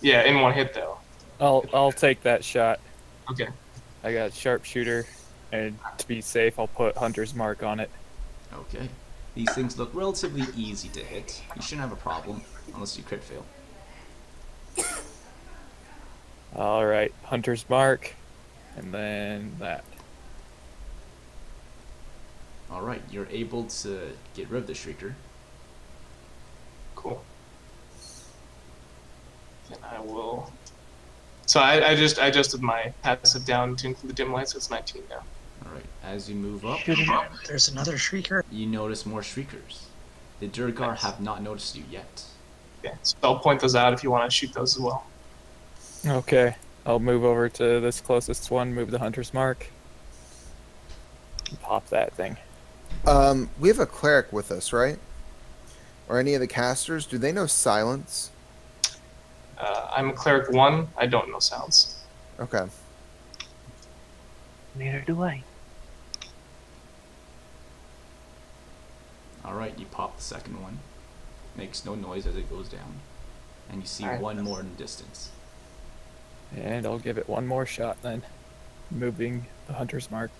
Yeah, in one hit though. I'll take that shot. Okay. I got sharpshooter, and to be safe, I'll put hunter's mark on it. Okay. These things look relatively easy to hit. You shouldn't have a problem, unless you crit fail. All right, hunter's mark, and then that. Alright, you're able to get rid of the Shrieker. Cool. And I will. So I just adjusted my passive down to include the dim light, so it's 19 now. Alright, as you move up, There's another shrieker. you notice more Shriekers. The Durgar Nice. have not noticed you yet. Okay, so I'll point those out if you want to shoot those as well. Okay, I'll move over to this closest one, move the hunter's mark, and pop that thing. We have a cleric with us, right? Or any of the casters? Do they know silence? I'm a cleric 1. I don't know sounds. Okay. Neither do I. Alright, you pop the second one. Makes no noise as it goes down. And you see Alright. one more in the distance. And I'll give it one more shot then, moving the hunter's mark.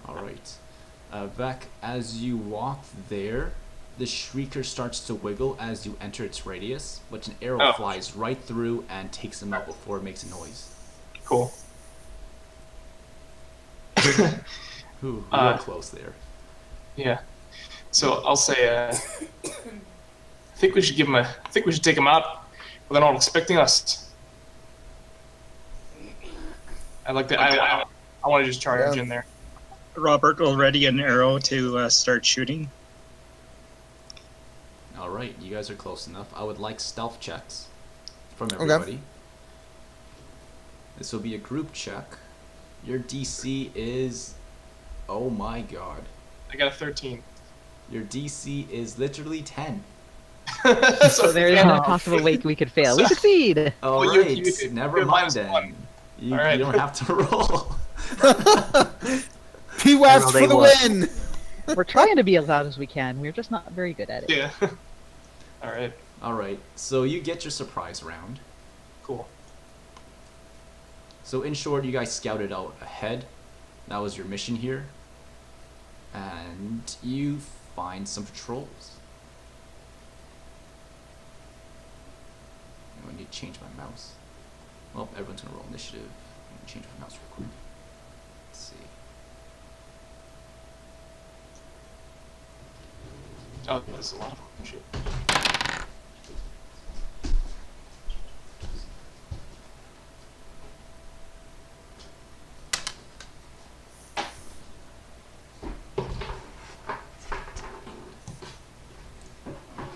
Alright. Vec, as you walk there, the Shrieker starts to wiggle as you enter its radius, but an arrow Oh. flies right through and takes him out before it makes a noise. Cool. Ooh, real close there. Yeah. So I'll say, I think we should give him a. I think we should take him out without all expecting us. I like that. I want to just charge Yeah. in there. Robert will ready an arrow to start shooting. Alright, you guys are close enough. I would like stealth checks from everybody. This will be a group check. Your DC is... Oh my god. I got a 13. Your DC is literally 10. So there's no possible way we could fail. We succeed! Alright, you- never you're mind minus then. one. You, All right. you don't have to roll. P-West rolled for a the one. win! We're trying to be as loud as we can. We're just not very good at it. Yeah. All right. Alright, so you get your surprise round. Cool. So in short, you guys scouted out ahead. That was your mission here. And you find some patrols. I need to change my mouse. Well, everyone's gonna roll initiative. I'm gonna change my mouse real quick. Let's see. Oh, there's a lot of them. Shit.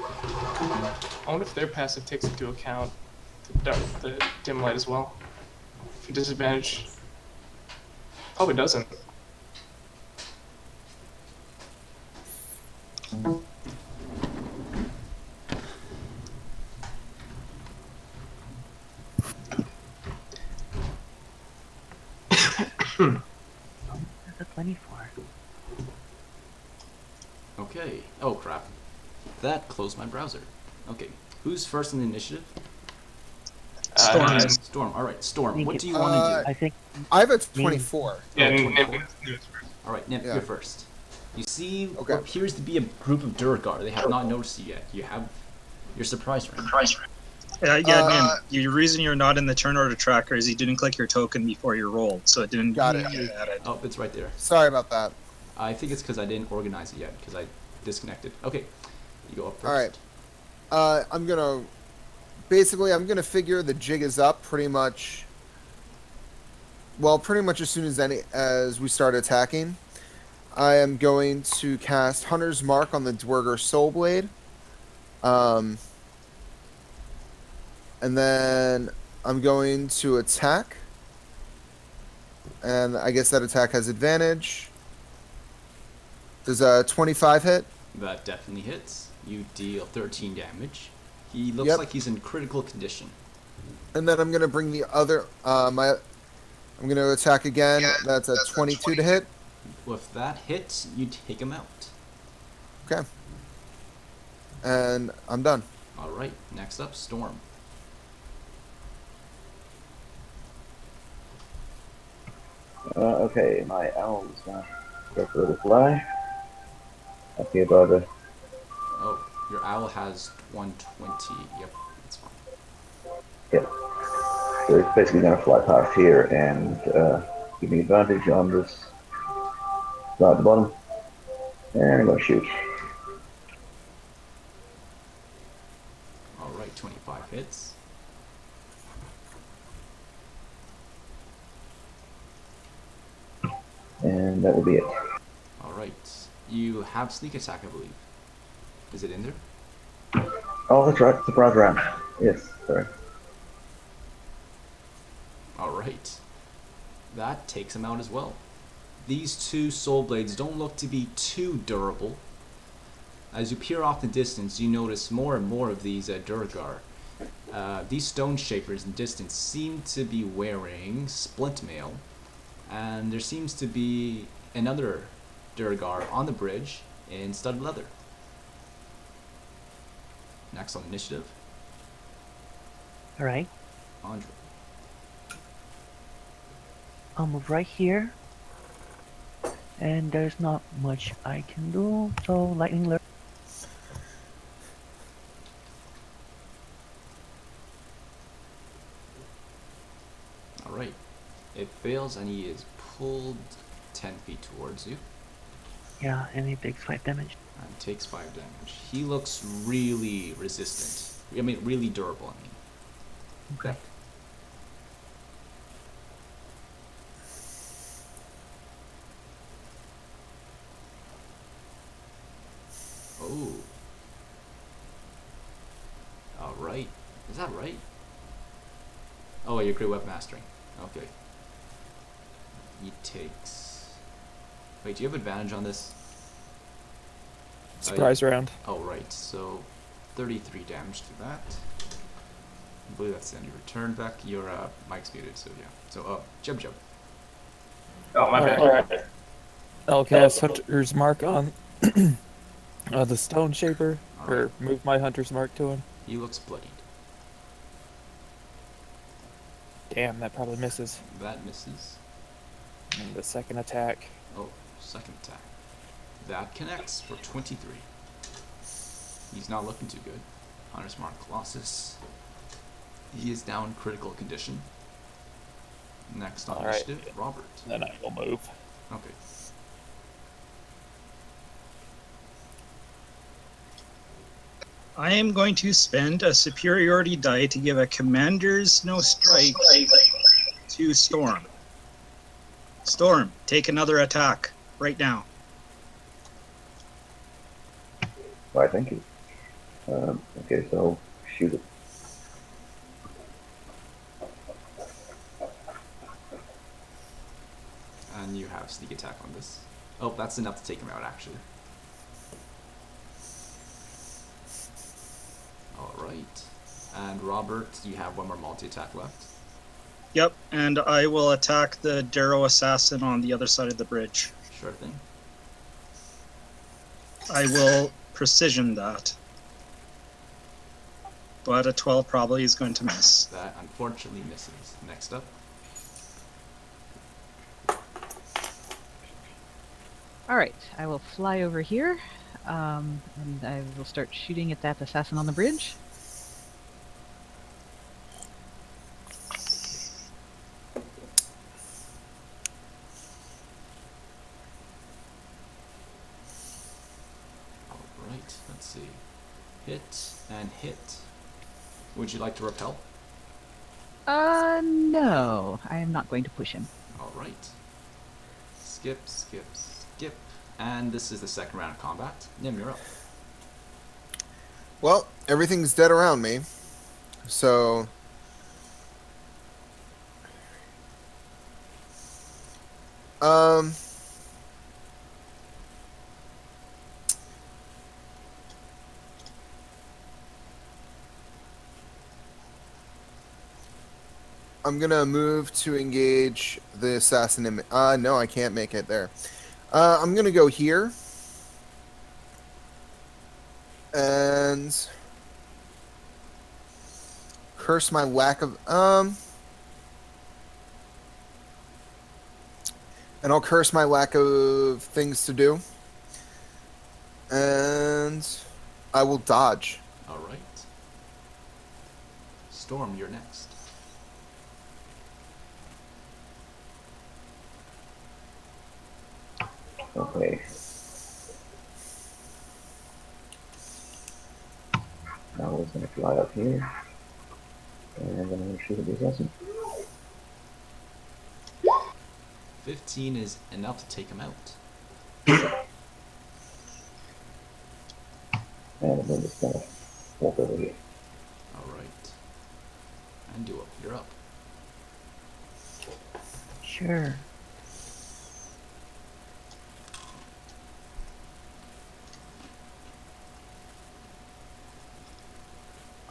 I wonder if their passive takes into account the dim light as well. For disadvantage. Probably doesn't. There's a 24. Okay. Oh crap. That closed my browser. Okay. Who's first in the initiative? Storm. Storm. Alright, Storm. Think What it- do you want to do? I think I have a 24. Yeah, Oh, Nim 24. is first. Alright, Nip, Yeah. you're first. You see Okay. what appears to be a group of Durgar. They have not noticed you yet. You have your surprise round. Nim, the reason you're not in the turn order tracker is you didn't click your token before you rolled, so it didn't Got it. get added. Oh, it's right there. Sorry about that. I think it's because I didn't organize it yet, because I disconnected. Okay, you go up first. Alright. I'm gonna figure the jig is up pretty much. Well, pretty much as soon as we start attacking. I am going to cast Hunter's Mark on the Dwerger Soulblade. And then I'm going to attack. And I guess that attack has advantage. Does a 25 hit? That definitely hits. You deal 13 damage. He looks Yep. like he's in critical condition. And then I'm going to bring the other... I'm going to attack again. That's a 22 to hit. With that hit, you take him out. Okay. and I'm done. All right. Next up, Storm. Okay, my owl is gonna go for the fly. I see about it. Oh, your owl has 120. Yep, that's fine. Yeah. So it's basically gonna fly past here and give me advantage on this guy at the bottom. And I'm gonna shoot. All right, 25 hits. And that will be it. All right. You have sneak attack, I believe. Is it in there? Oh, that's right. Surprise round. Yes, sorry. All right. That takes him out as well. These two soul blades don't look to be too durable. As you peer off the distance, you notice more and more of these Durgar. These stone shapers in the distance seem to be wearing splint mail, and there seems to be another Durgar on the bridge in studded leather. Next on initiative, All right. Andre. I'll move right here. And there's not much I can do, so lightning lurk. Alright. It fails and he is pulled 10 feet towards you Yeah, and he takes 5 damage. and takes 5 damage. He looks really resistant. I mean, really durable, I mean. Okay. Oh. Alright. Is that right? Oh, you're great weapon mastering. Okay. He takes... Wait, do you have advantage on this? Surprise round. Oh, right. So, 33 damage to that. I believe that's the end of your turn. Back. Your mic's muted, so yeah. So, Jub Jub. Oh, my bad. Alright. I'll cast Hunter's Mark on the Stone Shaper, or Alright. move my Hunter's Mark to him. He looks bloodied. Damn, that probably misses. That misses. And the second attack. Oh, second attack. That connects for 23. He's not looking too good. Hunter's Mark Colossus. He is down critical condition. Next on Alright. initiative, Robert. Then I will move. Okay. I am going to spend a superiority die to give a commander's no strike to Storm. Storm, take another attack right now. Why, thank you. Okay, so shoot it. And you have sneak attack on this. Oh, that's enough to take him out, actually. Alright. And Robert, you have one more multi-attack left. Yep, and I will attack the Darrow assassin on the other side of the bridge. Sure thing. I will precision that. But a 12 probably is going to miss. That unfortunately misses. Next up. All right, I will fly over here, and I will start shooting at that assassin on the bridge. Alright, let's see. Hit and hit. Would you like to repel? No, I am not going to push him. Alright. Skip, skip, skip. And this is the second round of combat. Nim, you're up. Well, everything's dead around me, so I'm gonna move to engage the assassin. No, I can't make it there. I'm gonna go here, and and curse my lack of and I'll curse my lack of things to do. And I will dodge. All right. Storm, you're next. Okay. I was gonna fly up here, and I'm gonna shoot at the assassin. 15 is enough to take him out. And I'm just gonna walk over here. All right. And do up. You're up. Sure.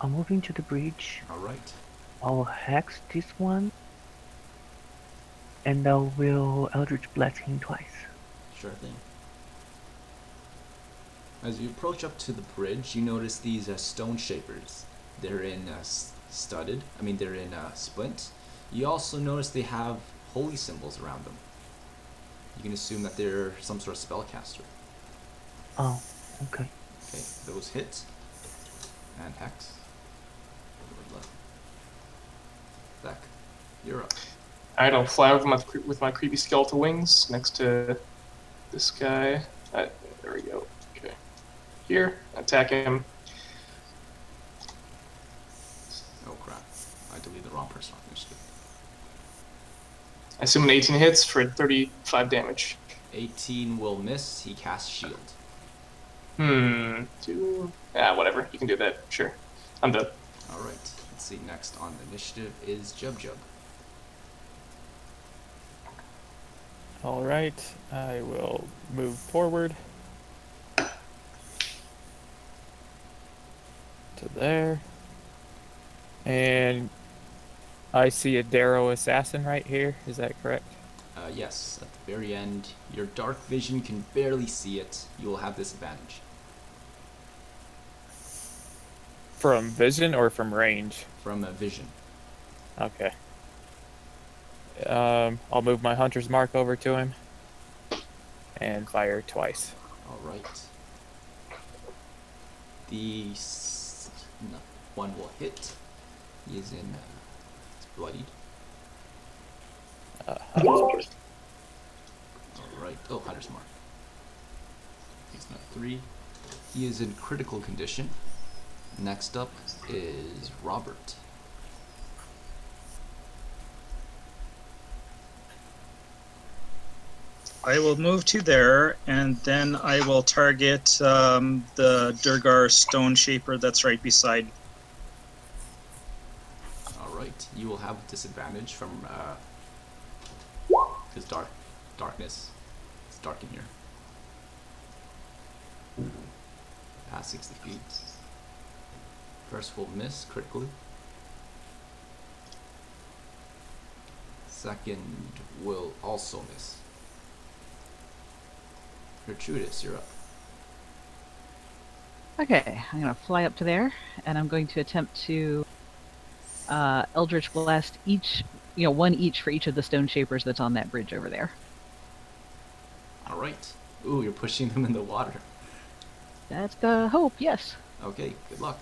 I'm moving to the bridge. All right. I'll hex this one. And I will Eldritch Blast him twice. Sure thing. As you approach up to the bridge, you notice these stone shapers. They're in studded. I mean, they're in splint. You also notice they have holy symbols around them. You can assume that they're some sort of spellcaster. Oh, okay. Okay, those hit. And hex. Good luck. Beck, you're up. Alright, I'll fly over with my creepy skeletal wings next to this guy. There we go. Okay. Here, attack him. Oh crap. I deleted the wrong person off initiative. I assume an 18 hits for 35 damage. 18 will miss. He casts shield. Whatever. You can do that. Sure. I'm done. Alright. Let's see. Next on the initiative is Jub Jub. All right, I will move forward to there, and I see a Darrow assassin right here. Is that correct? Yes, at the very end, your dark vision can barely see it. You will have disadvantage. From vision or from range? From vision. Okay. I'll move my hunter's mark over to him and fire twice. Alright. One will hit. He is in. He's bloodied. Hunter's Alright. Oh, hunter's mark. He's not 3. He is in critical condition. Next up is Robert. I will move to there, and then I will target the Durgar Stone Shaper that's right beside. Alright. You will have disadvantage from his darkness. It's dark in here. Past 60 feet. First will miss critically. Second will also miss. Gertrudis, you're up. Okay, I'm gonna fly up to there, and I'm going to attempt to Eldritch Blast each, one each for each of the stone shapers that's on that bridge over there. Alright. Ooh, you're pushing them in the water. That's the hope, yes. Okay, good luck.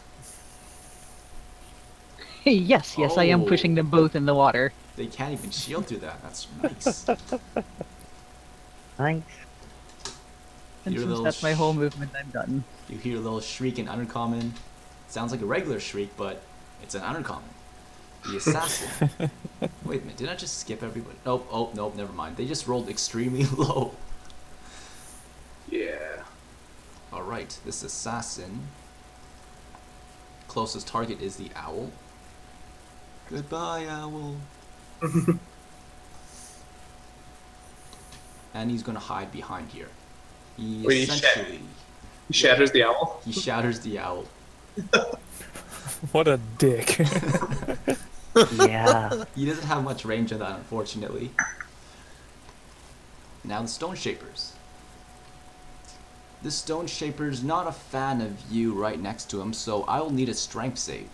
yes, I am Oh. pushing them both in the water. They can't even shield through that. That's nice. Nice. And Your since little that's my whole movement, I'm done. You hear a little shriek in uncommon. Sounds like a regular shriek, but it's an uncommon. The assassin. Wait a minute, did I just skip everybody? Oh, nope, never mind. They just rolled extremely low. Yeah. Alright, this assassin. Closest target is the owl. Goodbye, owl. And he's gonna hide behind here. He Wait, essentially He shatters the owl. he shatters the owl. What a dick. Yeah. He doesn't have much range on that, unfortunately. Now the stone shapers. This Stone Shaper's not a fan of you right next to him, so I will need a strength save.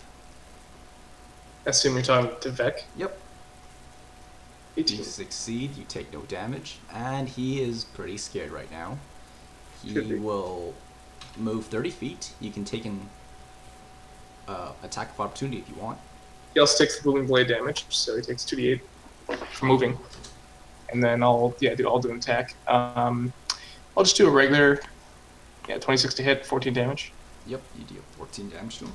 Assume you're talking to Vec. Yep. 18. You succeed, you take no damage, and he is pretty scared right now. Should He be. will move 30 feet. You can take an attack of opportunity if you want. He also takes the moving blade damage, so he takes 2d8 for moving. And then I'll do an attack. I'll just do a regular, 26 to hit, 14 damage. Yep, you deal 14 damage to him.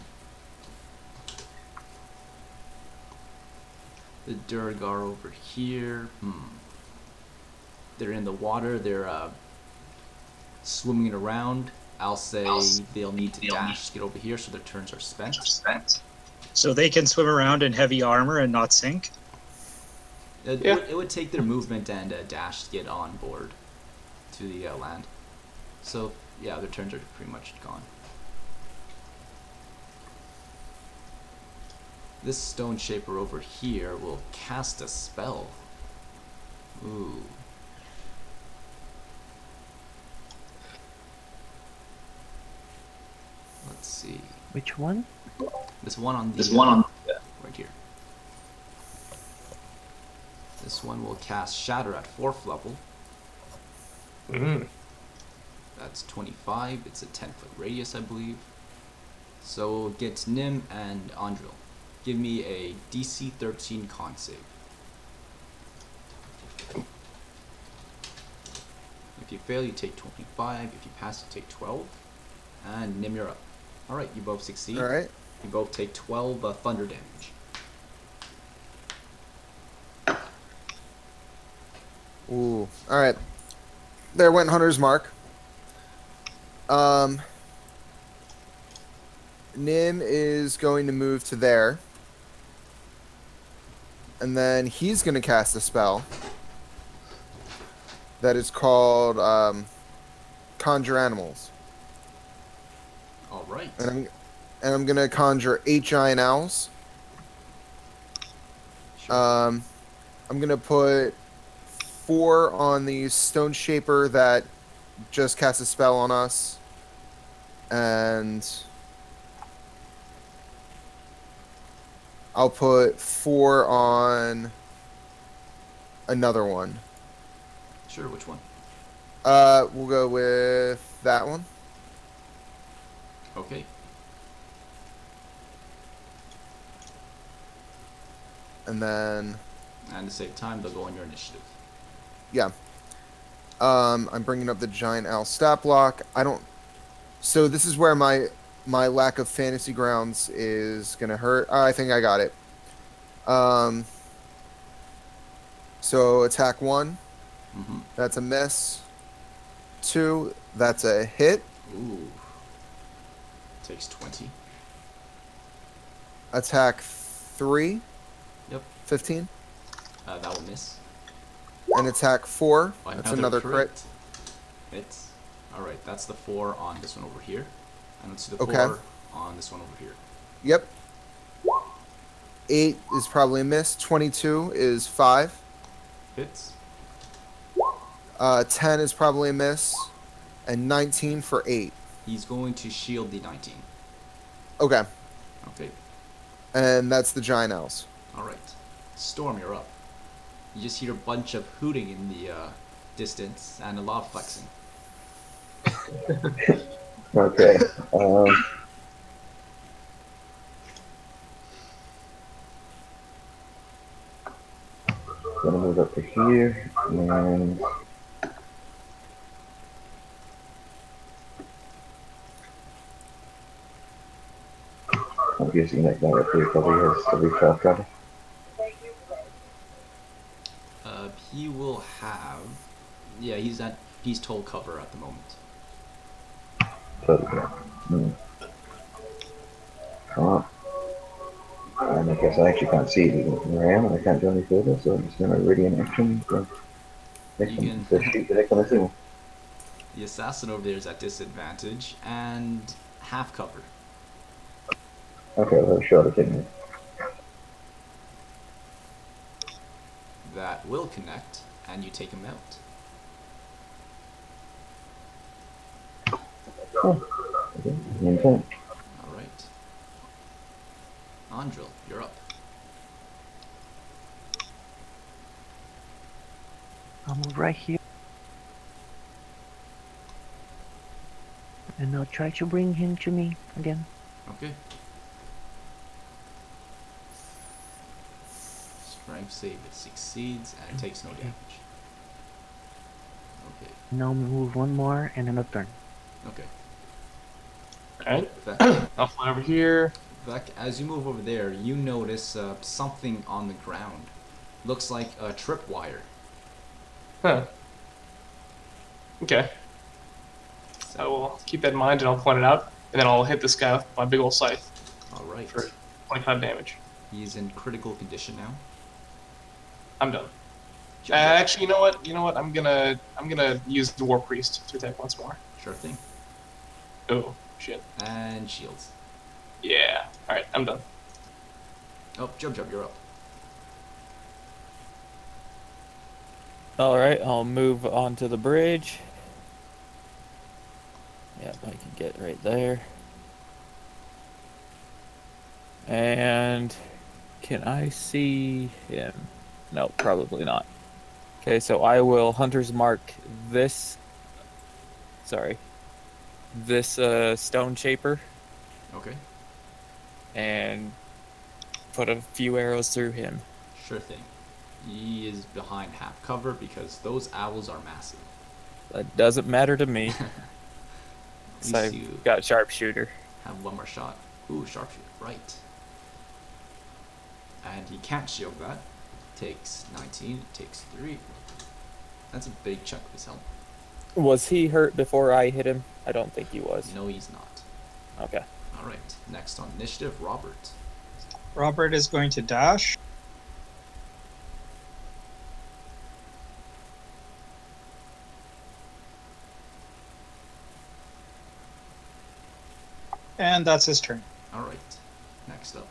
The Durgar over here. They're in the water. They're swimming around. I'll say they'll need to dash to get over here, so their turns are spent. So they can swim around in heavy armor and not sink? It would take their movement and a dash to get on board to the land. So, yeah, their turns are pretty much gone. This Stone Shaper over here will cast a spell. Ooh. Let's see. Which one? This one on the right here. This one will cast Shatter at 4th level. That's 25. It's a 10-foot radius, I believe. So we'll get Nim and Andril. Give me a DC 13 con save. If you fail, you take 25. If you pass, you take 12. And Nim, you're up. Alright, you both succeed. Alright. You both take 12 thunder damage. Ooh. Alright. There went Hunter's Mark. Nim is going to move to there. And then he's going to cast a spell that is called Conjure Animals. Alright. And I'm going to conjure 8 giant owls. Sure. I'm going to put 4 on the Stone Shaper that just cast a spell on us. And I'll put 4 on another one. Sure, which one? We'll go with that one. Okay. And then, And to save time, they'll go on your initiative. yeah. I'm bringing up the giant owl stat block. So this is where my lack of fantasy grounds is gonna hurt. I think I got it. So attack 1, that's a miss. 2, that's a hit. Ooh. Takes 20. Attack 3. Yep. 15. That will miss. And attack 4. That's another crit. Hits. Alright, that's the 4 on this one over here. And let's do the Okay. 4 on this one over here. Yep. 8 is probably a miss. 22 is 5. Hits. 10 is probably a miss. And 19 for 8. He's going to shield the 19. Okay. Okay. And that's the giant owls. Alright. Storm, you're up. You just hear a bunch of hooting in the distance and a lot of flexing. Okay. Gonna move up to here and I'm guessing that guy up here probably has the rooftop cover. He will have... Yeah, he's total cover at the moment. Totally. Alright. And I guess I actually can't see where I am and I can't go any further, so I'm just gonna ready an action to make You some shoot the heck on this thing. The assassin over there is at disadvantage and half cover. Okay, I'll have a shot at hitting it. That will connect, and you take him out. Oh, okay. Maintain. All right. Andril, you're up. I'll move right here. And I'll try to bring him to me again. Okay. Strength save, it succeeds and it takes no damage. Okay. And I'll move one more and then a turn. Okay. Alright. Vec, I'll fly over here. As you move over there, you notice something on the ground. Looks like a tripwire. Huh. Okay. I will keep that in mind and I'll point it out. And then I'll hit this guy with my big old scythe All right. for 25 damage. He's in critical condition now. I'm done. Jump up. Actually, you know what? You know what? I'm gonna use the War Priest to attack once more. Sure thing. Oh shit. And shields. Yeah. All right. I'm done. Oh, Jub, you're up. All right, I'll move onto the bridge. Yep, I can get right there. And can I see him? No, probably not. Okay, so I will Hunter's Mark this. Sorry. This stone shaper Okay. and put a few arrows through him. Sure thing. He is behind half cover because those owls are massive. That doesn't matter to me. At So least I've you got sharpshooter. have one more shot. Ooh, sharpshooter. Right. And he can't shield that. Takes 19. Takes 3. That's a big chunk of his health. Was he hurt before I hit him? I don't think he was. No, he's not. Okay. Alright. Next on initiative, Robert. Robert is going to dash. And that's his turn. Alright. Next up.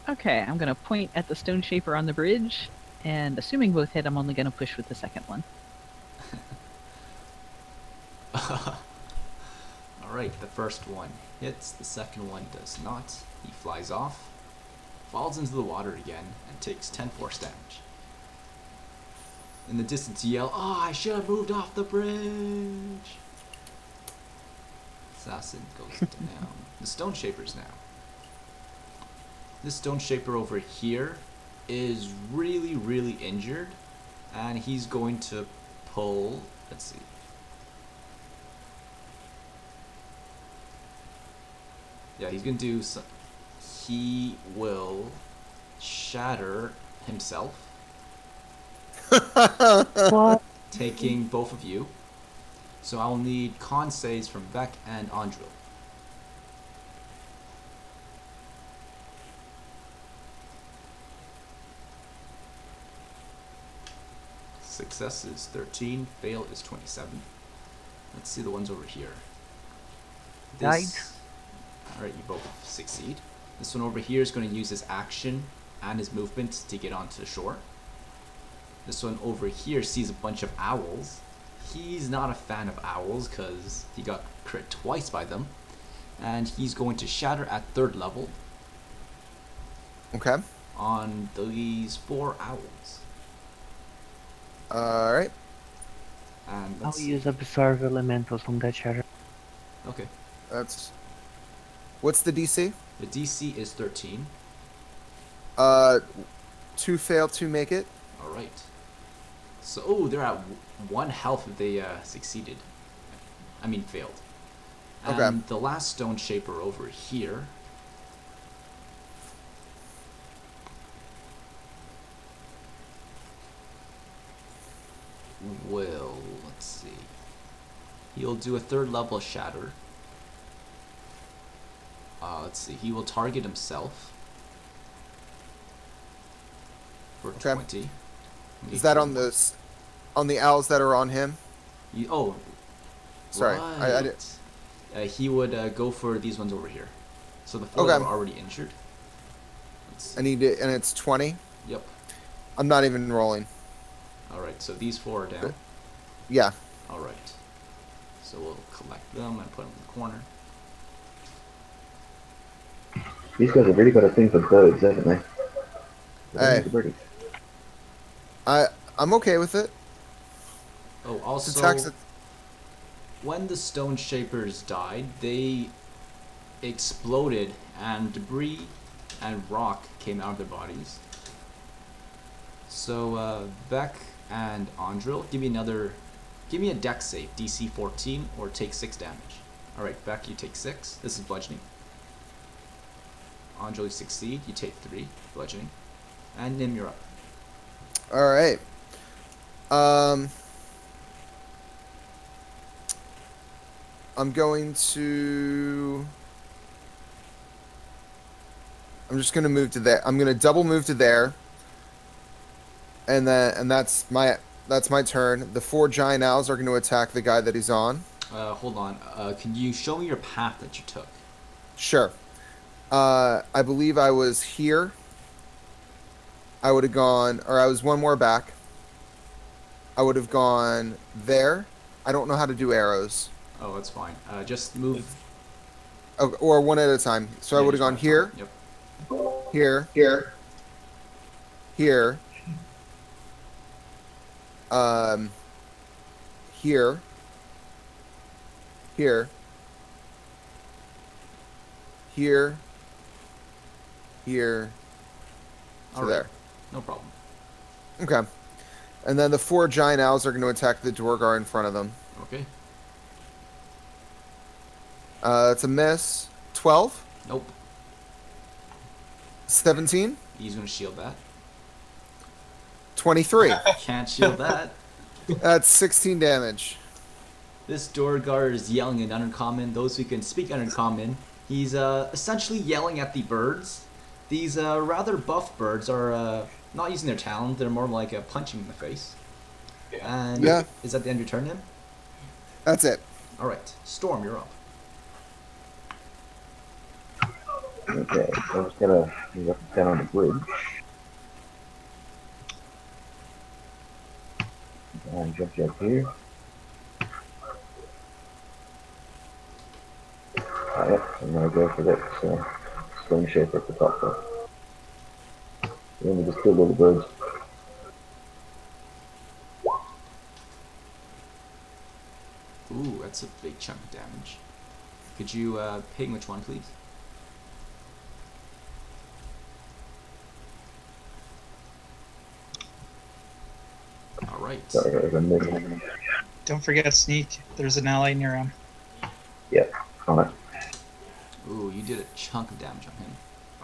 Okay, I'm going to point at the stone shaper on the bridge, and assuming both hit, I'm only going to push with the second one. Alright, the first one hits, the second one does not. He flies off, falls into the water again, and takes 10 force damage. In the distance, you yell, "Oh, I should have moved off the bridge!" Assassin goes down. The Stone Shaper's now. This Stone Shaper over here is really, really injured, and he's going to pull, let's see. Yeah, he's going to do some, he will shatter himself, What? taking both of you. So I'll need con saves from Vec and Andril. Success is 13, fail is 27. Let's see the ones over here. Died. Alright, you both succeed. This one over here is going to use his action and his movement to get onto the shore. This one over here sees a bunch of owls. He's not a fan of owls because he got crit twice by them. And he's going to shatter at 3rd level Okay. on these 4 owls. All right. And I'll let's use Absorb Elementals from that shatter. Okay. That's. What's the DC? The DC is 13. 2 fail, 2 make it. Alright. So, oh, they're at 1 health if they succeeded. I mean, failed. And Okay. the last Stone Shaper over here. Will, let's see. He'll do a 3rd level shatter. Let's see. He will target himself for Okay. 20. Is that on the owls that are on him? Oh, Sorry, I did. right. He would go for these ones over here. So the 4 Okay. that are already injured. Let's see. I need it, and it's 20. Yep. I'm not even rolling. All right. So these 4 are down. Yeah. All right. So we'll collect them and put them in the corner. These guys have really got a thing for birds, haven't they? Hey. The birdies. I'm okay with it. Oh, It's also, attacks. when the stone shapers died, they exploded and debris and rock came out of their bodies. So Beck and Andril, give me a dex save, DC 14 or take 6 damage. All right, Beck, you take 6. This is bludgeoning. Andril, you succeed. You take 3 bludgeoning, and Nim, you're up. All right. I'm going to. I'm just gonna move to there. I'm gonna double move to there, and that's my turn. The 4 giant owls are going to attack the guy that he's on. Hold on. Can you show me your path that you took? Sure. I believe I was here. I would have gone, or I was one more back. I would have gone there. I don't know how to do arrows. Oh, that's fine. Just move. Oh, or one at a time. So I Yeah, would have just gone one at a here, time. Yep. here, here, here, here, here, here, to All right. there. No problem. Okay. And then the 4 giant owls are going to attack the Dwargar in front of them. Okay. It's a miss. 12? Nope. 17? He's gonna shield that. 23. Can't shield that. That's 16 damage. This Dorgar is yelling in Undercommon. Those who can speak Undercommon, he's essentially yelling at the birds. These rather buff birds are not using their talent. They're more like punching in the face. And Yeah. is that the end of your turn, then? That's it. All right, Storm, you're up. Okay, so I'm just gonna move up and down on the bridge. And jump here. Alright, I'm gonna go for that stone shaper at the top there. Then we just kill all the birds. Ooh, that's a big chunk of damage. Could you ping which one, please? All right. Sorry, there's a million. Don't forget sneak. There's an ally near him. Yep, on it. Ooh, you did a chunk of damage on him.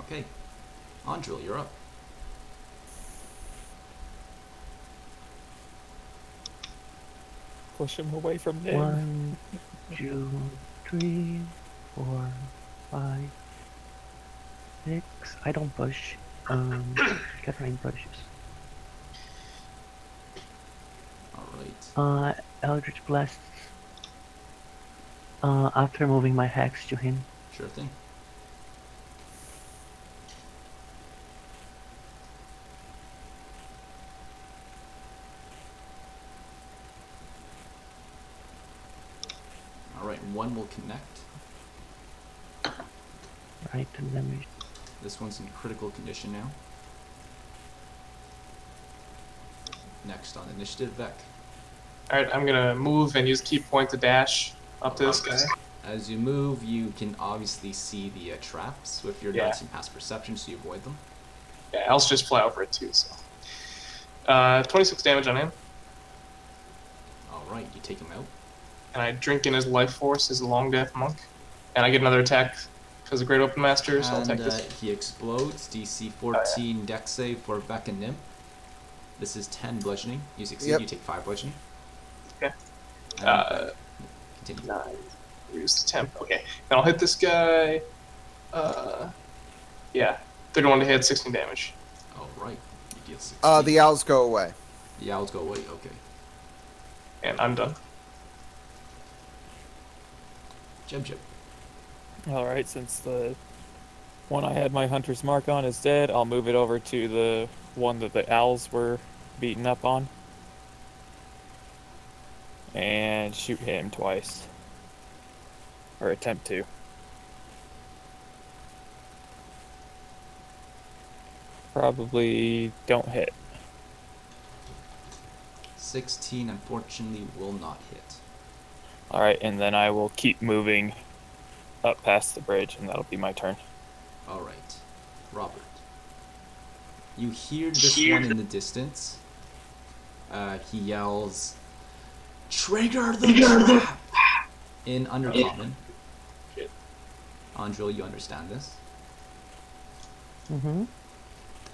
Okay. Andril, you're up. Push him away from Nim. 1, 2, 3, 4, 5, 6. I don't push. Catherine pushes. All right. Eldritch Blasts. After moving my hex to him. Sure thing. All right, one will connect. Right, and then we This one's in critical condition now. Next on initiative, Vec. Alright, I'm gonna move and use key point to dash up to this guy. As you move, you can obviously see the traps with your Yeah. dice and past perception, so you avoid them. Yeah, I'll just fly over it too, so. 26 damage on him, All right, you take him out. and I drink in his life force as a long death monk. And I get another attack because of Great Open Master, so I'll take And this. he explodes. DC 14 dex save for Beck and Nim. This is 10 bludgeoning. You succeed, Yep. you take 5 bludgeoning. Okay. And continue. Use the temp. Okay. Then I'll hit this guy. Yeah. 31 to hit, 16 damage. All right, you deal 16. The owls go away. The owls go away, okay. And I'm done. Jeb Jeb. Alright, since the one I had my hunter's mark on is dead, I'll move it over to the one that the owls were beaten up on. and shoot him twice. Or attempt to. Probably don't hit. 16 unfortunately will not hit. Alright, and then I will keep moving up past the bridge, and that'll be my turn. Alright, Robert. You hear this one in the distance. He yells, "Trigger the trap!" in Undercommon. Shit. Andril, you understand this. Mm-hmm.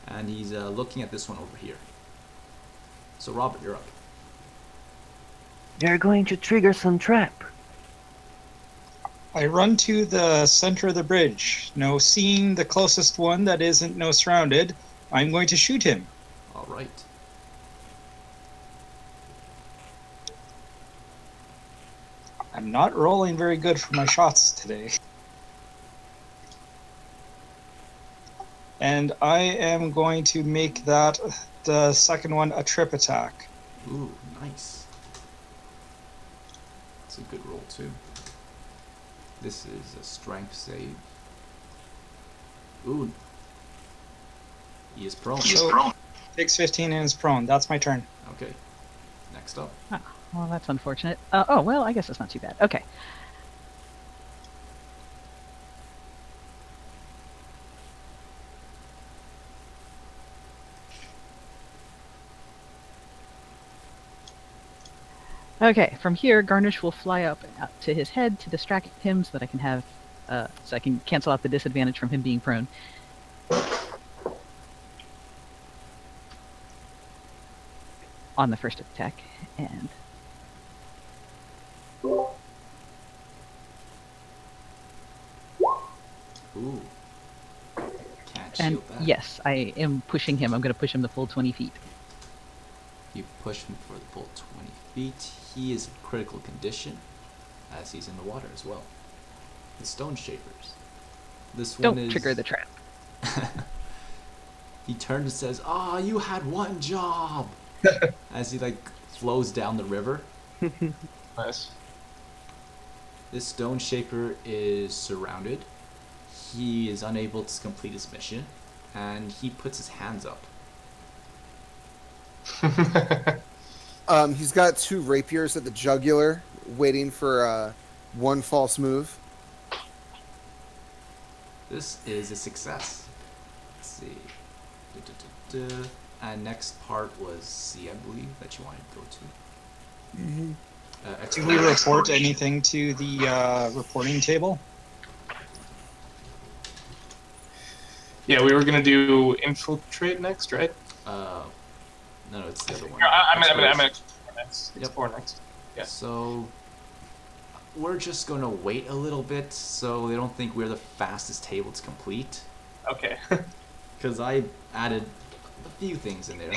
And he's looking at this one over here. So Robert, you're up. They're going to trigger some trap. I run to the center of the bridge. No, seeing the closest one that isn't no surrounded, I'm going to shoot him. Alright. I'm not rolling very good for my shots today. And I am going to make that, the second one, a trip attack. Ooh, nice. It's a good roll too. This is a strength save. Ooh. He is prone. So, takes 15 and is prone. That's my turn. Okay. Next up. Well, that's unfortunate. Oh, well, I guess it's not too bad. Okay. Okay, from here, Garnish will fly up to his head to distract him so that I can have, so I can cancel out the disadvantage from him being prone. On the first attack, and Ooh. Can't and shield that. yes, I am pushing him. I'm going to push him the full 20 feet. You push him for the full 20 feet. He is in critical condition, as he's in the water as well. The Stone Shapers. This one Don't is... trigger the trap. He turns and says, "Ah, you had one job!" As he, like, flows down the river. Nice. This Stone Shaper is surrounded. He is unable to complete his mission, and he puts his hands up. He's got 2 rapiers at the jugular, waiting for one false move. This is a success. Let's see. Du-du-du-du. And next part was C, I believe, that you wanted to go to. Mm-hmm. Do we report anything to the reporting table? Yeah, we were gonna do infiltrate next, right? No, it's the other one. I'm gonna Explore. explore next. Yep. Explore next. Yeah. So we're just gonna wait a little bit so they don't think we're the fastest table to complete. Okay. Because I added a few things in there.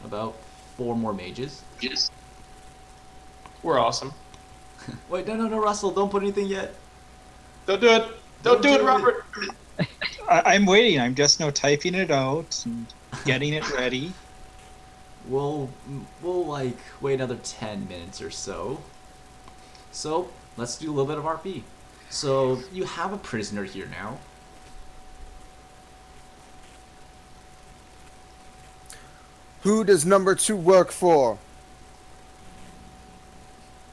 About 4 more mages. We're awesome. Wait, no, Russell, don't put anything yet. Don't do it. Don't do it, Robert. I'm waiting. I'm just typing it out and getting it ready. We'll like wait another 10 minutes or so. So let's do a little bit of RP. So you have a prisoner here now. Who does number 2 work for?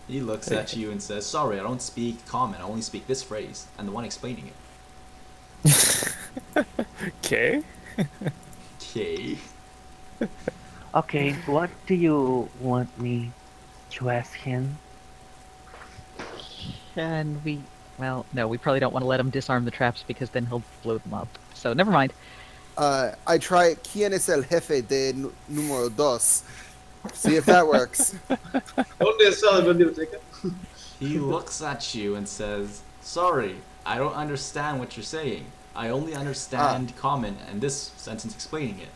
He looks at you and says, "Sorry, I don't speak common. I only speak this phrase." And the one explaining it. Okay. Okay. Okay, what do you want me to ask him? And we, well, no, we probably don't want to let him disarm the traps because then he'll blow them up. So never mind. I try ¿Quién es el jefe de número 2? See if that works. He looks at you and says, "Sorry, I don't understand what you're saying. I only understand common and this sentence explaining it."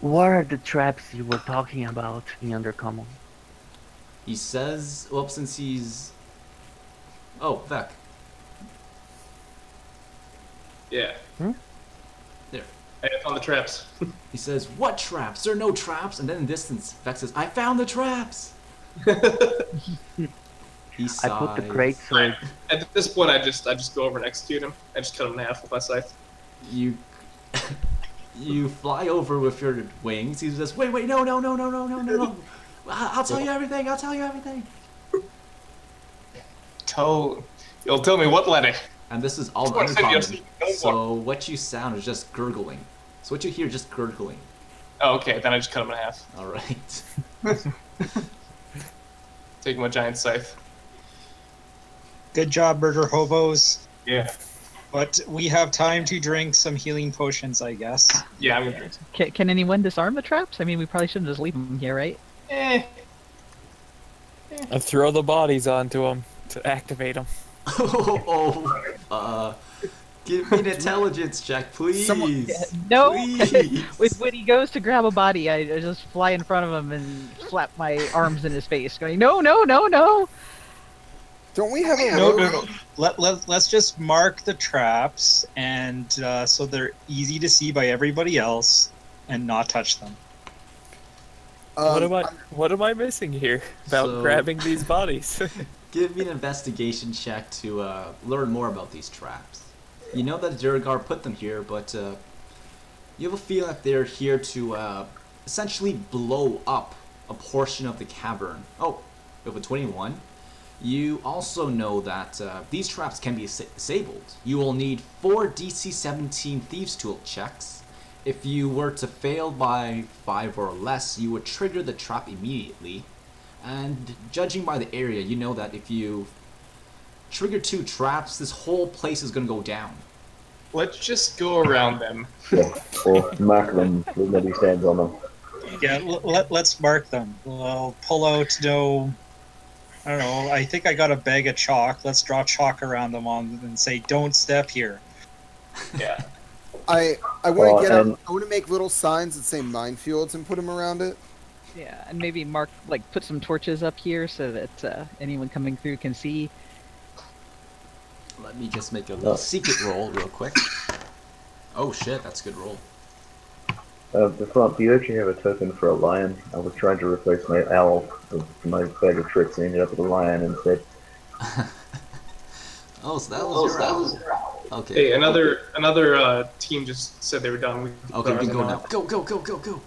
What are the traps you were talking about in Undercommon? He says, well, since he's... Oh, Vec. Yeah. There. I found the traps. He says, "What traps? There are no traps." And then in distance, Vec says, "I found the traps!" He I put the sighs. great sword. At this point, I just go over and execute him. I just cut him in half with my scythe. You you fly over with your wings. He says, "Wait, no, no, no, no, no, no, no, no! I'll tell you everything. I'll tell you everything." You'll tell me what, Lenny? And this is all Of course, I just uncommon. know more. So what you sound is just gurgling. So what you hear is just gurgling. Oh, okay, then I just cut him in half. All right. Taking my giant scythe. Good job, murder hobos. Yeah. But we have time to drink some healing potions, I guess. Yeah, I'm gonna drink. Can anyone disarm the traps? I mean, we probably shouldn't just leave them here, right? Eh. I throw the bodies onto them to activate them. Give me an intelligence check, please. No. Please. when he goes to grab a body, I just fly in front of him and flap my arms in his face, going, "No, no, no, no!" Don't we have a No, rope? no, no. Let's just mark the traps, and so they're easy to see by everybody else, and not touch them. What am I missing here about So- grabbing these bodies? Give me an investigation check to learn more about these traps. You know that Durgar put them here, but you have a feeling that they're here to essentially blow up a portion of the cavern. Oh, with a 21. You also know that these traps can be disabled. You will need 4 DC 17 Thieves' Tool checks. If you were to fail by 5 or less, you would trigger the trap immediately. And judging by the area, you know that if you trigger 2 traps, this whole place is going to go down. Let's just go around them. Yeah, or mark them with maybe stands on them. Yeah, let's mark them. We'll pull out, I don't know, I think I got a bag of chalk. Let's draw chalk around them and say, "Don't step here." Yeah. I want to get and- I want to make little signs that say minefields and put them around it. Yeah, and maybe put some torches up here so that anyone coming through can see. Let me just make a little secret roll real quick. Oh shit, that's a good roll. The front, do you actually have a token for a lion? I was trying to replace my owl with my bag of tricks and ended up with a lion instead. Oh, so that was your owl. Okay. Hey, another team just said they were done. Okay, we can go now. Go, go, go, go, go.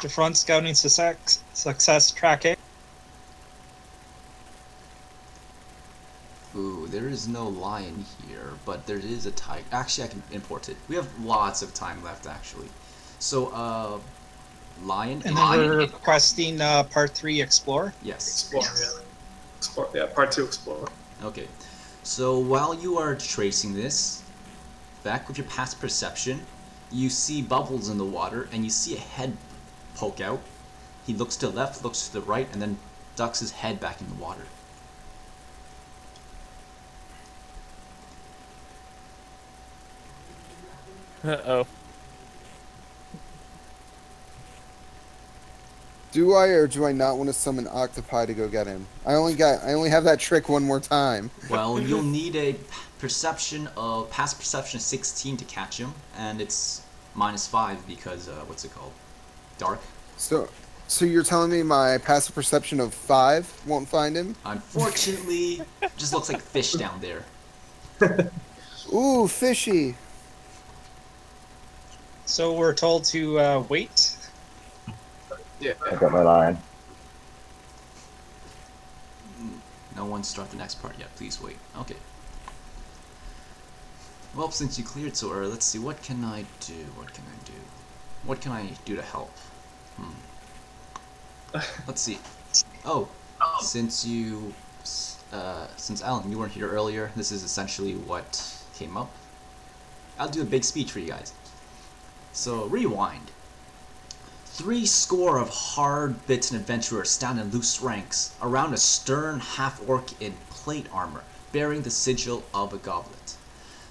The front scouting success tracking. Ooh, there is no lion here, but there is a tiger. Actually, I can import it. We have lots of time left, actually. So, lion. And then we're requesting part 3 explore. Yes. Explore, yeah, part 2 explore. Okay. So while you are tracing this, back with your past perception, you see bubbles in the water, and you see a head poke out. He looks to the left, looks to the right, and then ducks his head back in the water. Uh-oh. Do I or do I not want to summon octopi to go get him? I only have that trick one more time. Well, you'll need a past perception of 16 to catch him, and it's -5 because what's it called? Dark. So you're telling me my passive perception of 5 won't find him? Unfortunately, just looks like fish down there. Ooh, fishy. So we're told to wait. Yeah. I got my lion. No one start the next part yet. Please wait. Okay. Well, since you cleared so early, let's see. What can I do? What can I do? What can I do to help? Let's see. Oh, since Alan, you weren't here earlier, this is essentially what came up. I'll do a big speech for you guys. So, rewind. 3 score of hard-bitten adventurers stand in loose ranks around a stern half-orc in plate armor, bearing the sigil of a goblet.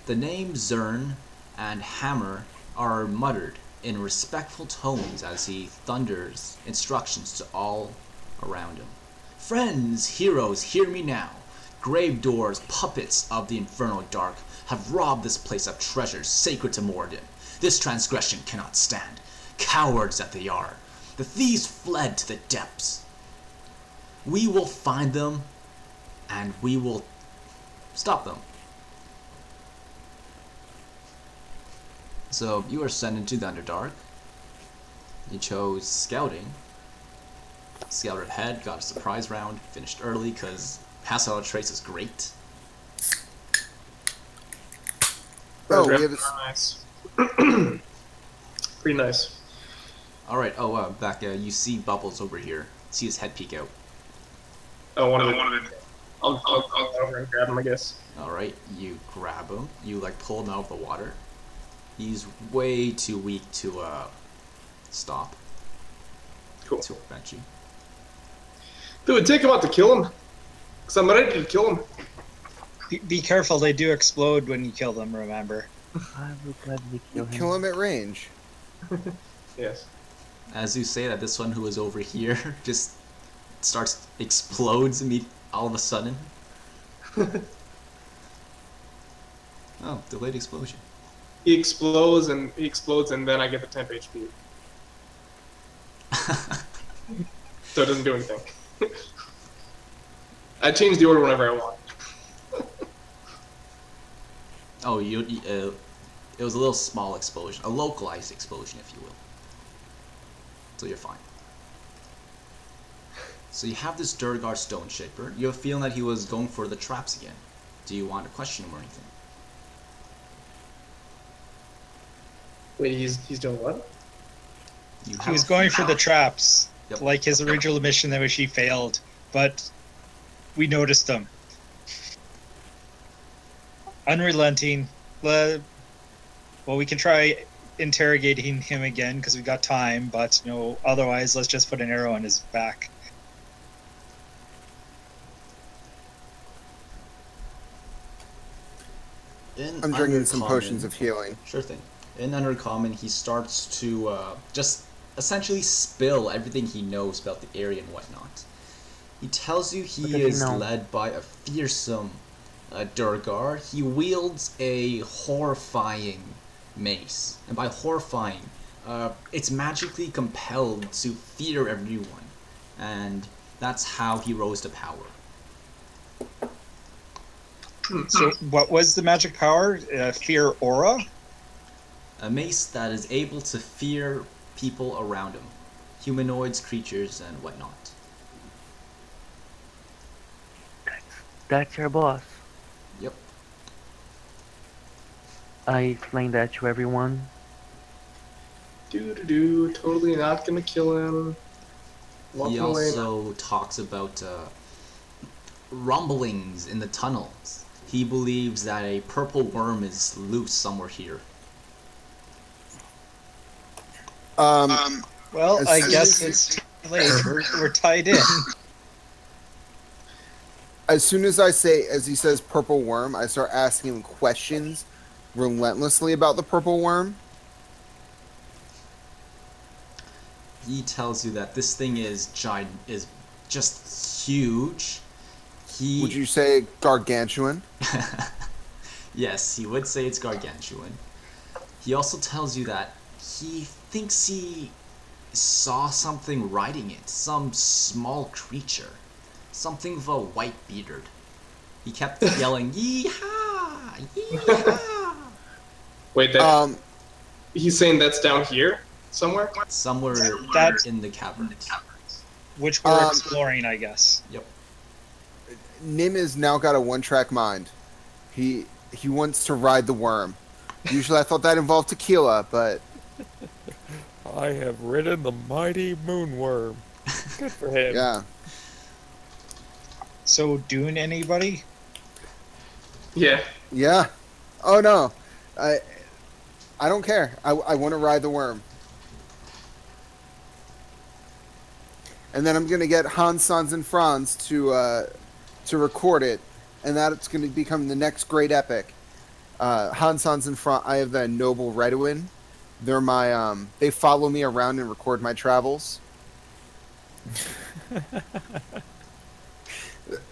The names Zern and Hammer are muttered in respectful tones as he thunders instructions to all around him. Friends, heroes, hear me now. Grave doors, puppets of the infernal dark, have robbed this place of treasures sacred to Morden. This transgression cannot stand. Cowards that they are. The thieves fled to the depths. We will find them, and we will stop them. So you are sent into the Underdark. You chose scouting. Scouted ahead, got a surprise round, finished early because pass out trace is great. Oh, Those we have rounds are nice. Pretty nice. Alright, back, you see Bubbles over here. See his head peek out. Oh, one of it. I'll go over and grab him, I guess. Alright, you grab him. You, like, pull him out of the water. He's way too weak to, stop. Cool. To prevent you. Dude, take him out to kill him. Because I'm ready to kill him. Be careful, they do explode when you kill them, remember. I will gladly kill him. kill him at range. Yes. As you say that, this one who is over here just explodes all of a sudden. Oh, delayed explosion. He explodes and then I get the temp HP. So it doesn't do anything. I change the order whenever I want. Oh, it was a little small explosion, a localized explosion, if you will. So you're fine. So you have this Durgar Stone Shaper. You have a feeling that he was going for the traps again. Do you want to question him or anything? Wait, he's doing what? He was going for the traps, Yep. like his original mission that which he failed, but we noticed him. Unrelenting. Well, we can try interrogating him again because we got time, but otherwise let's just put an arrow in his back. I'm drinking some potions of healing. Sure thing. In Undercommon, he starts to just essentially spill everything he knows about the area and whatnot. He tells you What he does he is know? led by a fearsome Durgar. He wields a horrifying mace. And by horrifying, it's magically compelled to fear everyone. And that's how he rose to power. So what was the magic power? Fear aura? A mace that is able to fear people around him. Humanoids, creatures, and whatnot. That's your boss. Yep. I explained that to everyone. Totally not gonna kill him. He Walking away. also talks about rumblings in the tunnels. He believes that a purple worm is loose somewhere here. Well, As I soon guess as- it's too late. We're tied in. As soon as I say, as he says purple worm, I start asking him questions relentlessly about the purple worm. He tells you that this thing is just huge. Would you say gargantuan? Yes, he would say it's gargantuan. He also tells you that he thinks he saw something riding it, some small creature, something with a white beard. He kept yelling, "Yeehaw! Yeehaw!" Wait, he's saying that's down here somewhere? Somewhere That's- in the caverns. Which we're exploring, I guess. Yep. Nim has now got a one-track mind. He wants to ride the worm. Usually I thought that involved tequila, but I have ridden the mighty moonworm. Good for him. yeah. So, Dune, anybody? Yeah. Yeah. Oh no. I don't care. I want to ride the worm. And then I'm gonna get Hans, Sans, and Franz to record it, and that's gonna become the next great epic. Hans, Sans, and Franz. I have the Noble Redwin. They're my they follow me around and record my travels.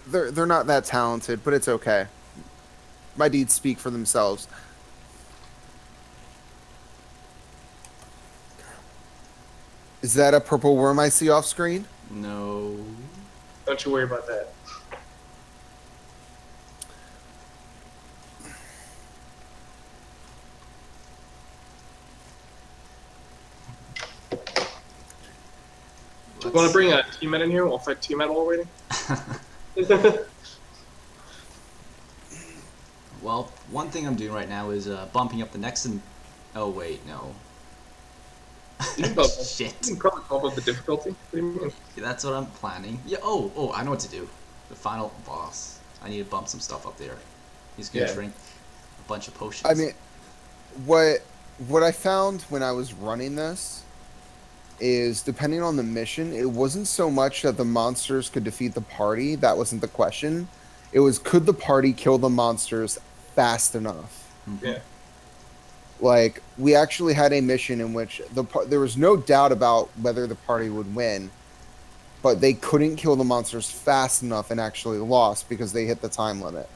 They're not that talented, but it's okay. My deeds speak for themselves. Is that a purple worm I see off screen? No. Don't you worry about that. You want to bring a teammate in here? We'll fight teammate while we're waiting. Well, one thing I'm doing right now is bumping up the next and... Oh, wait, no. You can Shit. You can probably bump up the difficulty. What do you mean? That's what I'm planning. Yeah, oh, I know what to do. The final boss. I need to bump some stuff up there. He's gonna Yeah. drink a bunch of potions. I mean, what I found when I was running this is depending on the mission, it wasn't so much that the monsters could defeat the party. That wasn't the question. It was, could the party kill the monsters fast enough? Yeah. Like, we actually had a mission in which there was no doubt about whether the party would win, but they couldn't kill the monsters fast enough and actually lost because they hit the time limit.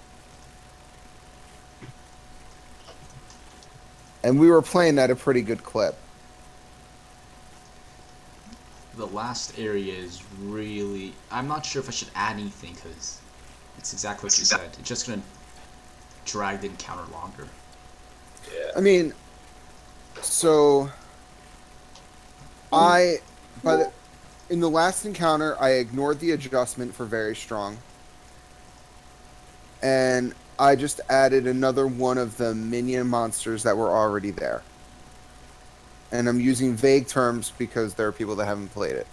And we were playing at a pretty good clip. The last area is really... I'm not sure if I should add anything, because it's exactly what you said. It's just gonna drag the encounter longer. Yeah. I mean, so in the last encounter, I ignored the adjustment for very strong, and I just added another one of the minion monsters that were already there. And I'm using vague terms because there are people that haven't played it.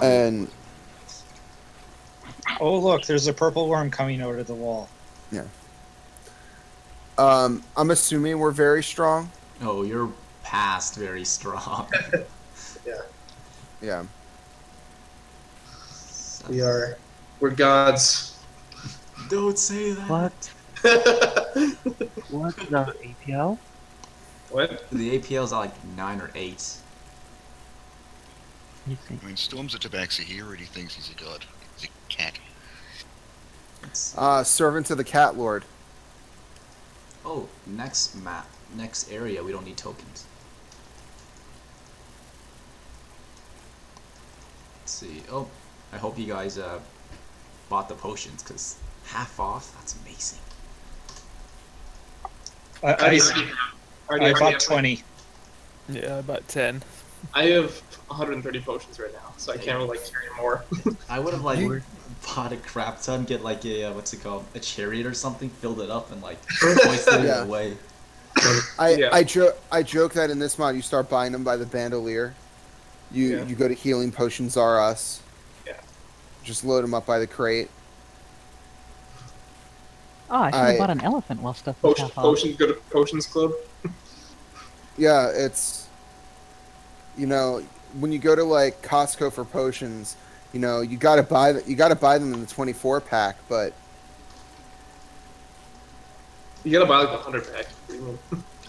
And Oh, look, there's a purple worm coming out of the wall. yeah, I'm assuming we're very strong. Oh, you're past very strong. Yeah. We're gods. Don't say that. What? What's the APL? What? The APL's at like 9 or 8. You think? I mean, Storm's a tabaxi here, and he thinks he's a god. He's a cat. Servant to the Cat Lord. Oh, next map, next area, we don't need tokens. Let's see. Oh, I hope you guys bought the potions, because half off, that's amazing. I bought 20. Yeah, about 10. I have 130 potions right now, so I can't really carry more. I would have like bought a crap ton, get like a what's it called, a chariot or something, filled it up and like hoisted Yeah. it away. I joke that in this mod you start buying them by the bandolier. You go to Healing Potions R Us. Yeah. Just load them up by the crate. Oh, I should have bought an elephant while stuff was half off. Potions, go to Potions Club. Yeah, it's, you know, when you go to like Costco for potions, you know, you gotta buy them in the 24 pack, but You gotta buy like the 100 pack. What do you mean?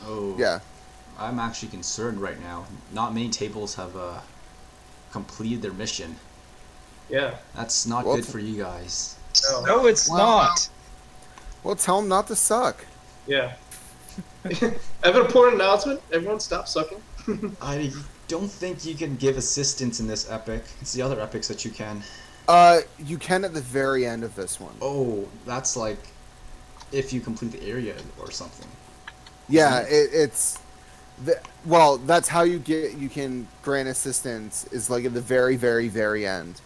Oh. yeah. I'm actually concerned right now. Not many tables have completed their mission. Yeah. That's not Well, good for you guys. No, it's not. Well, tell them not to suck. Yeah. I have an important announcement. Everyone stop sucking. I don't think you can give assistance in this epic. It's the other epics that you can. You can at the very end of this one. Oh, that's like if you complete the area or something. Yeah, well, that's how you can grant assistance is like at the very, very, very end.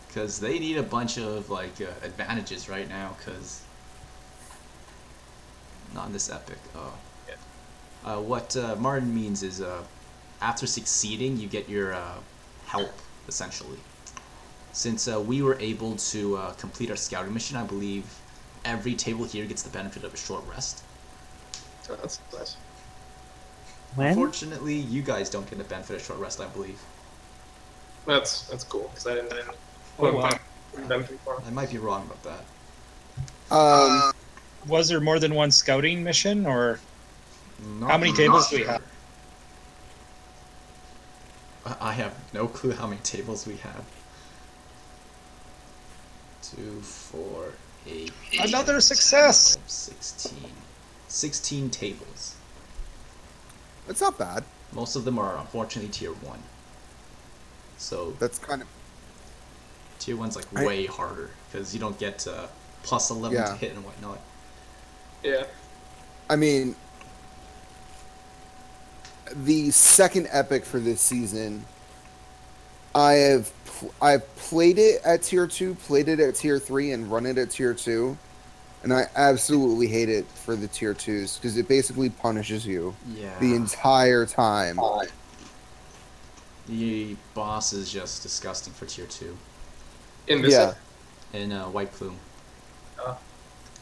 Because they need a bunch of like advantages right now. Because not in this epic. What Martin means is after succeeding, you get your help essentially. Since we were able to complete our scouting mission, I believe every table here gets the benefit of a short rest. Oh, that's nice. When? Unfortunately, you guys don't get the benefit of short rest, I believe. That's cool because I didn't. Oh, wow. Benefit for me. I might be wrong about that. Was there more than one scouting mission, or Not how many tables do we have? I have no clue how many tables we have. 2, 4, 8. Another success! 12, 16. 16 tables. It's not bad. Most of them are unfortunately tier 1. So That's kind of tier 1's like way harder because you don't get plus 11 to Yeah. hit and whatnot. Yeah. I mean, the second epic for this season, I've played it at tier 2, played it at tier 3, and run it at tier 2, and I absolutely hate it for the tier 2s because it basically punishes you Yeah. the entire time. The boss is just disgusting for tier 2. In this. Yeah. In White Plume.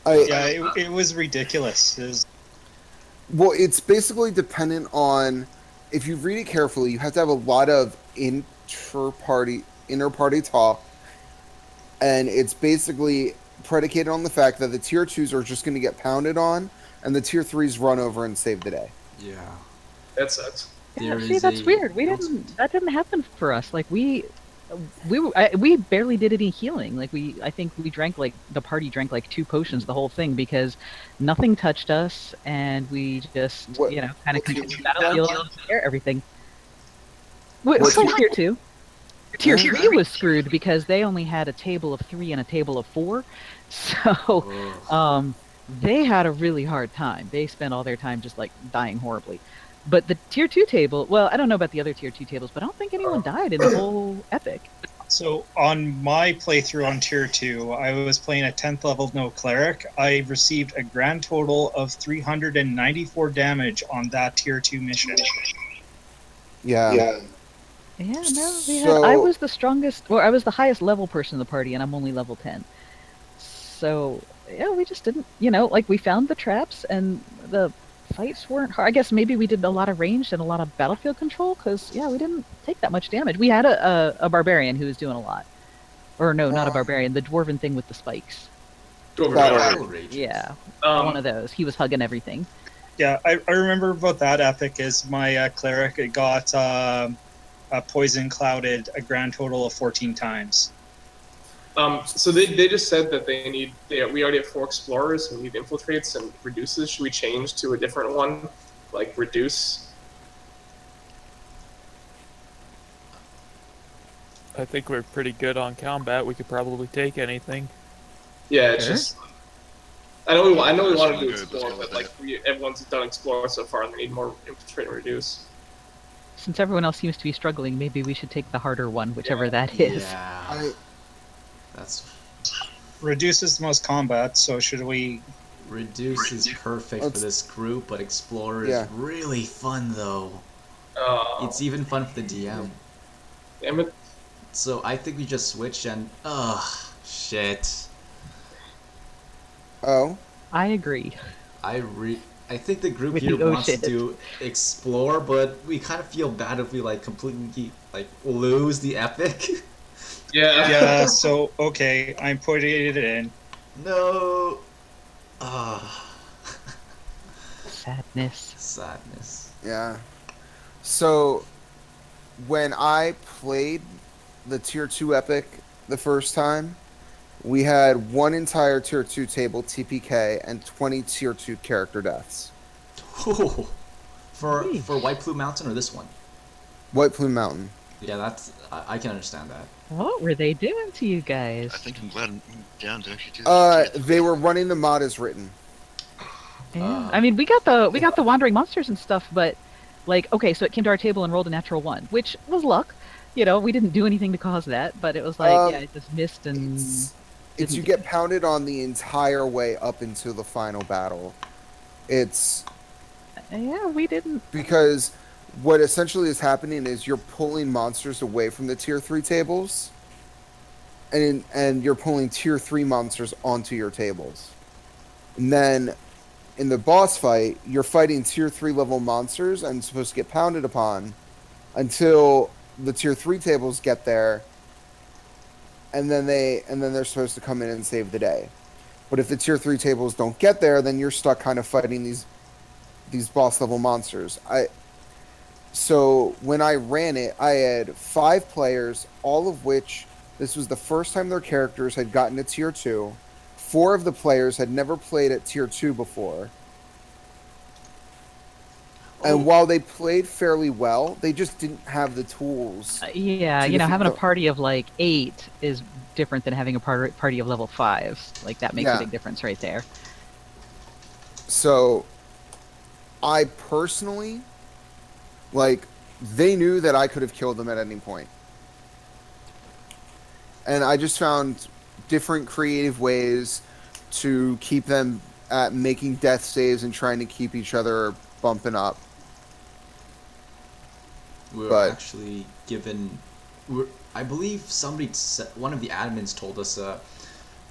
Yeah, it was ridiculous. Well, it's basically dependent on, if you read it carefully, you have to have a lot of inner party talk, and it's basically predicated on the fact that the tier 2s are just going to get pounded on, and the tier 3s run over and save the day. Yeah. That sucks. Yeah, There see, is that's a- weird. That didn't happen for us. Like we barely did any healing. Like I think we drank the party drank like 2 potions the whole thing because nothing touched us, and we just What- kind of what tier continued you battlefield and everything. What Still tier- tier 2. Tier Yeah. 3 was screwed because they only had a table of 3 and a table of 4, so Ugh. they had a really hard time. They spent all their time just like dying horribly. But the tier 2 table, well, I don't know about the other tier 2 tables, but I don't think anyone died in the whole epic. So on my playthrough on tier 2, I was playing a 10th level no cleric. I received a grand total of 394 damage on that tier 2 mission. Yeah. Yeah, no, So- I was the strongest, or I was the highest level person in the party, and I'm only level 10. So, yeah, we just didn't, like, we found the traps, and the fights weren't hard. I guess maybe we did a lot of ranged and a lot of battlefield control, because, yeah, we didn't take that much damage. We had a barbarian who was doing a lot. Or, no, not a barbarian, the dwarven thing with the spikes. Battle Rage. Yeah, Um, one of those. He was hugging everything. Yeah, I remember about that epic is my cleric got poison clouded a grand total of 14 times. So they just said that we already have 4 explorers and we need infiltrates and reduces. Should we change to a different one, like reduce? I think we're pretty good on combat. We could probably take anything. Yeah, it's Sure. just. I know we want to do Good, let's explore, go with but like everyone's done explore so far, and they need more infiltrate and reduce. Since everyone else seems to be struggling, maybe we should take the harder one, whichever that is. Yeah. That's Reduces the most combat, so should we... Reduce is perfect for this group, but Explorer Yeah. is really fun though. It's even fun for the DM. Damn it. So I think we just switch and shit. Oh. I agree. I think the group With here the oh wants shit. to explore, but we kind of feel bad if we like completely like lose the epic. Yeah. Yeah, so, okay, I'm putting it in. No. Sadness. Sadness. Yeah. So, when I played the tier 2 epic the first time, we had 1 entire tier 2 table TPK and 20 tier 2 character deaths. For Yeesh. White Plume Mountain or this one? White Plume Mountain. Yeah, that's I can understand that. What were they doing to you guys? I think I'm glad I'm down to actually do this. They were running the mod as written. Yeah. I mean, we got the wandering monsters and stuff, but like, okay, so it came to our table and rolled a natural 1, which was luck. We didn't do anything to cause that, but it was like, it just missed and It's you didn't- get pounded on the entire way up into the final battle. It's yeah, we didn't. because what essentially is happening is you're pulling monsters away from the tier 3 tables, and you're pulling tier 3 monsters onto your tables. And then in the boss fight, you're fighting tier 3 level monsters and supposed to get pounded upon until the tier 3 tables get there, and then they're supposed to come in and save the day. But if the tier 3 tables don't get there, then you're stuck kind of fighting these boss level monsters. So when I ran it, I had 5 players, all of which This was the first time their characters had gotten to tier 2. 4 of the players had never played at tier 2 before. Oh. And while they played fairly well, they just didn't have the tools. Yeah, to you know, defeat having a the- party of like 8 is different than having a party of level 5s. Like that makes a Yeah. big difference right there. So, I personally, like, they knew that I could have killed them at any point. And I just found different creative ways to keep them at making death saves and trying to keep each other bumping up. We were But- actually given. I believe one of the admins told us,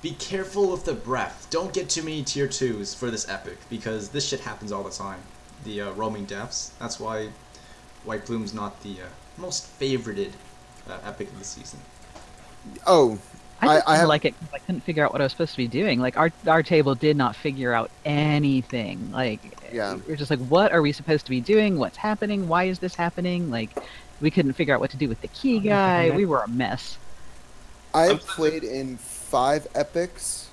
be careful with the breath. Don't get too many tier 2s for this epic, because this shit happens all the time. The roaming deaths. That's why White Plume's not the most favorited epic of the season. Oh, I just I didn't have- like it 'cause I couldn't figure out what I was supposed to be doing. Like our table did not figure out anything. Like Yeah. we're just like, what are we supposed to be doing? What's happening? Why is this happening? Like we couldn't figure out what to do with the key guy. We were a mess. I've played in 5 epics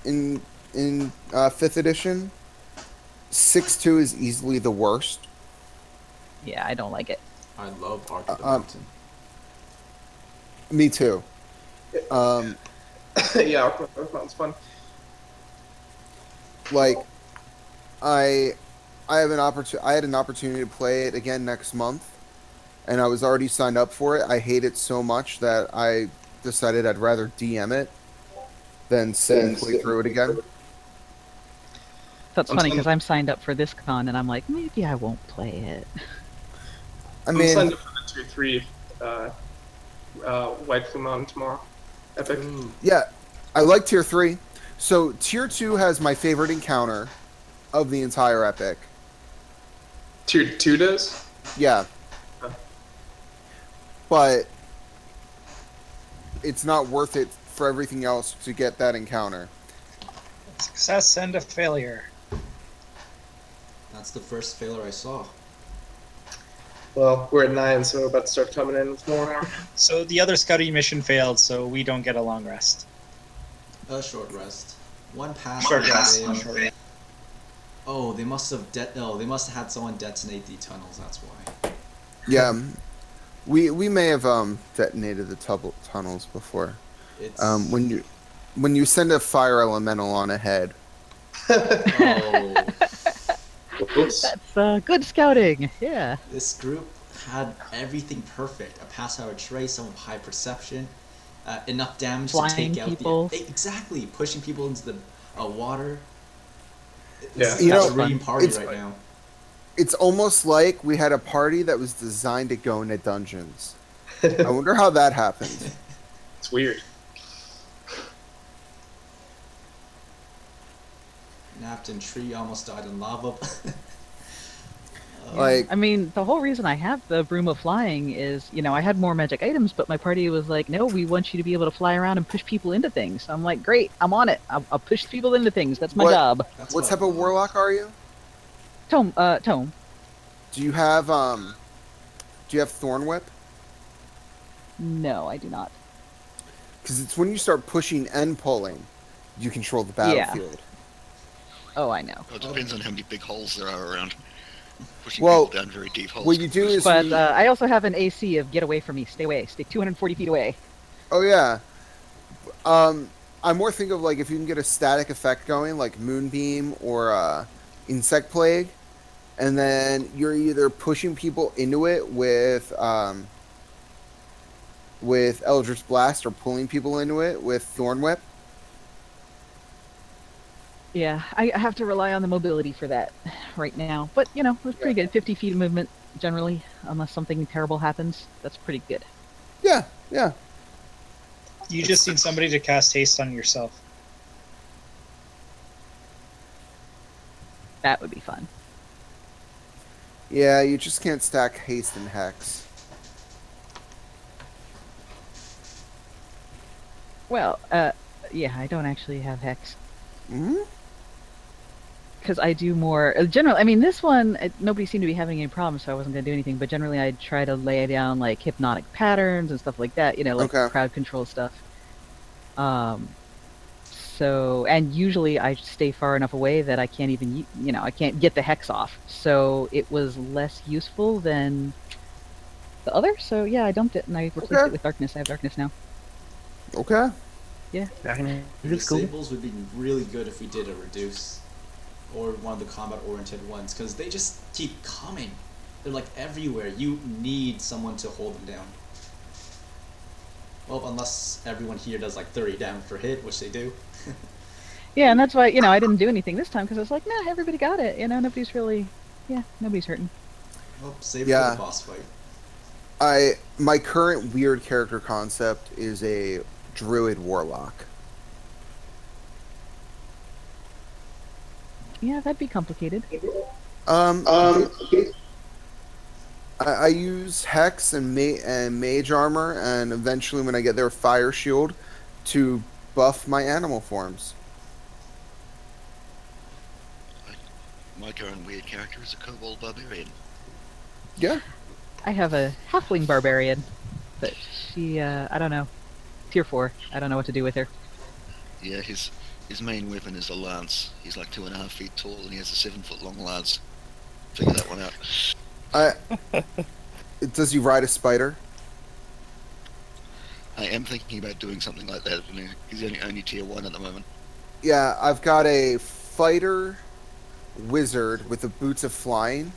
in 5th edition. 6-2 is easily the worst. Yeah, I don't like it. I love Ark of the Um, Mountain. Me too. Yeah, it's fun. Like, I have I had an opportunity to play it again next month, and I was already signed up for it. I hate it so much that I decided I'd rather DM it than sit and play through it again. That's I'm funny signed- because I'm signed up for this con and I'm like, maybe I won't play it. I I'm mean, signed up for the tier 3 White Plume Mountain tomorrow. Epic. Ooh, yeah, I like tier 3. So tier 2 has my favorite encounter of the entire epic. Tier 2 does? Yeah. Huh. But it's not worth it for everything else to get that encounter. Success and a failure. that's the first failure I saw. Well, we're at 9, so we're about to start coming in with more. So the other scouting mission failed, so we don't get a long rest. A short rest. One pass. Short and rest. then- Short rest. Oh, they must have they must have had someone detonate the tunnels. That's why. Yeah. We may have detonated the tunnels before. It's When you send a fire elemental on ahead. oh, Oops. That's good scouting. Yeah. this group had everything perfect. A pass out tray, someone with high perception, enough damage Flying to take people. out exactly pushing people into the water. Yeah. It's You a know, dream party it's- right now. It's almost like we had a party that was designed to go into dungeons. I wonder how that happened. It's weird. Napped tree almost died in lava. Like, I mean, the whole reason I have the Broom of Flying is, you know, I had more magic items, but my party was like, no, we want you to be able to fly around and push people into things. So I'm like, great, I'm on it. I'll push people into things. That's my What- job. That's what I type of love. warlock are you? Tome. Do you have Thorn Whip? No, I do not. Because it's when you start pushing and pulling, you control the Yeah. battlefield. Oh, I know. Well, it depends on how many big holes there are around. Pushing Well, people down very deep holes. what you do is But you- I also have an AC of get away from me, stay away, stay 240 feet away. Oh yeah. I more think of like if you can get a static effect going, like Moonbeam or Insect Plague, and then you're either pushing people into it with Eldritch Blast or pulling people into it with Thorn Whip. Yeah, I have to rely on the mobility for that right now. But, you know, it's pretty good. 50 feet of movement, generally, unless something terrible happens. That's pretty good. Yeah, yeah. You just need somebody to cast haste on yourself. That would be fun. Yeah, you just can't stack haste and hex. Well, yeah, I don't actually have Hex. Hmm? because I do more generally. I mean, this one nobody seemed to be having any problems, so I wasn't going to do anything. But generally, I try to lay down like hypnotic patterns and stuff like that. You know, like Okay. crowd control stuff. Um, so and usually I stay far enough away that I can't even I can't get the hex off. So it was less useful than the other. So yeah, I dumped it and I replaced Okay. it with darkness. I have darkness now. Okay. Darkness is cool. Disables would be really good if we did a reduce, or one of the combat-oriented ones, because they just keep coming. They're like everywhere. You need someone to hold them down. Well, unless everyone here does like 30 damage per hit, which they do. Yeah, and that's why I didn't do anything this time because I was like, nah, everybody got it. Nobody's really, nobody's hurting. Well, save it Yeah. for the boss fight. My current weird character concept is a druid warlock. Yeah, that'd be complicated. I use hex and mage armor, and eventually, when I get their fire shield, to buff my animal forms. My current weird character is a kobold barbarian. Yeah. I have a halfling barbarian, but she, I don't know, tier 4. I don't know what to do with her. Yeah, his main weapon is a lance. He's like 2.5 feet tall and he has a 7-foot long lance. Figure that one out. Does he ride a spider? I am thinking about doing something like that. He's only tier 1 at the moment. Yeah, I've got a fighter wizard with the boots of flying.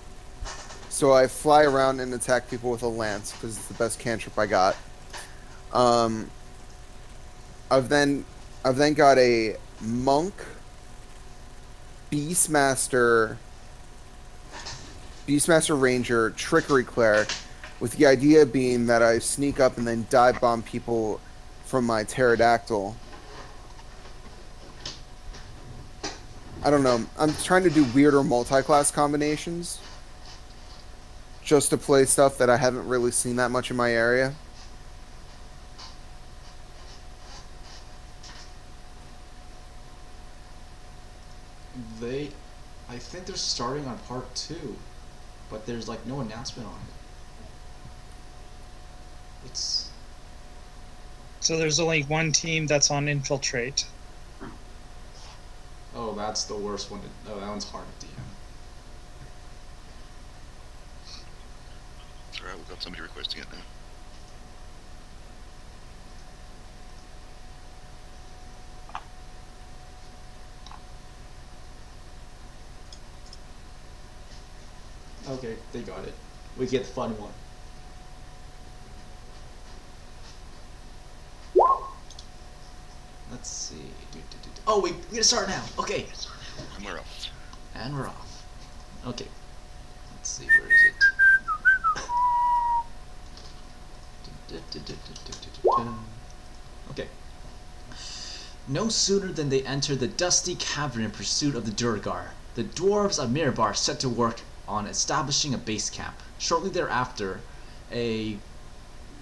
So I fly around and attack people with a lance because it's the best cantrip I got. I've then got a monk, Beastmaster Ranger, Trickery Cleric, with the idea being that I sneak up and then dive bomb people from my pterodactyl. I don't know. I'm trying to do weirder multi-class combinations just to play stuff that I haven't really seen that much in my area. I think they're starting on part 2, but there's like no announcement on it. So there's only one team that's on infiltrate. Oh, that's the worst one. Oh, that one's hard to DM. It's alright, we've got somebody requesting it now. Okay, they got it. We get the fun one. Let's see. Oh, we gotta start now. Okay. And we're off. And we're off. Okay. Let's see, where is it? Okay. No sooner than they enter the dusty cavern in pursuit of the Durgar, the dwarves of Mirabar set to work on establishing a base camp. Shortly thereafter, you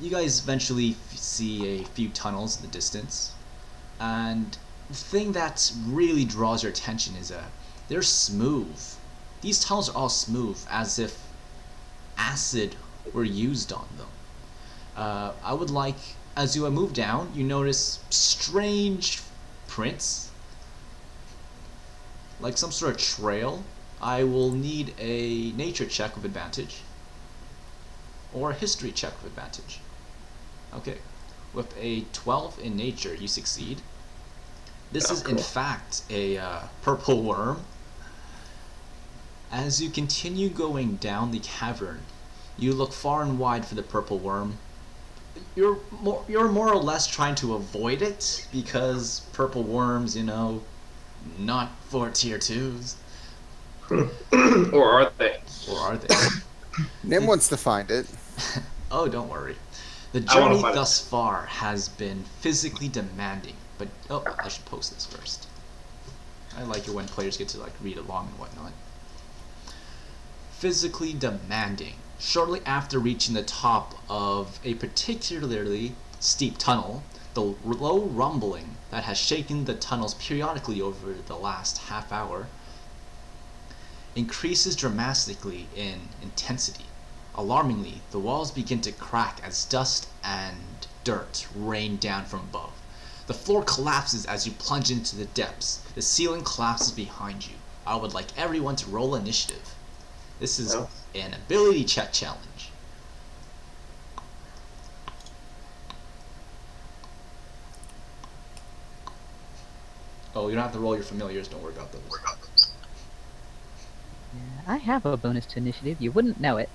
guys eventually see a few tunnels in the distance, and the thing that really draws your attention is they're smooth. These tunnels are all smooth, as if acid were used on them. I would like, as you move down, you notice strange prints, like some sort of trail. I will need a nature check with advantage, or a history check with advantage. Okay, with a 12 in nature, you succeed. This is in fact a purple worm. As you continue going down the cavern, you look far and wide for the purple worm. You're more or less trying to avoid it, because purple worms, not for tier 2s. Or are they? Or are they? Nim wants to find it. Oh, don't worry. The I wanna journey find it. thus far has been physically demanding, but I should post this first. I like it when players get to read along and whatnot. Physically demanding. Shortly after reaching the top of a particularly steep tunnel, the low rumbling that has shaken the tunnels periodically over the last half hour increases dramatically in intensity. Alarmingly, the walls begin to crack as dust and dirt rain down from above. The floor collapses as you plunge into the depths. The ceiling collapses behind you. I would like everyone to roll initiative. This is Oh. an ability check challenge. Oh, you don't have to roll your familiars, don't worry about those. Yeah, I have a bonus to initiative. You wouldn't know it.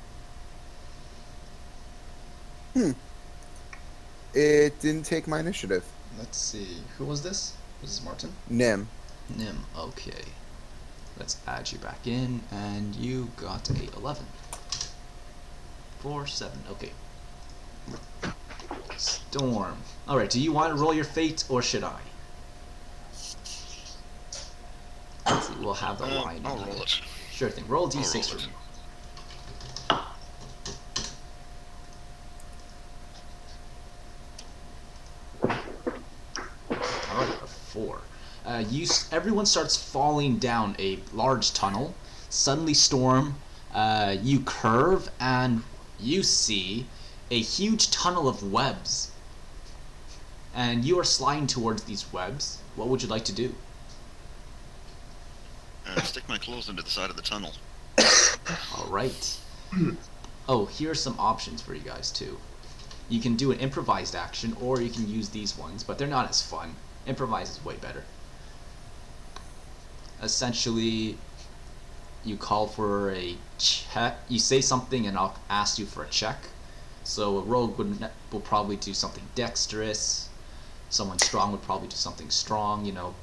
It didn't take my initiative. Let's see. Who was this? This is Martin? Nim. Nim, okay. Let's add you back in, and you got a 11. 4, 7, okay. Storm. Alright, do you want to roll your fate, or should I? Let's see, we'll have the line. I'll roll it. Sure thing. Roll a I'll d6 roll for it. me. Alright, a 4. Everyone starts falling down a large tunnel. Suddenly, Storm, you curve and you see a huge tunnel of webs. And you are sliding towards these webs. What would you like to do? Stick my claws into the side of the tunnel. Alright. Oh, here are some options for you guys too. You can do an improvised action, or you can use these ones, but they're not as fun. Improvise is way better. Essentially, you call for a check. You say something and I'll ask you for a check. So a rogue will probably do something dexterous. Someone strong would probably do something strong, you know.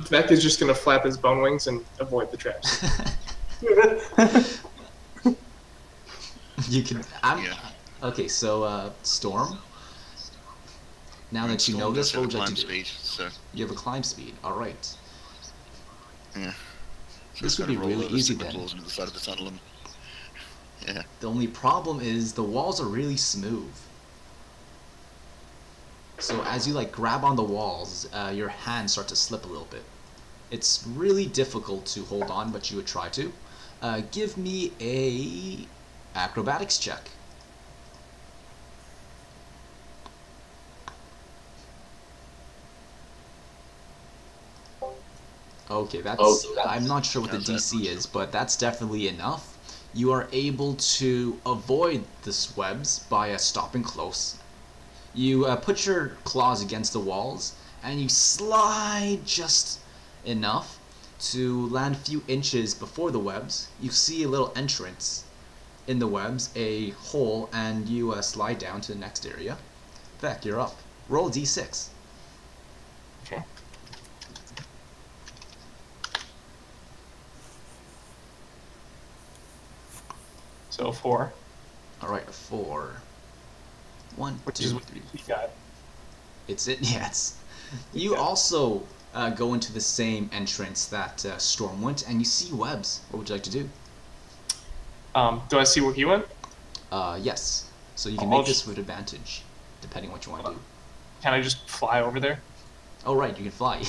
Vec is just gonna flap his bone wings and avoid the traps. You can. Yeah. Okay, so Storm. Now that you know this, what would you like to do? Speed, so You have a climb speed. All right. yeah. So This just would be gotta roll really over, easy stick my then. claws into the side of the tunnel and yeah. The only problem is the walls are really smooth. So as you like grab on the walls, your hands start to slip a little bit. It's really difficult to hold on, but you would try to. Give me a acrobatics check. Okay, that's I'm not sure what the DC is, but that's definitely enough. You are able to avoid the webs by stopping close. You put your claws against the walls, and you slide just enough to land a few inches before the webs. You see a little entrance in the webs, a hole, and you slide down to the next area. Vec, you're up. Roll a d6. Okay. So 4, Alright, a 4. 1, which 2, is what 3. you got. It's it. Yes. You also go into the same entrance that Storm went, and you see webs. What would you like to do? Do I see where he went? Yes. So you can I'll make this just- with advantage, depending what you want to do. Can I just fly over there? Oh right, you can fly.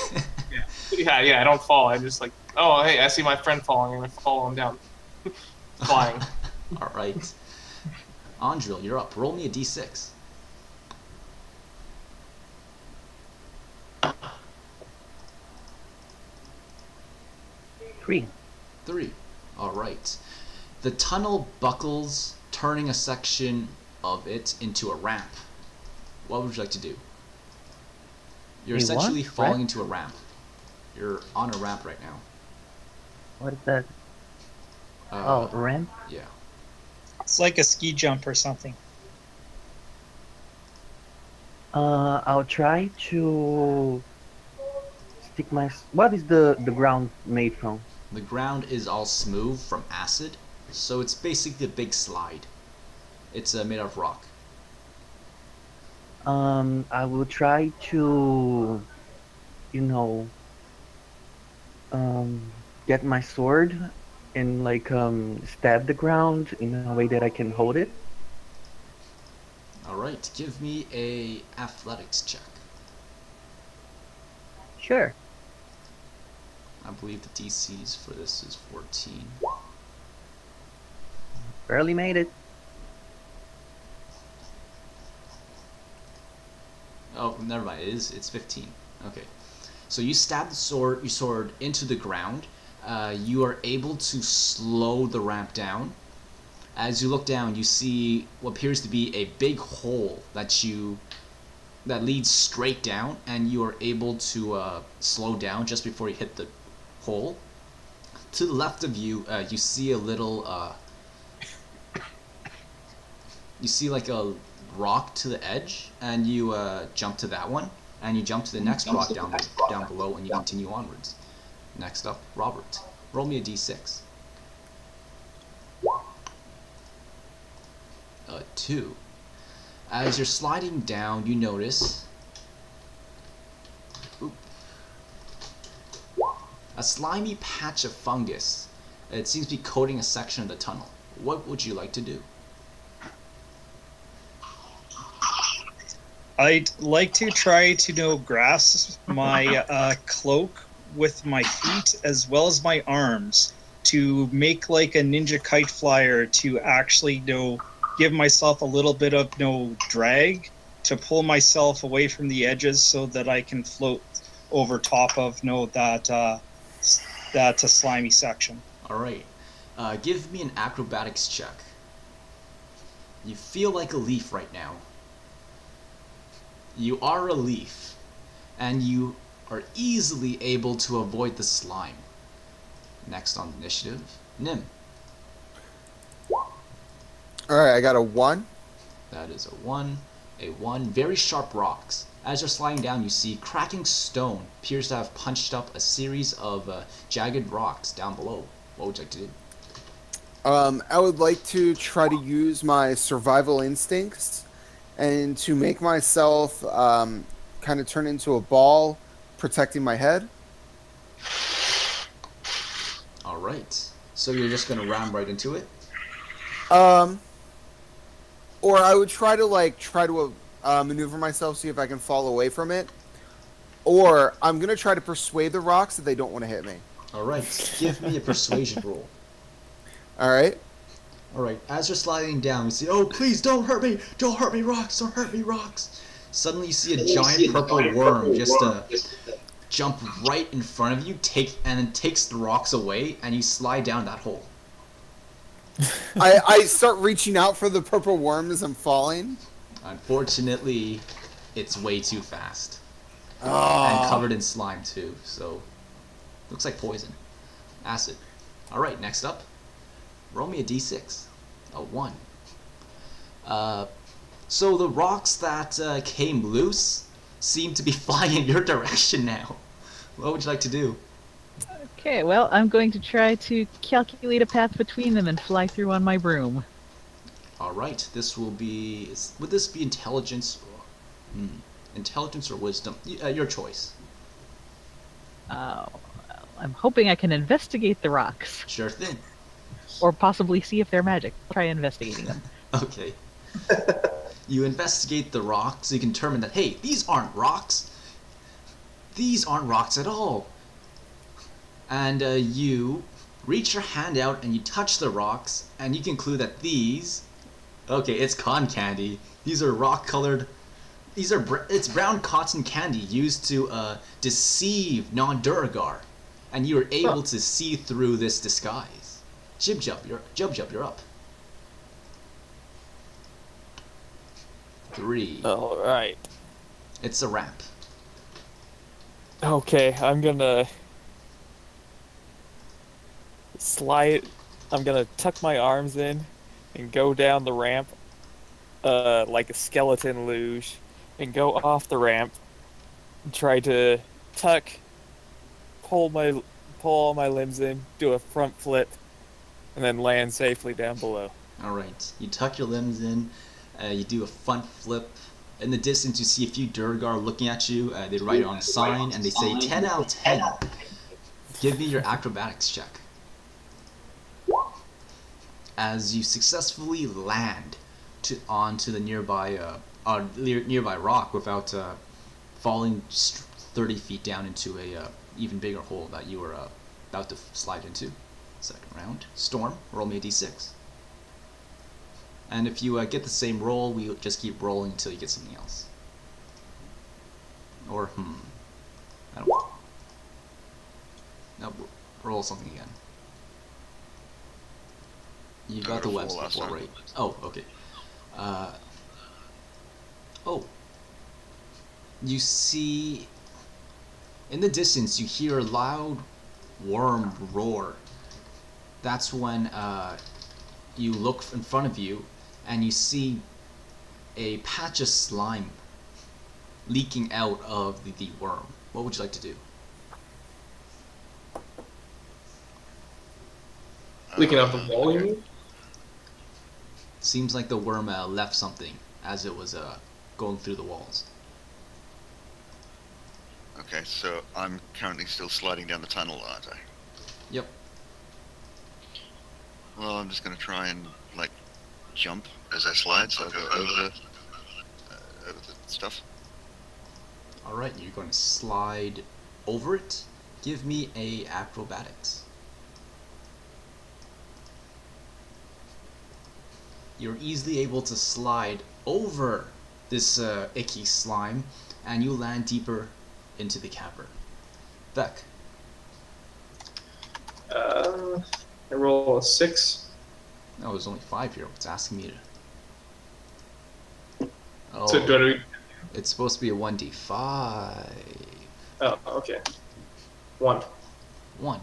Yeah, I don't fall. I just like, oh, hey, I see my friend falling. I'm gonna follow him down. Flying. All right. Andril, you're up. Roll me a d6. Three. 3. All right. The tunnel buckles, turning a section of it into a ramp. What would you like to do? You're A what? essentially falling Ramp? into a ramp. You're on a ramp right now. What is that? Uh, Oh, ramp? Yeah. It's like a ski jump or something. I'll try to stick my. What is the ground made from? The ground is all smooth from acid, so it's basically a big slide. It's made of rock. I will try to, you know, get my sword and like stab the ground in a way that I can hold it. All right, give me a athletics check. Sure. I believe the DCs for this is 14. Barely made it. Oh, never mind. It's 15. Okay. So you stab your sword into the ground. You are able to slow the ramp down. As you look down, you see what appears to be a big hole that leads straight down, and you are able to slow down just before you hit the hole. To the left of you, you see a little. You see like a rock to the edge, and you jump to that one, and you jump to the next rock down below, and you continue onwards. Next up, Robert. Roll me a d6. 2. As you're sliding down, you notice a slimy patch of fungus. It seems to be coating a section of the tunnel. What would you like to do? I'd like to try to grasp my cloak with my feet as well as my arms to make like a ninja kite flyer to actually give myself a little bit of drag to pull myself away from the edges so that I can float over top of that slimy section. All right. Give me an acrobatics check. You feel like a leaf right now. You are a leaf, and you are easily able to avoid the slime. Next on the initiative, Nim. Alright, I got a 1. That is a 1. A 1. Very sharp rocks. As you're sliding down, you see cracking stone appears to have punched up a series of jagged rocks down below. What would you like to do? I would like to try to use my survival instincts and to make myself kind of turn into a ball protecting my head. Alright. So you're just going to ram right into it? Or I would try to maneuver myself, see if I can fall away from it. Or I'm going to try to persuade the rocks that they don't want to hit me. Alright. Give me a persuasion roll. Alright. Alright, as you're sliding down, you see, oh, please, don't hurt me! Don't hurt me, rocks! Don't hurt me, rocks! Suddenly you see a giant purple worm just jump right in front of you, and then takes the rocks away, and you slide down that hole. I start reaching out for the purple worm as I'm falling. Unfortunately, it's way too fast. Oh. And covered in slime, too, so... looks like poison. Acid. Alright, next up. Roll me a d6. A 1. So the rocks that came loose seem to be flying in your direction now. What would you like to do? Okay, well, I'm going to try to calculate a path between them and fly through on my broom. Alright, this will be... would this be intelligence? Intelligence or wisdom? Your choice. I'm hoping I can investigate the rocks. Sure thing. Or possibly see if they're magic. Try investigating them. Okay. You investigate the rocks, you can determine that, hey, these aren't rocks. These aren't rocks at all. And you reach your hand out and you touch the rocks, and you conclude that these... okay, it's con candy. These are rock-colored... it's brown cotton candy used to deceive non-Duragar. And you are able to see through this disguise. Jib Jub, you're up. 3. Alright. It's a ramp. Okay, I'm gonna slide. I'm gonna tuck my arms in and go down the ramp like a skeleton luge and go off the ramp and try to pull all my limbs in, do a front flip, and then land safely down below. Alright, you tuck your limbs in, you do a front flip. In the distance, you see a few Durgar looking at you. They write on a sign, and they say 10 out of 10. Give me your acrobatics check. As you successfully land onto the nearby rock without falling 30 feet down into a even bigger hole that you were about to slide into. Second round. Storm, roll me a d6. And if you get the same roll, we just keep rolling until you get something else. Or, I don't know. No, roll something again. You I got the got a webs 4 last before, time. right? Oh, okay. Oh. You see... In the distance, you hear a loud worm roar. That's when you look in front of you, and you see a patch of slime leaking out of the worm. What would you like to do? Leaking out the wall, you Okay. mean? Seems like the worm left something as it was going through the walls. Okay, so I'm currently still sliding down the tunnel, aren't I? Yep. Well, I'm just going to try and, like, jump as I slide, so I go over the stuff. Alright, you're going to slide over it. Give me a acrobatics. You're easily able to slide over this icky slime, and you land deeper into the cavern. Beck. I roll a 6. No, there's only 5 here. It's asking me to... Oh, So do I do? it's supposed to be a 1d5. Oh, okay. 1. 1.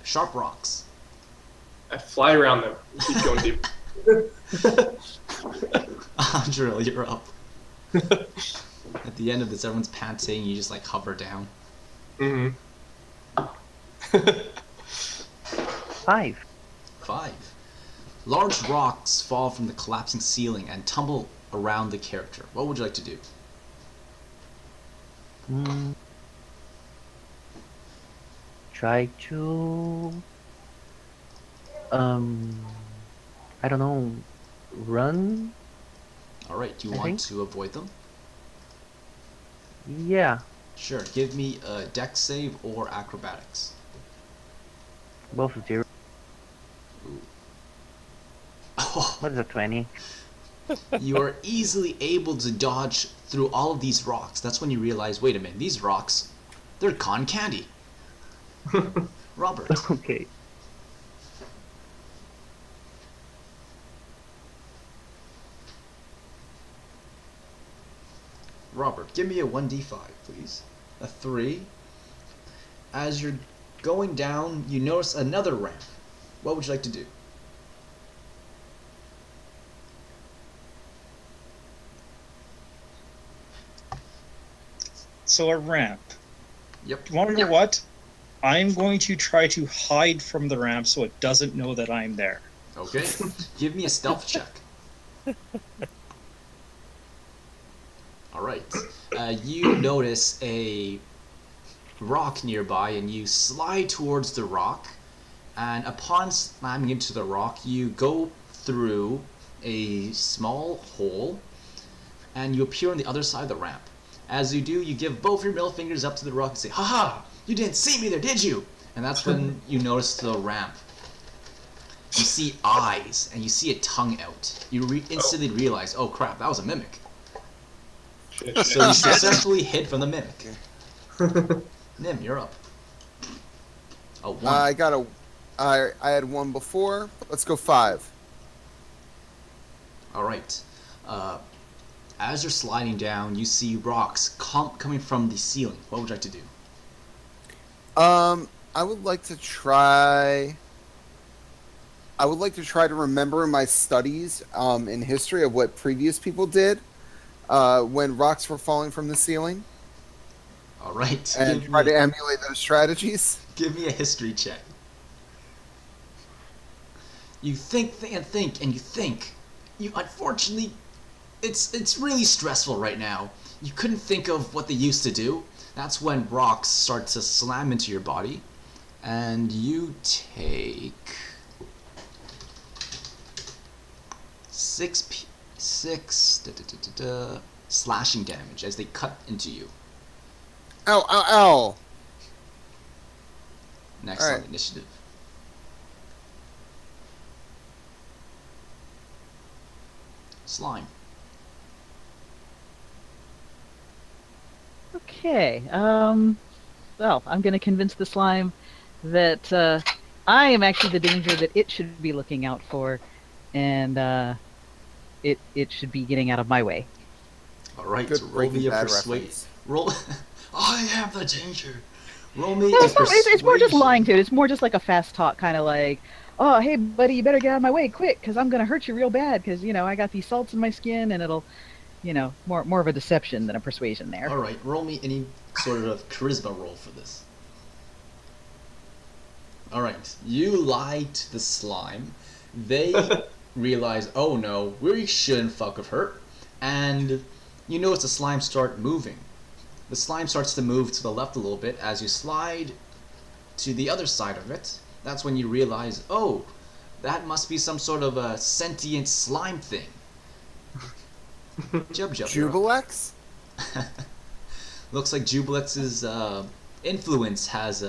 Sharp rocks. I fly around them. Keep going deep. Andrew, you're up. At the end of this, everyone's panting. You just like hover down. Mm-hmm. 5. 5. Large rocks fall from the collapsing ceiling and tumble around the character. What would you like to do? Try to I don't know, run? Alright, do you I want think. to avoid them? Yeah, Sure, give me a dex save or acrobatics. both 0. Oh, What is a 20? you are easily able to dodge through all of these rocks. That's when you realize, wait a minute, these rocks, they're cotton candy. Robert. Okay. Robert, give me a 1d5, please. A 3. As you're going down, you notice another ramp. What would you like to do? So a ramp. Yep. You want to know what? I'm going to try to hide from the ramp so it doesn't know that I'm there. Okay. Give me a stealth check. Alright. You notice a rock nearby and you slide towards the rock. And upon slamming into the rock, you go through a small hole and you appear on the other side of the ramp. As you do, you give both your middle fingers up to the rock and say, "Haha! You didn't see me there, did you?" And that's when you notice the ramp. You see eyes, and you see a tongue out. You instantly realize, oh crap, that was a mimic. Shit, So you successfully hid from the mimic. Nim, you're up. Oh, 1. I got a. I had 1 before. Let's go 5. Alright. As you're sliding down, you see rocks coming from the ceiling. What would you like to do? I would like to try. I would like to try to remember my studies in history of what previous people did when rocks were falling from the ceiling, Alright. and try to emulate those strategies. Give me a history check. You think and think and you think. You unfortunately, it's really stressful right now. You couldn't think of what they used to do. That's when rocks start to slam into your body, and you take 6 slashing damage as they cut into you. Ow! Ow! Ow! Next All on right. the initiative. Slime. Okay. Well, I'm going to convince the slime that I am actually the danger that it should be looking out for, and it should be getting out of my way. All right, Good roll Breaking me a Bad persuade. reference. Roll. I am the danger. Roll me No, a it's not. It's more just lying to persuasion. it. It's more just like a fast talk, kind of like, "Oh, hey, buddy, you better get out of my way quick, because I'm gonna hurt you real bad, because I got these salts in my skin, and it'll, more of a deception than a persuasion there." All right, roll me any sort of charisma roll for this. All right, you lied to the slime. They realize, oh no, we shouldn't fuck with her, and you notice the slime start moving. The slime starts to move to the left a little bit as you slide to the other side of it. That's when you realize, oh, that must be some sort of a sentient slime thing. Jub, you're up. Jubilex? Looks like Jubilex's influence has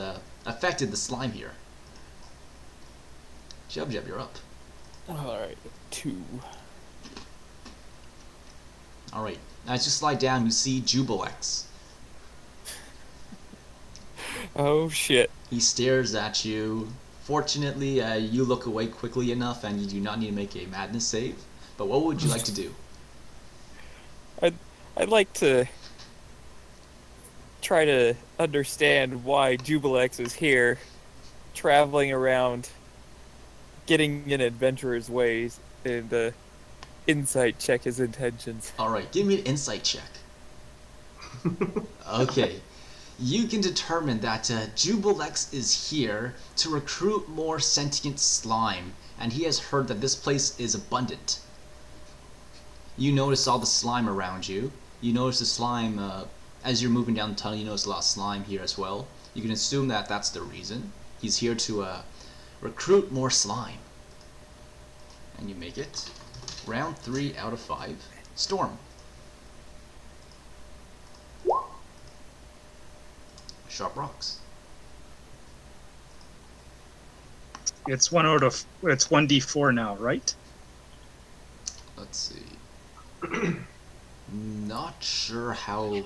affected the slime here. Jub, you're up. Alright, 2. Alright, as you slide down, you see Jubilex. Oh shit. He stares at you. Fortunately, you look away quickly enough and you do not need to make a madness save. But what would you like to do? I'd like to try to understand why Jubilex is here, traveling around, getting in adventurer's ways, and insight check his intentions. Alright, give me an insight check. Okay. You can determine that Jubilex is here to recruit more sentient slime, and he has heard that this place is abundant. You notice all the slime around you. You notice the slime, as you're moving down the tunnel, you notice a lot of slime here as well. You can assume that that's the reason. He's here to recruit more slime. And you make it. Round 3 out of 5. Storm. Sharp rocks. It's 1d4 now, right? Let's see. Not sure how.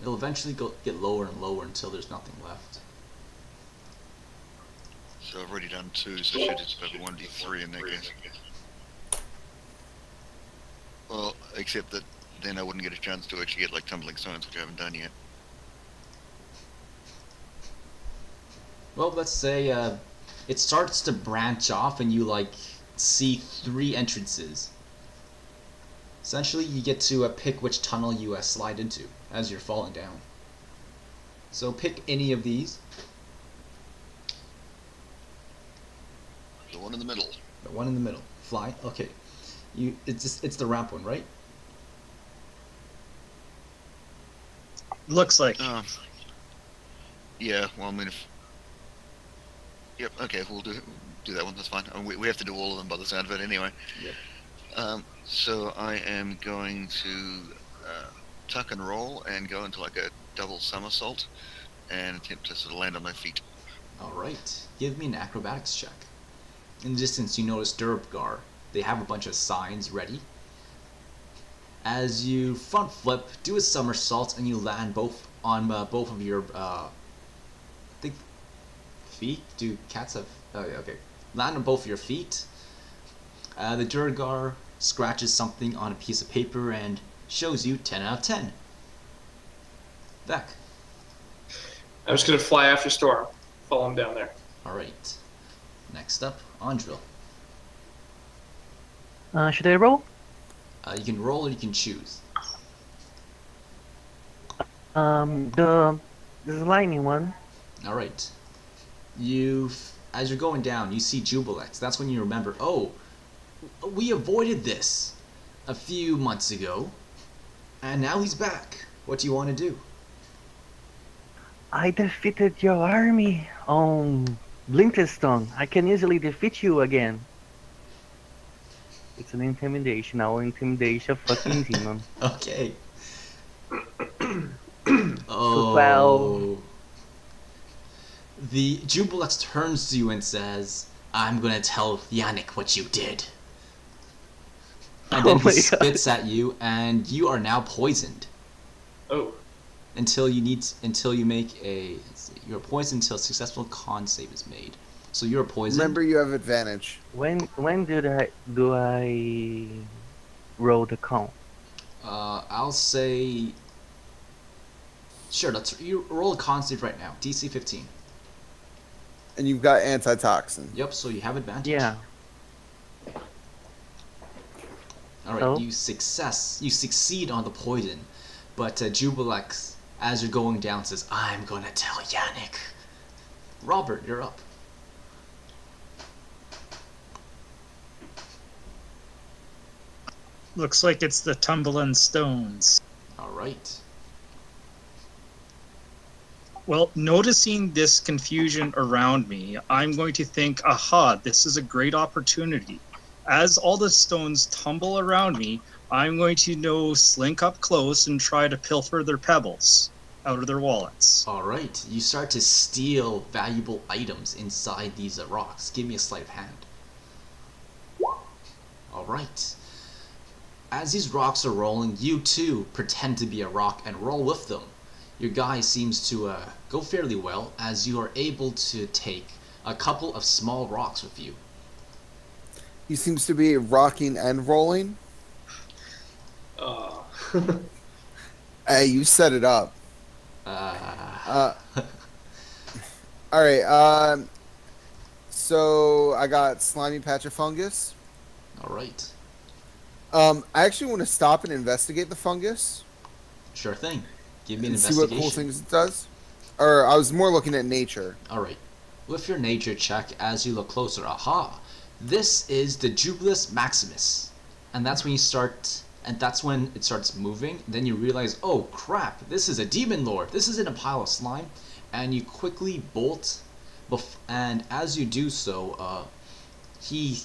It'll eventually get lower and lower until there's nothing left. So I've already done 2, so I should just have 1d3 in that case. Well, except that then I wouldn't get a chance to actually get like tumbling stones, which I haven't done yet. Well, let's say it starts to branch off and you see 3 entrances. Essentially, you get to pick which tunnel you slide into as you're falling down. So pick any of these. The one in the middle. The one in the middle. Fly. Okay. It's the ramp one, right? Looks like. Yeah, well, I mean, if... Yep, okay, we'll do that one, that's fine. I mean, we have to do all of them by the sound of it anyway. Yep. So I am going to tuck and roll and go into like a double somersault and attempt to sort of land on my feet. Alright. Give me an acrobatics check. In the distance, you notice Durabgar. They have a bunch of signs ready. As you front flip, do a somersault, and you land both on both of your feet. Do cats have? Oh yeah, okay. Land on both of your feet. The Durgar scratches something on a piece of paper and shows you 10 out of 10. Vec. I'm just gonna fly after Storm, follow him down there. All right. Next up, Andril. Should I roll? You can roll or you can choose. The lightning one. All right. As you're going down, you see Jubilex. That's when you remember, oh, we avoided this a few months ago, and now he's back. What do you want to do? I defeated your army on Blinterstone. I can easily defeat you again. It's an intimidation. Our intimidation fucking demon. Okay. So 12. The Jubilex turns to you and says, "I'm gonna tell Yannick what you did." And then Oh he my God. spits at you, and you are now poisoned Oh, until you make a. Let's see, you're poisoned until a successful con save is made. So you're poisoned. Remember, you have advantage. When do I roll the con? I'll say. Sure, you roll a con save right now. DC 15. And you've got antitoxin. Yep. So you have advantage. Yeah. All right. So? You succeed on the poison, but Jubilex, as you're going down, says, "I'm gonna tell Yannick." Robert, you're up. Looks like it's the tumbling stones. All right. Well, noticing this confusion around me, I'm going to think, aha, this is a great opportunity. As all the stones tumble around me, I'm going to slink up close and try to pilfer their pebbles out of their wallets. All right. You start to steal valuable items inside these rocks. Give me a sleight of hand. All right. As these rocks are rolling, you too pretend to be a rock and roll with them. Your guy seems to go fairly well, as you are able to take a couple of small rocks with you. He seems to be rocking and rolling. Hey, you set it up. All right. So I got slimy patch of fungus. All right. I actually want to stop and investigate the fungus. Sure thing. Give me an And see what investigation. cool things it does. Or I was more looking at nature. All right. With your nature check, as you look closer, aha, this is the Jubileus Maximus, and that's when you start. And that's when it starts moving. Then you realize, oh crap, this is a demon lord. This isn't a pile of slime. And you quickly bolt. And as you do so, he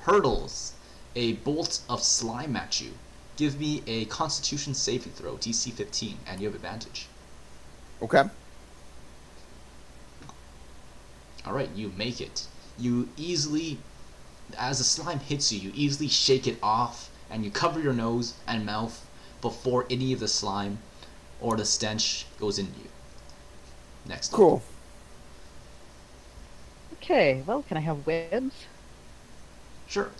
hurtles a bolt of slime at you. Give me a Constitution saving throw, DC 15, and you have advantage. Okay. Alright, you make it. You easily, as the slime hits you, you easily shake it off, and you cover your nose and mouth before any of the slime or the stench goes into you. Next. Cool. Okay, well, can I have webs? Sure.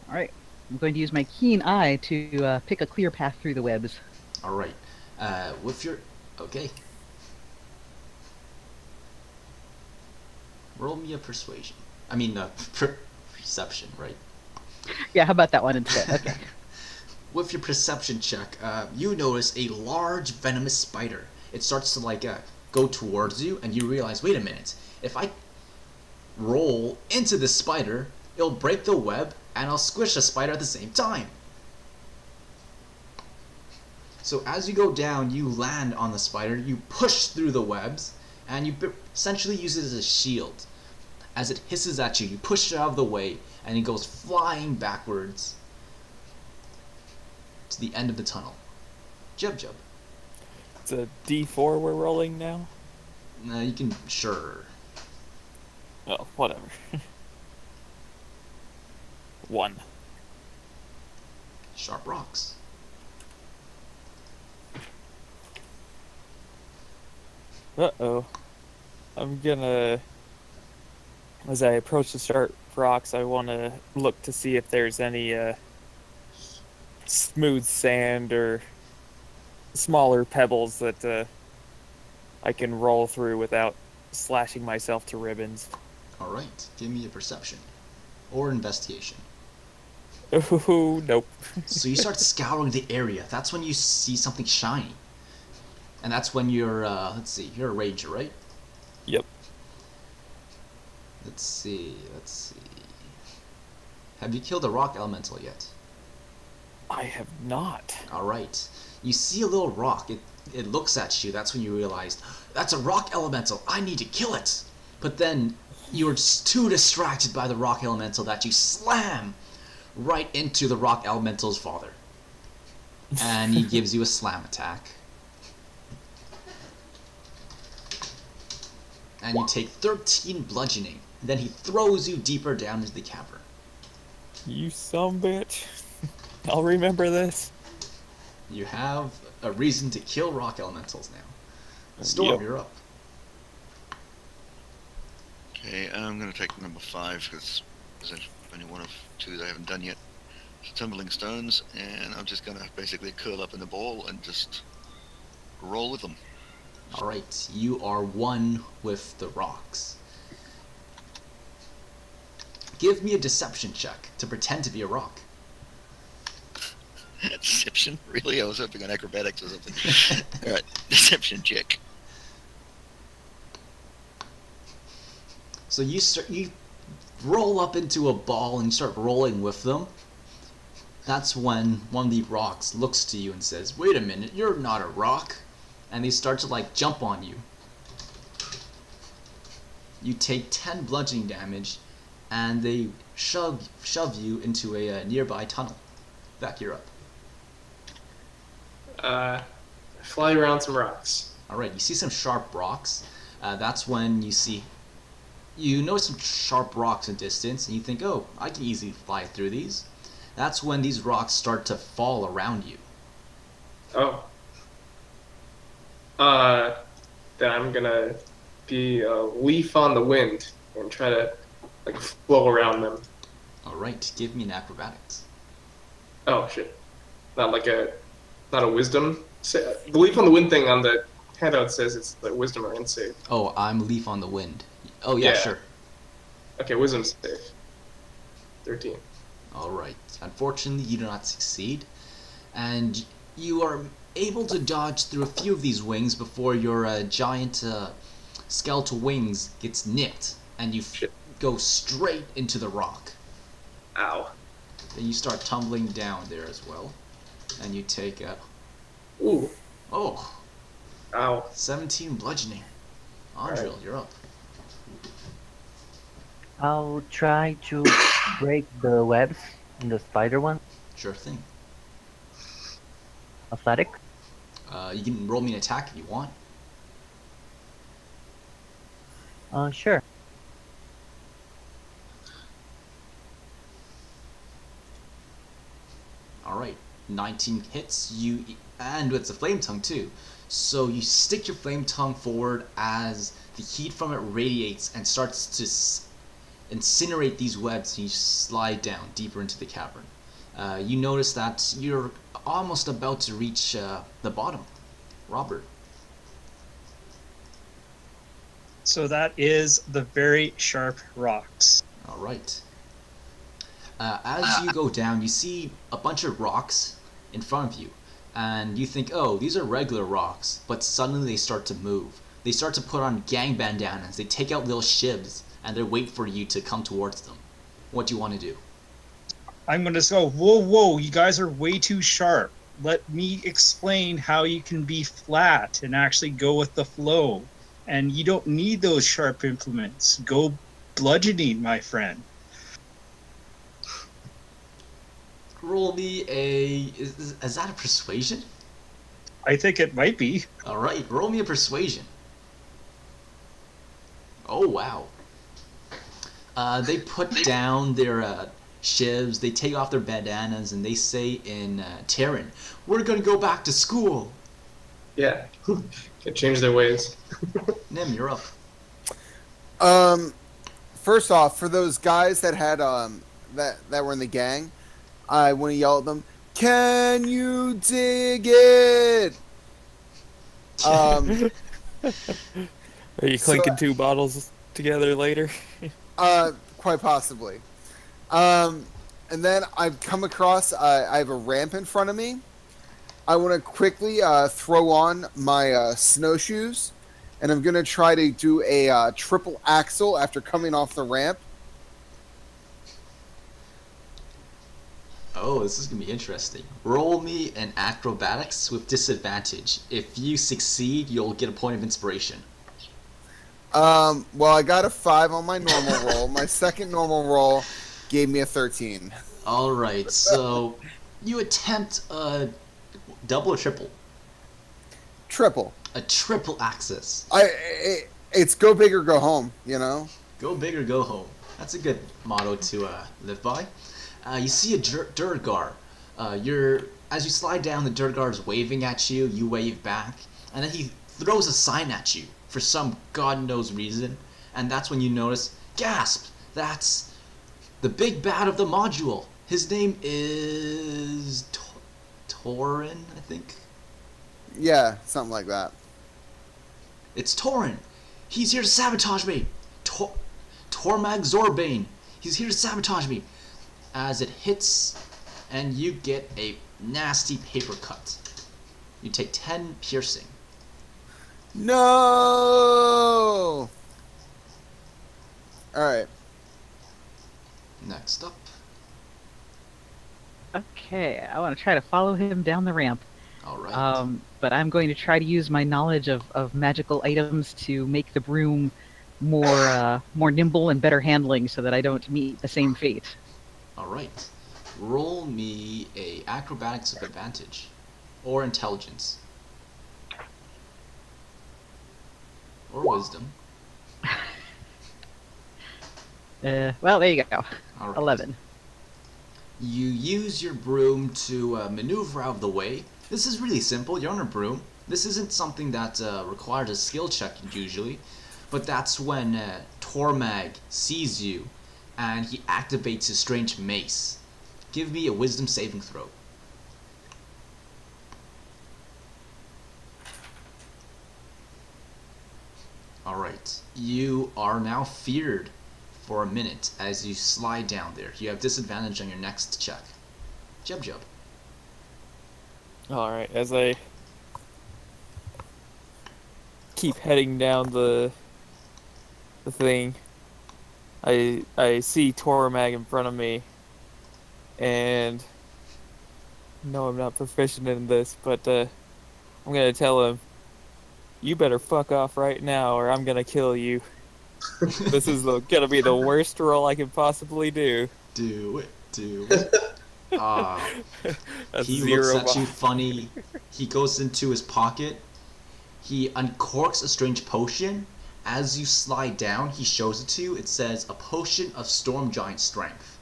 All right. I'm going to use my keen eye to pick a clear path through the webs. Alright. With your... Okay. Roll me a persuasion. I mean, perception, right? Yeah, how about that one instead? Okay. With your perception check, you notice a large venomous spider. It starts to go towards you, and you realize, wait a minute, if I roll into the spider, it'll break the web, and I'll squish the spider at the same time. So as you go down, you land on the spider, you push through the webs, and you essentially use it as a shield. As it hisses at you, you push it out of the way, and it goes flying backwards to the end of the tunnel. Jub. It's a D4 we're rolling now? You can... Sure. Oh, whatever. 1. Sharp rocks. Uh-oh. I'm gonna... As I approach the sharp rocks, I want to look to see if there's any smooth sand or smaller pebbles that I can roll through without slashing myself to ribbons. Alright, give me a perception. Or investigation. Oh, nope. So you start scouring the area. That's when you see something shiny. And that's when you're, let's see, you're a ranger, right? Yep. Let's see. Have you killed a rock elemental yet? I have not. Alright. You see a little rock. It looks at you. That's when you realize, that's a rock elemental. I need to kill it. But then you're too distracted by the rock elemental that you slam right into the rock elemental's father. And he gives you a slam attack. and you take 13 bludgeoning. Then he throws you deeper down into the cavern. You bitch. I'll remember this. You have a reason to kill rock elementals now. Storm, Yep. you're up. Okay, I'm going to take number 5 because there's only one of 2 that I haven't done yet. So tumbling stones, and I'm just going to basically curl up in a ball and just roll with them. Alright, you are one with the rocks. Give me a deception check to pretend to be a rock. Deception? Really? I was hoping on acrobatics or something. Alright, deception check. So you roll up into a ball and start rolling with them. That's when one of the rocks looks to you and says, "Wait a minute, you're not a rock." And they start to like jump on you. You take 10 bludgeoning damage, and they shove you into a nearby tunnel. Back, you're up. Fly around some rocks. Alright, you see some sharp rocks. That's when you notice some sharp rocks in distance, and you think, oh, I can easily fly through these. That's when these rocks start to fall around you. Oh. Then I'm gonna be a leaf on the wind and try to like flow around them. Alright, give me an acrobatics. Oh shit! Not a wisdom. The leaf on the wind thing on the handout says it's like wisdom or save. Oh, I'm leaf on the wind. Oh yeah, Yeah. sure. Okay, wisdom save. 13. Alright. Unfortunately, you do not succeed. And you are able to dodge through a few of these wings before your giant skeletal wings gets nipped, and you go straight into the rock. Ow. Then you start tumbling down there as well. And you take Ooh. oh, Ow. 17 bludgeoning. Andril, you're up. I'll try to break the webs in the spider one. Sure thing. Athletic. You can roll me an attack if you want. Sure. Alright, 19 hits. And it's a flame tongue too. So you stick your flame tongue forward as the heat from it radiates and starts to incinerate these webs, and you slide down deeper into the cavern. You notice that you're almost about to reach the bottom. Robert. So that is the very sharp rocks. Alright. As you go down, you see a bunch of rocks in front of you, and you think, oh, these are regular rocks, but suddenly they start to move. They start to put on gang bandanas, they take out little shivs, and they wait for you to come towards them. What do you want to do? I'm going to go, whoa, you guys are way too sharp. Let me explain how you can be flat and actually go with the flow. And you don't need those sharp implements. Go bludgeoning, my friend. Roll me a... Is that a persuasion? I think it might be. Alright, roll me a persuasion. Oh, wow. They put down their shivs, they take off their bandanas, and they say in Terran, "We're gonna go back to school." Yeah. Can change their ways. Nim, you're up. First off, for those guys that had that were in the gang, I want to yell at them, "Can you dig it?" Are you So- clinking 2 bottles together later? Quite possibly. And then I've come across, I have a ramp in front of me. I want to quickly throw on my snowshoes, and I'm going to try to do a triple axle after coming off the ramp. Oh, this is gonna be interesting. Roll me an acrobatics with disadvantage. If you succeed, you'll get a point of inspiration. Well, I got a 5 on my normal roll. My second normal roll gave me a 13. Alright, so you attempt a double or triple? Triple. A triple axis. It's go big or go home, you know? Go big or go home. That's a good motto to live by. You see a Durgar. As you slide down, the Durgar is waving at you. You wave back, and then he throws a sign at you for some god knows reason. And that's when you notice, gasp! That's the big bad of the module. His name is Torin, I think. Yeah, something like that. It's Torin. He's here to sabotage me. Tormag Zorbane. He's here to sabotage me. As it hits, and you get a nasty paper cut. You take 10 piercing. No! Alright. Next up. Okay, I want to try to follow him down the ramp. Alright. But I'm going to try to use my knowledge of magical items to make the broom more nimble and better handling so that I don't meet the same fate. Alright. Roll me a acrobatics of advantage. Or intelligence. Or wisdom. Well, there you go. All right. 11. You use your broom to maneuver out of the way. This is really simple. You're on a broom. This isn't something that requires a skill check usually, but that's when Tormag sees you and he activates his strange mace. Give me a wisdom saving throw. Alright. You are now feared for a minute as you slide down there. You have disadvantage on your next check. Jub. Alright, as I keep heading down the thing, I see Tormag in front of me, and no, I'm not proficient in this, but I'm gonna tell him, you better fuck off right now or I'm gonna kill you. This is gonna be the worst roll I can possibly do. Do it. He looks at you funny. He goes into his pocket. He uncorks a strange potion. As you slide down, he shows it to you. It says, a potion of storm giant strength.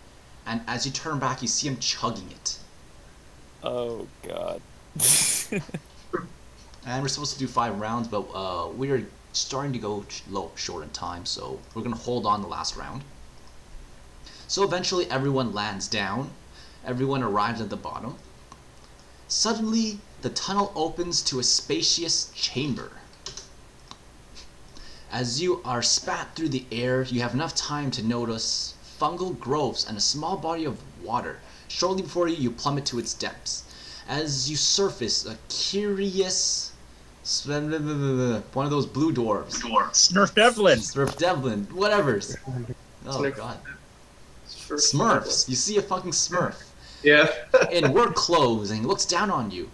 And as you turn back, you see him chugging it. Oh god. And we're supposed to do 5 rounds, but we're starting to go short in time, so we're going to hold on the last round. So eventually everyone lands down. Everyone arrives at the bottom. Suddenly, the tunnel opens to a spacious chamber. As you are spat through the air, you have enough time to notice fungal growths and a small body of water. Shortly before you, you plummet to its depths. As you surface, a curious... one of those blue dwarves. Smurf Devlin. Smurf Devlin, whatever's. Oh god. Smurfs. You see a fucking Smurf. Yeah. In work clothes, and he looks down on you.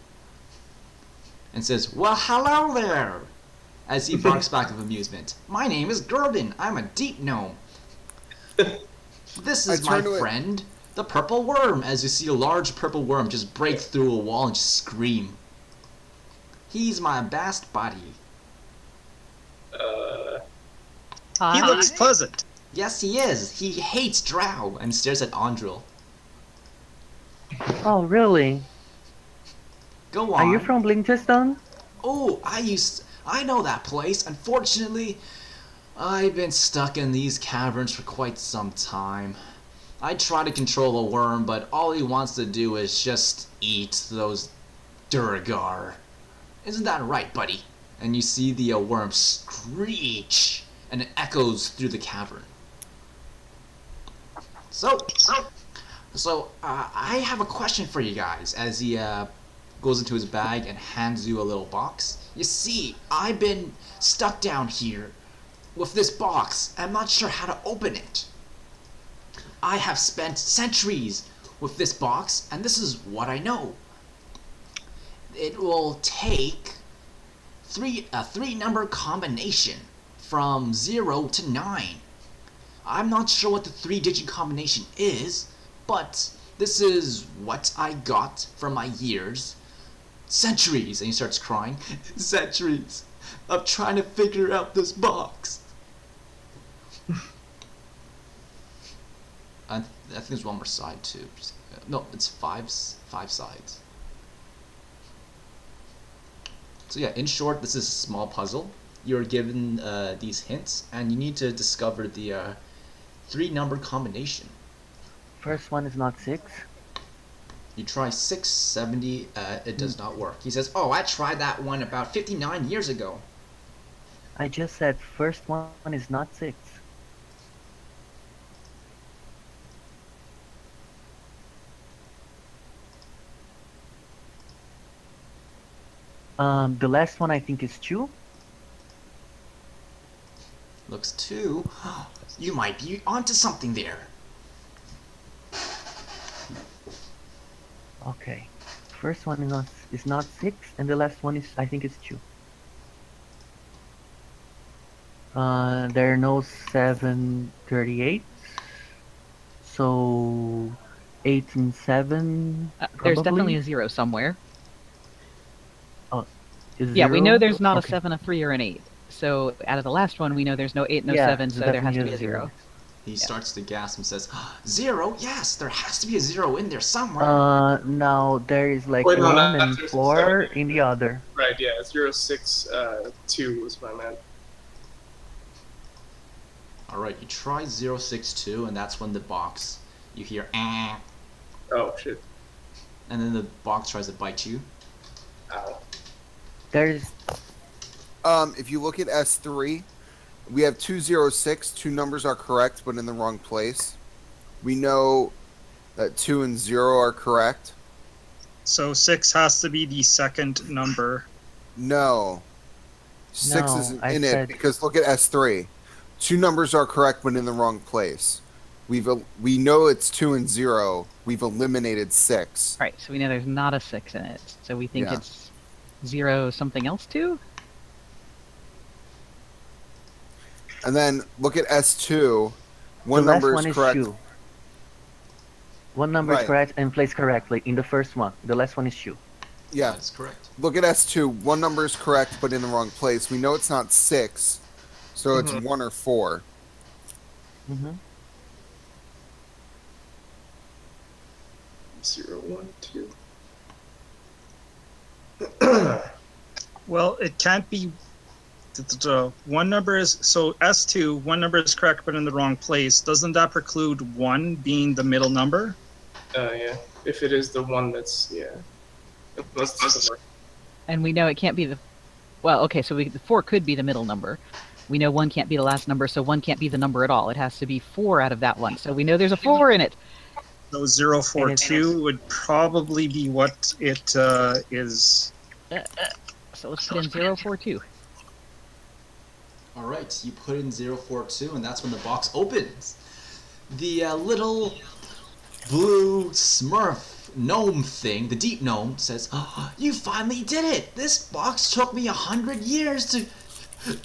And says, well, hello there! As he barks back with amusement. My name is Gurdon. I'm a deep gnome. This is my friend, the purple worm. As you see a large purple worm just break through a wall and just scream. He's my best buddy. He looks pleasant. Yes, he is. He hates Drow and stares at Andril. Oh, really? Go on. Are you from Blinterstone? Oh, I know that place. Unfortunately, I've been stuck in these caverns for quite some time. I try to control a worm, but all he wants to do is just eat those Duragar. Isn't that right, buddy? And you see the worm screech, and it echoes through the cavern. So, I have a question for you guys, as he goes into his bag and hands you a little box. You see, I've been stuck down here with this box. I'm not sure how to open it. I have spent centuries with this box, and this is what I know. It will take a 3-number combination from 0 to 9. I'm not sure what the 3-digit combination is, but this is what I got from my years. Centuries, and he starts crying. Centuries I'm trying to figure out this box. I think there's one more side too. No, it's five sides. So yeah, in short, this is a small puzzle. You're given these hints, and you need to discover the 3-number combination. First one is not 6. You try 670, it does not work. He says, "Oh, I tried that one about 59 years ago." I just said first one is not 6. The last one I think is 2. Looks 2. You might be onto something there. Okay. First one is not 6, and the last one is I think it's 2. There are no 738, so 8 and 7. There's definitely probably. a 0 somewhere. Is Yeah, we 0? know there's not a Okay. 7, a 3, or an 8. So out of the last one, we know there's no 8, no Yeah, 7, so there has to definitely be a 0. He starts to gasp and says, 0? Yes, there has to be a 0 in there somewhere. No, there is like Wait, no, 1 not and 0, 6, 4 7. in the other. Right, yeah, 062 was what I meant. Alright, you try 062, and that's when the box, you hear, "Ah," Oh, shit. and then the box tries to bite you. Ow. There's If you look at S3, we have 206. 2 numbers are correct, but in the wrong place. We know that 2 and 0 are correct. So 6 has to be the second number. No. 6 No, isn't I in said- it because look at S3. 2 numbers are correct, but in the wrong place. We know it's 2 and 0. We've eliminated 6. Right, so we know there's not a 6 in it. So we think Yeah. it's 0 something else too? And then look at S2. One the last number one is is correct. 2. One number is Right. correct and placed correctly in the first one. The last one is 2. Yeah. That's correct. Look at S2. One number is correct, but in the wrong place. We know it's not 6, so it's 1 or 4. Mm-hmm. 0, 1, 2. Well, it can't be. One number is so S2. One number is correct, but in the wrong place. Doesn't that preclude 1 being the middle number? Yeah. If it is the one that's, yeah. Unless it's the And we know it can't be the... Well, okay, so the 4 could be the middle number. We know 1 can't be the last number, so 1 can't be the number at all. It has to be 4 out of that one. So we know there's a 4 in it. So 042 would probably be what it is. So let's put in 042. Alright, you put in 042, and that's when the box opens. The little blue smurf gnome thing, the deep gnome, says, "Oh, you finally did it! This box took me 100 years to..."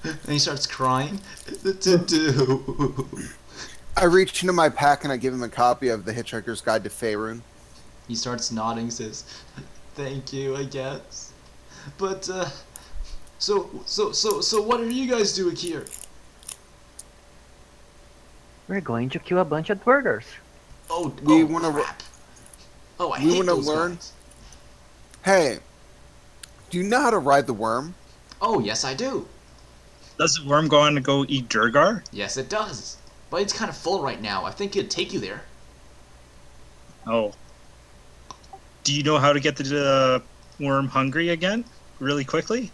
And he starts crying. To do. I reach into my pack and I give him a copy of The Hitchhiker's Guide to Faerun. He starts nodding, says, "Thank you, I guess. But, so what are you guys doing here?" We're going to kill a bunch of burgers. Oh, We oh, wanna- crap. Oh, I we hate wanna those learn- guys. Hey, do you know how to ride the worm? Oh, yes, I do. Does the worm go on to go eat Durgar? Yes, it does. But it's kind of full right now. I think it'd take you there. Oh. Do you know how to get the worm hungry again? Really quickly?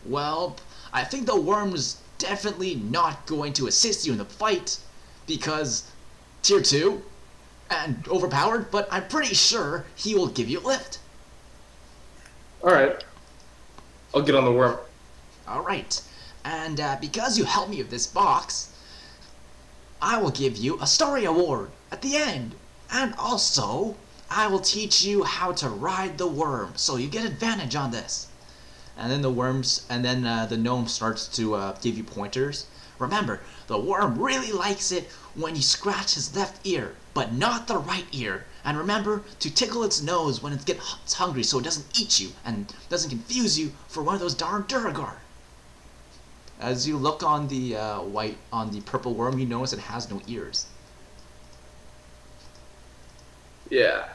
Well, I think the worm's definitely not going to assist you in the fight because tier 2 and overpowered, but I'm pretty sure he will give you a lift. Alright. I'll get on the worm. Alright, and because you helped me with this box, I will give you a story award at the end. And also, I will teach you how to ride the worm, so you get advantage on this. And then the gnome starts to give you pointers. Remember, the worm really likes it when you scratch his left ear, but not the right ear. And remember to tickle its nose when it gets hungry so it doesn't eat you and doesn't confuse you for one of those darn Duragar. As you look on the purple worm, you notice it has no ears. Yeah.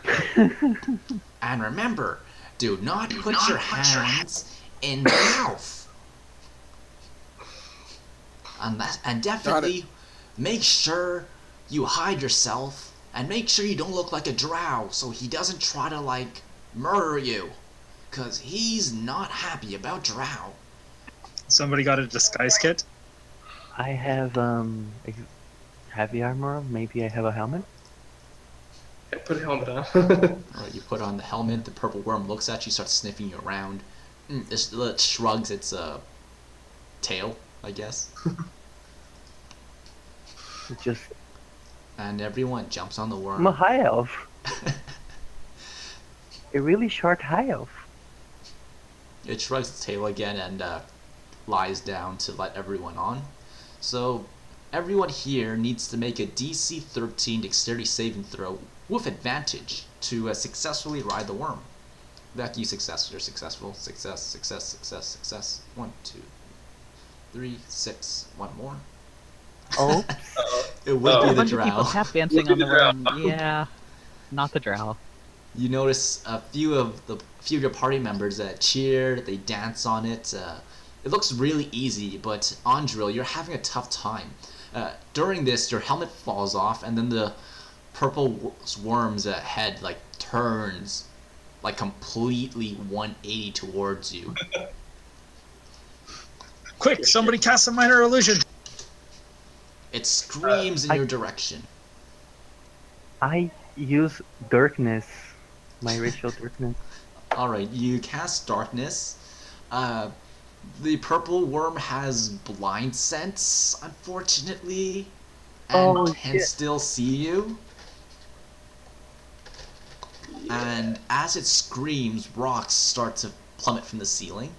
And remember, do not put your hands in the mouth. And definitely make sure you hide yourself and make sure you don't look like a drow so he doesn't try to like murder you. Cause he's not happy about drow. Somebody got a disguise kit? I have heavy armor. Maybe I have a helmet. Yeah, put a helmet on. Alright, you put on the helmet, the purple worm looks at you, starts sniffing you around. It shrugs its tail, I guess. It's just And everyone jumps on the I'm a worm. high elf. A really short high elf. It shrugs its tail again and lies down to let everyone on. So everyone here needs to make a DC 13 dexterity saving throw with advantage to successfully ride the worm. Beck, you success. You're successful. Success, success, success, success. 1, 2, 3, 6. One more. Oh, It would Oh. be A the bunch of people drow. tap dancing Would be on the the drow. worm. Yeah, not the drow. You notice a few of your party members cheer. They dance on it. It looks really easy, but Andril, you're having a tough time. During this, your helmet falls off, and then the purple worm's head like turns like completely 180 towards you. Quick, somebody cast a minor illusion. It screams in your direction. I use darkness. My racial darkness. Alright, you cast darkness. The purple worm has blind sense, unfortunately, and Oh, can shit. still see you. And as it screams, rocks start to plummet from the ceiling.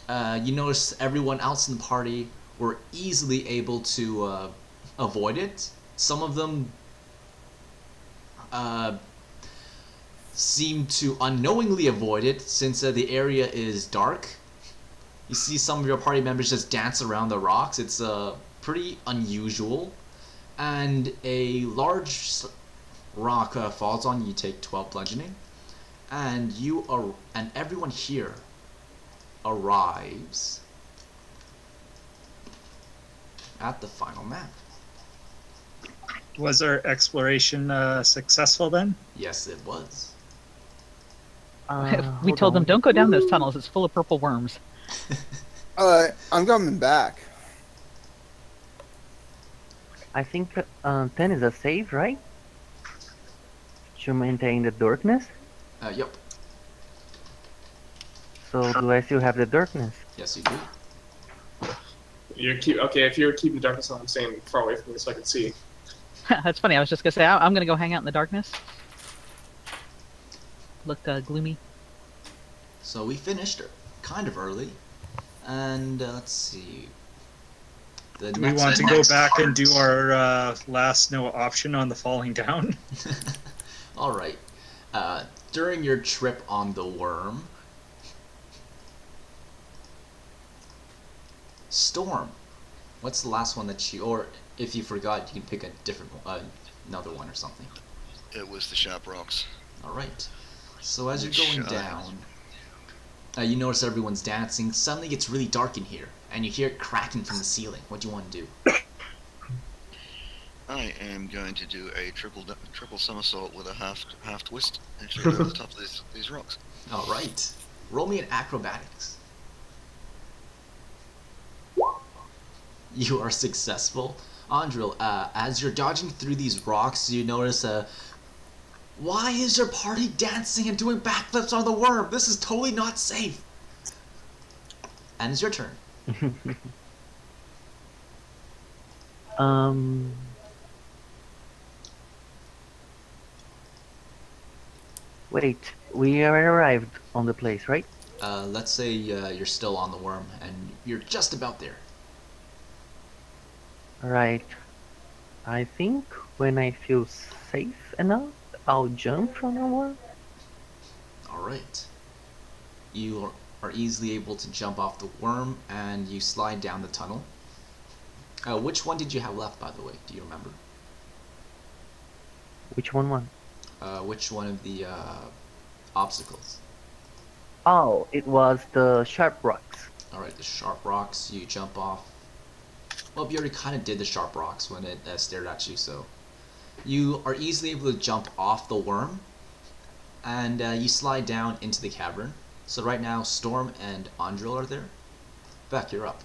You notice everyone else in the party were easily able to avoid it. Some of them seem to unknowingly avoid it since the area is dark. You see some of your party members just dance around the rocks. It's pretty unusual. And a large rock falls on you. You take 12 bludgeoning. And everyone here arrives at the final map. Was our exploration successful then? Yes, it was. We Hold told them, on. don't go down those tunnels. It's full of purple worms. I'm coming back. I think 10 is a save, right? To maintain the darkness. Yep. So do I still have the darkness? Yes, you do. Okay, if you're keeping the darkness on, I'm staying far away from you so I can see. That's funny. I was just gonna say I'm gonna go hang out in the darkness. Look gloomy. So we finished kind of early. And let's see. The Do we want to go back and do our last no option on the falling down? All right. During your trip on the worm, Storm. What's the last one that or if you forgot, you can pick a different, another one or something. It was the sharp rocks. All right. So as you're Which, going down, you notice everyone's dancing. Suddenly, it gets really dark in here, and you hear it cracking from the ceiling. What do you want to do? I am going to do a triple somersault with a half twist and shoot over the top of these rocks. All right. Roll me an acrobatics. You are successful. Andril, as you're dodging through these rocks, you notice why is your party dancing and doing backflips on the worm? This is totally not safe. And it's your turn. Wait, we arrived on the place, right? Let's say you're still on the worm and you're just about there. Alright. I think when I feel safe enough, I'll jump from the worm. All right. You are easily able to jump off the worm and you slide down the tunnel. Which one did you have left, by the way? Do you remember? Which one? Which one of the obstacles? Oh, it was the sharp rocks. Alright, the sharp rocks, you jump off. Well, you already kind of did the sharp rocks when it stared at you, so. You are easily able to jump off the worm, and you slide down into the cavern. So right now, Storm and Andril are there. Beck, you're up.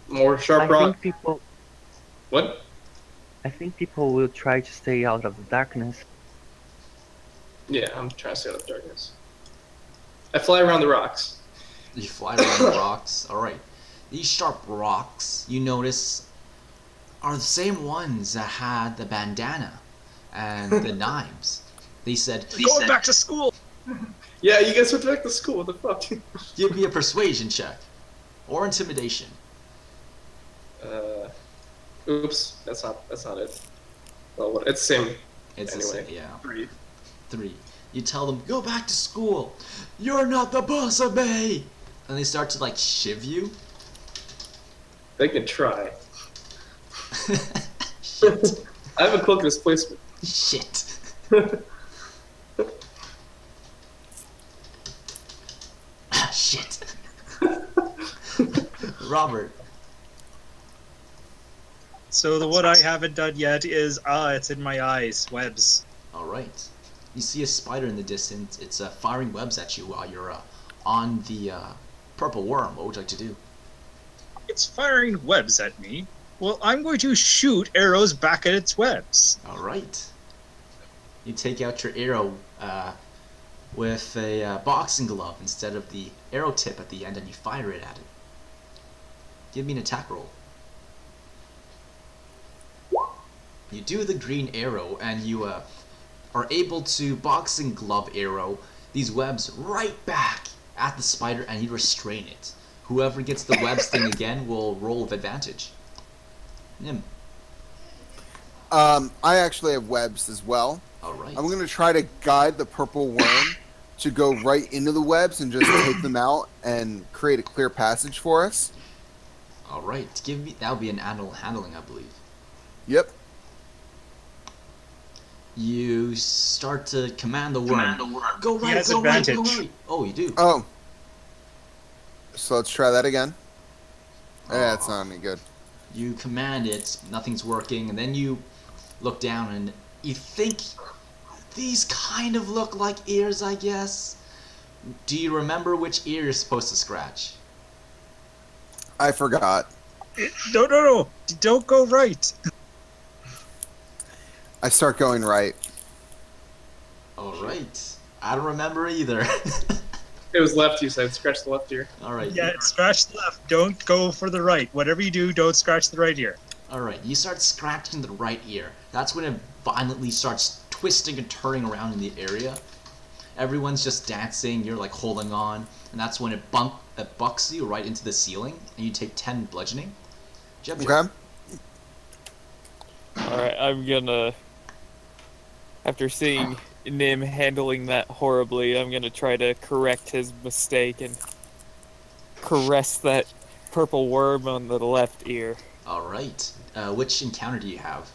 More sharp I rock. think people. What? I think people will try to stay out of the darkness. Yeah, I'm trying to stay out of the darkness. I fly around the rocks. You fly around the rocks. Alright. These sharp rocks, you notice, are the same ones that had the bandana and the knives. They said, Going back to school. Yeah, you guys went back to school. What the fuck? give me a persuasion check. Or intimidation. Oops, that's not it. Well, it's the same. It's Anyway. the same, yeah. 3. 3. You tell them, go back to school. You're not the boss of me. And they start to like shiv you. They can try. Shit. I have a cloak displacement. Shit. Shit. Robert. So the what I haven't done yet is it's in my eyes, webs. Alright. You see a spider in the distance. It's firing webs at you while you're on the purple worm. What would you like to do? It's firing webs at me. Well, I'm going to shoot arrows back at its webs. Alright. You take out your arrow with a boxing glove instead of the arrow tip at the end and you fire it at it. Give me an attack roll. You do the green arrow and you are able to boxing glove arrow these webs right back at the spider and you restrain it. Whoever gets the webs thing again will roll with advantage. Nim. I actually have webs as well. Alright. I'm going to try to guide the purple worm to go right into the webs and just take them out and create a clear passage for us. Alright. Give me that'll be an animal handling, I believe. Yep. You start to command the worm. Go right, has go right, go advantage. right. Oh, you do. Oh. So let's try that again. Yeah, it's Aw. not any good. You command it, nothing's working, and then you look down and you think these kind of look like ears, I guess. Do you remember which ear you're supposed to scratch? I forgot. No. Don't go right. I start going right. Alright. I don't remember either. It was left, you said. Scratch the left ear. Alright. Yeah, scratch the left. Don't go for the right. Whatever you do, don't scratch the right ear. Alright, you start scratching the right ear. That's when it violently starts twisting and turning around in the area. Everyone's just dancing, you're like holding on, and that's when it bucks you right into the ceiling, and you take 10 bludgeoning. Jeb. Okay. Alright, I'm gonna. After seeing Nim handling that horribly, I'm gonna try to correct his mistake and caress that purple worm on the left ear. Alright. Which encounter do you have?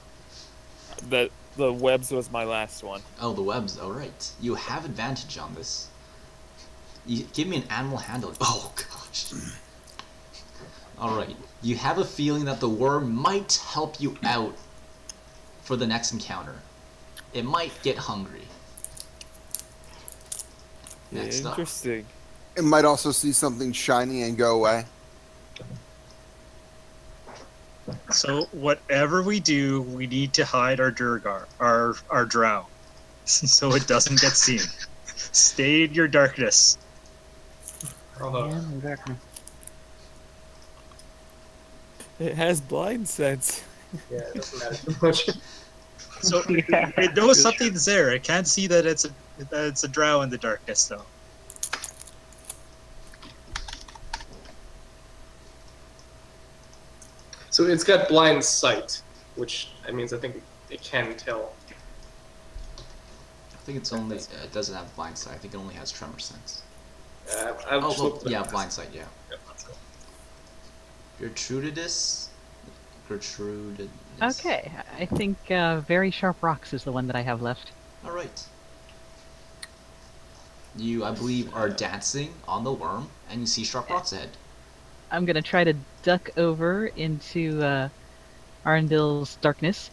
The webs was my last one. Oh, the webs. Alright. You have advantage on this. You give me an animal handling. Oh, gosh. Alright. You have a feeling that the worm might help you out for the next encounter. It might get hungry. Next up. Interesting. It might also see something shiny and go away. So whatever we do, we need to hide our Durgar, our drow, so it doesn't get seen. Stay in your darkness. Yeah, no darkness. It has blind sense. Yeah, it doesn't matter too much. So Yeah. it knows something's there. It can't see that it's a drow in the darkness, though. So it's got blind sight, which that means I think it can tell. I think it's only it doesn't have blind sight. I think it only has tremor sense. I've Oh, just well, looked at yeah, it. blind sight. Yeah. Yeah, that's it. Gertrudis. Okay, I think Very Sharp Rocks is the one that I have left. All right. You, I believe, are dancing on the worm, and you see sharp rocks ahead. I'm gonna try to duck over into Arundel's darkness,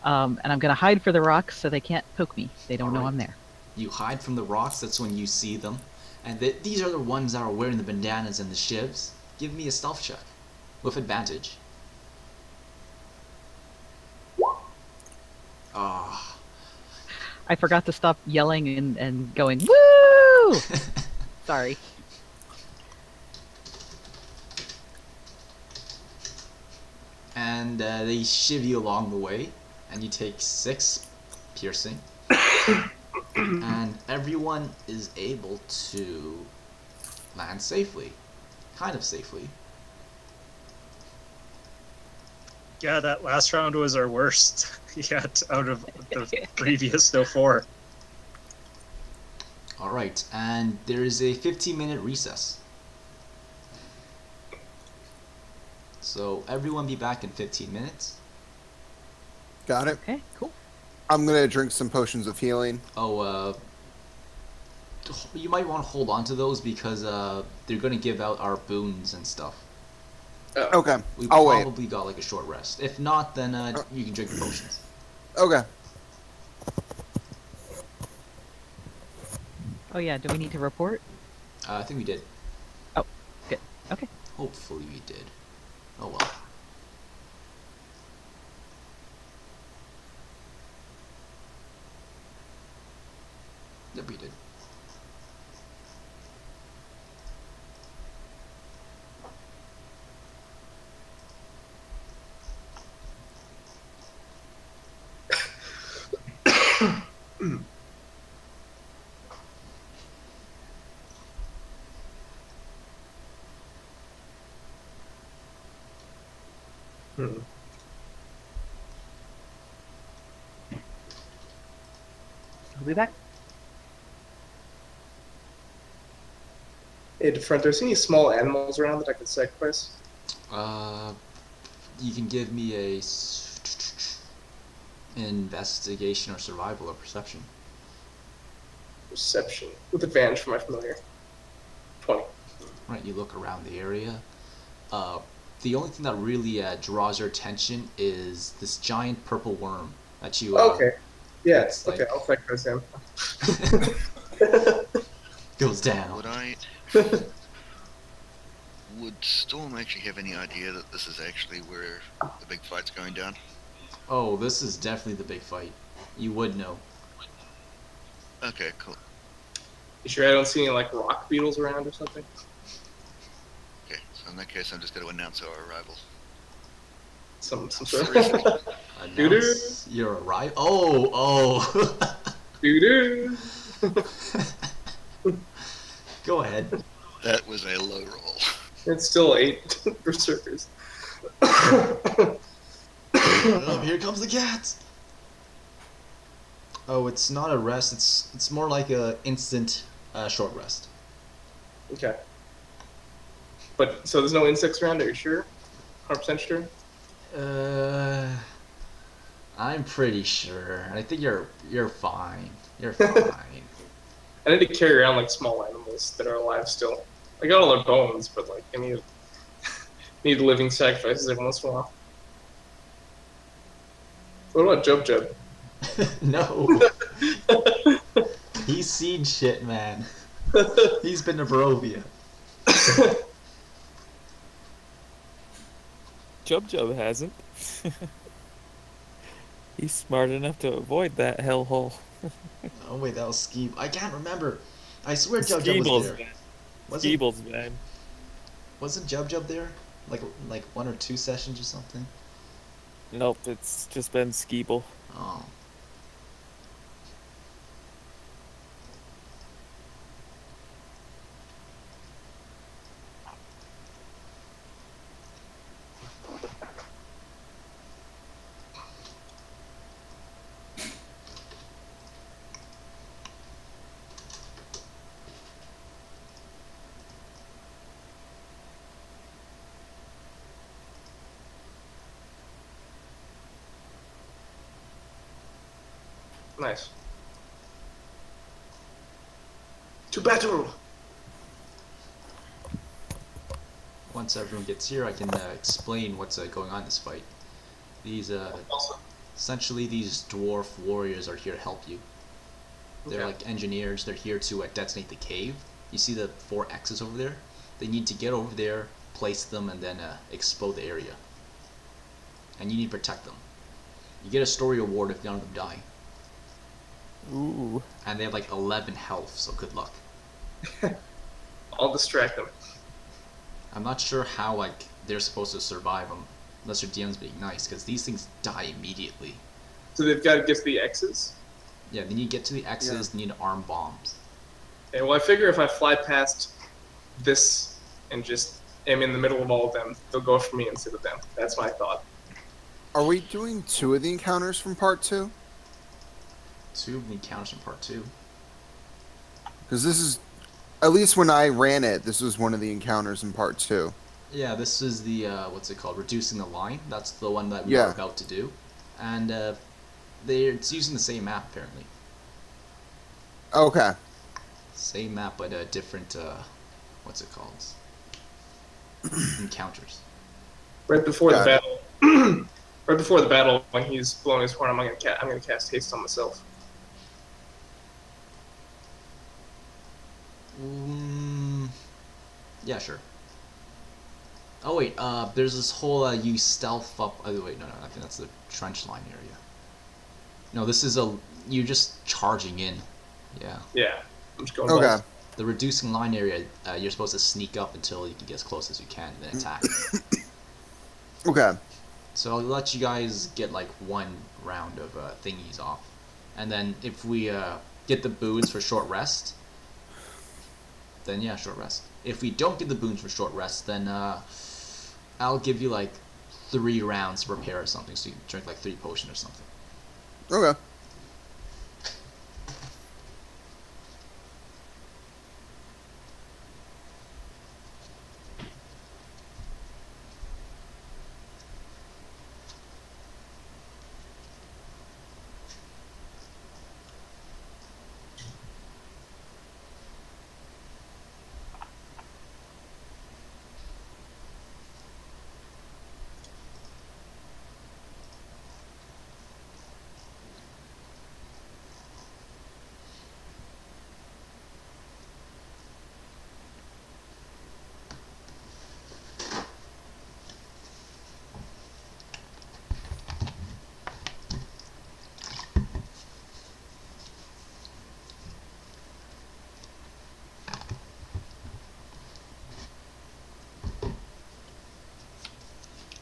and I'm gonna hide for the rocks so they can't poke me. They don't know Alright. I'm there. You hide from the rocks. That's when you see them, and these are the ones that are wearing the bandanas and the shivs. Give me a stealth check with advantage. Ah. I forgot to stop yelling and going woo. Sorry. And they shiv you along the way, and you take 6 piercing. And everyone is able to land safely. Kind of safely. Yeah, that last round was our worst yet out of the previous 4. Alright, and there is a 15-minute recess. So everyone be back in 15 minutes. Got it. Okay, cool. I'm gonna drink some potions of healing. Oh, you might want to hold on to those because they're going to give out our boons and stuff. Okay. We I'll wait. probably got like a short rest. If not, then you can drink the potions. Okay. Oh yeah, do we need to report? I think we did. Oh, good. Okay. Hopefully we did. Oh well. Yep, we did. I'll be back. Hey, DeFront, are there any small animals around that I could sacrifice? You can give me a investigation or survival or perception. Perception. With advantage for my familiar. 20. Right, you look around the area. The only thing that really draws your attention is this giant purple worm that you. Okay. Yeah, it's okay, like- I'll sacrifice him. Goes down. Would I? Would Storm actually have any idea that this is actually where the big fight's going down? Oh, this is definitely the big fight. You would know. Okay, cool. You sure I don't see any, like, rock beetles around or something? Okay, so in that case, I'm just going to announce our arrival. Some sort of... Announce your arrival. Oh. Doo-doo! Go ahead. That was a low roll. It's still 8 berserkers. Oh, here comes the cat. Oh, it's not a rest. It's more like a instant short rest. Okay. But, so there's no insects around, are you sure? 100% sure? I'm pretty sure. I think you're fine. You're fine. I need to carry around, like, small animals that are alive still. I got all their bones, but, like, I need living sacrifices every once in a while. What about Jub Jub? No. He's seen shit, man. He's been to Barovia. Jub Jub hasn't. He's smart enough to avoid that hellhole. Oh wait, that was Skeeb. I can't remember. I swear Jub Jub was Skeebles, there. man. Wasn't Skeebles, man. wasn't Jub Jub there? Like 1 or 2 sessions or something? Nope, it's just been Skeeble. Oh. Nice. To battle! Once everyone gets here, I can explain what's going on in this fight. These Also, essentially these dwarf warriors are here to help you. They're Okay. like engineers. They're here to detonate the cave. You see the 4 X's over there? They need to get over there, place them, and then explode the area. And you need to protect them. You get a story award if none of them die. Ooh. And they have like 11 health, so good luck. I'll distract them. I'm not sure how like they're supposed to survive them, unless your DM's being nice, because these things die immediately. So they've got to get to the X's. Yeah, then you get to the X's, they need arm bombs. Okay, well, I figure if I fly past this and just am in the middle of all of them, they'll go for me instead of them. That's my thought. Are we doing 2 of the encounters from part 2? 2 of the encounters in part 2. Because this is, at least when I ran it, this was one of the encounters in part 2. Yeah, this is the, what's it called, reducing the line. That's the one that we Yeah. are about to do. And it's using the same map, apparently. Okay. Same map, but a different, what's it called? Encounters. Right before Got the it. battle, right before the battle, when he's blowing his horn, I'm gonna cast haste on myself. Yeah, sure. Oh wait, there's this whole you stealth up. Oh wait, no, I think that's the trench line area. No, this is you're just charging in. Yeah. Yeah, I'm just going. Okay. balls. The reducing line area, you're supposed to sneak up until you can get as close as you can and then attack. Okay. So I'll let you guys get like 1 round of thingies off, and then if we get the boons for short rest, then yeah, short rest. If we don't get the boons for short rest, then I'll give you like 3 rounds to prepare or something, so you can drink like 3 potions or something. Okay.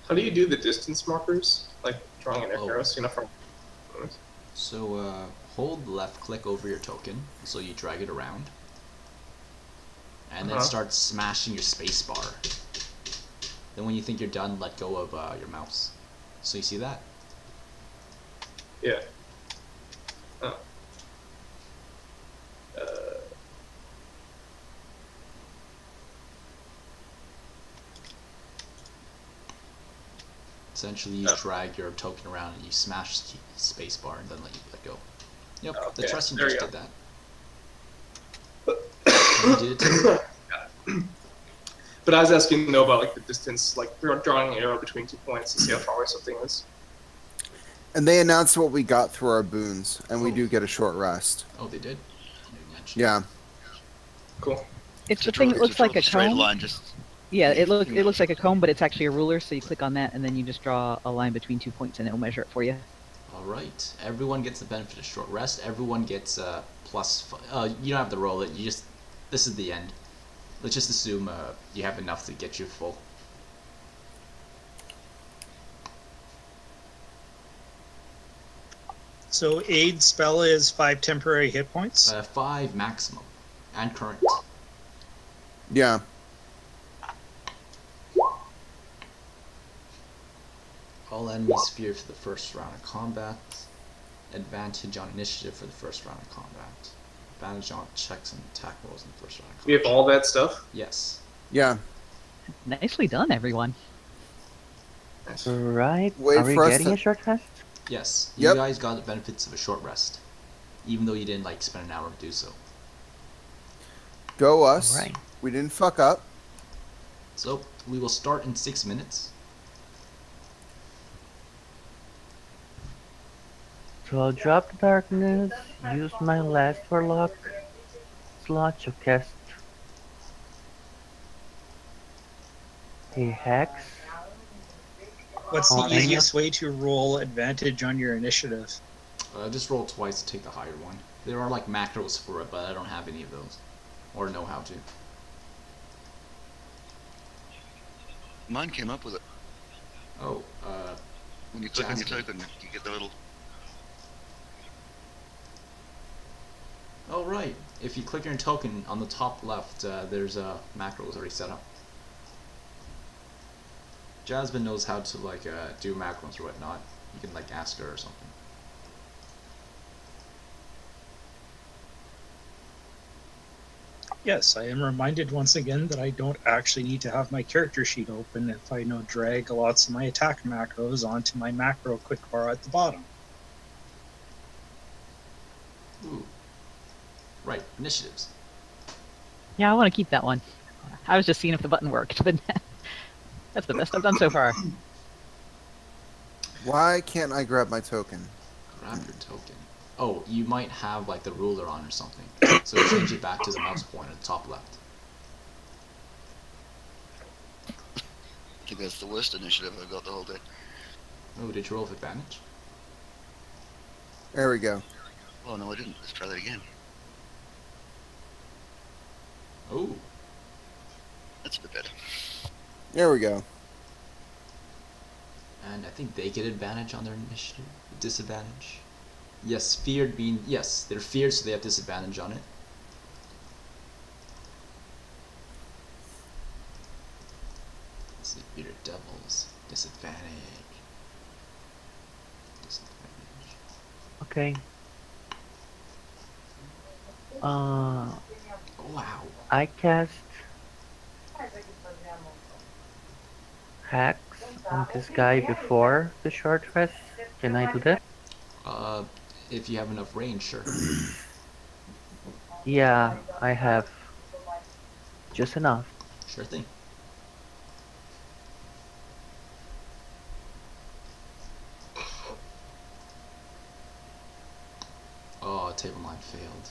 How do you do the distance markers? Like drawing an Oh. arrow, so you know from. So hold left click over your token, so you drag it around, and then Uh-huh. start smashing your space bar. Then when you think you're done, let go of your mouse. So you see that? Yeah. Oh. Essentially, you Oh. drag your token around and you smash space bar and then let go. Yep, the Okay, Treston there just you did that. And you did it too. But I was asking to know about like the distance, like drawing an arrow between 2 points to see how far away something is. And they announced what we got through our boons, and we Oh. do get a short rest. Oh, they did? Maybe mention it. Yeah. Cool. It's the To thing draw- that looks to draw like a straight cone. line, just Yeah, it looks like a cone, but it's actually a ruler. So you click on that, and then you just draw a line between 2 points, and it'll measure it for you. Alright, everyone gets the benefit of short rest. Everyone gets you don't have to roll it, this is the end. Let's just assume you have enough to get you full. So aid spell is 5 temporary hit points. 5 maximum. And current. Yeah. All enemies feared for the first round of combat. Advantage on initiative for the first round of combat. Advantage on checks and attack rolls in the first round of combat. We have all that stuff. Yes. Yeah. Nicely done, everyone. Right. Wait Are we for us getting to- a short rest? Yes. Yep. You guys got the benefits of a short rest. even though you didn't like spend an hour to do so. Go us. Alright. We didn't fuck up. So we will start in 6 minutes. So I'll drop the darkness, use my last warlock slot to cast a hex. What's the Oh, and easiest way to roll advantage on your initiative? Just roll twice to take the higher one. There are like macros for it, but I don't have any of those, or know how to. Mine came up with it. Oh, When you click on your Jasmine. token, you get the little. oh right. If you click your token on the top left, there's macros already set up. Jasmine knows how to like do macros or whatnot. You can like ask her or something. Yes, I am reminded once again that I don't actually need to have my character sheet open if I drag lots of my attack macros onto my macro quick bar at the bottom. Ooh. Right, initiatives. Yeah, I want to keep that one. I was just seeing if the button worked, but that's the best I've done so far. Why can't I grab my token? Grab your token. Oh, you might have like the ruler on or something. So change it back to the mouse pointer at the top left. I think that's the worst initiative I've got the whole day. Oh, did you roll with advantage? There we go. Oh no, I didn't. Let's try that again. Oh, That's a bit better. There we go. and I think they get advantage on their initiative. Disadvantage. Yes, feared mean yes, they're feared, so they have disadvantage on it. Let's see, feared devils, disadvantage. Disadvantage. Okay. Oh, wow. I cast hacks on this guy before the short rest. Can I do that? If you have enough range, sure. Yeah, I have just enough. Sure thing. Oh, table 9 failed.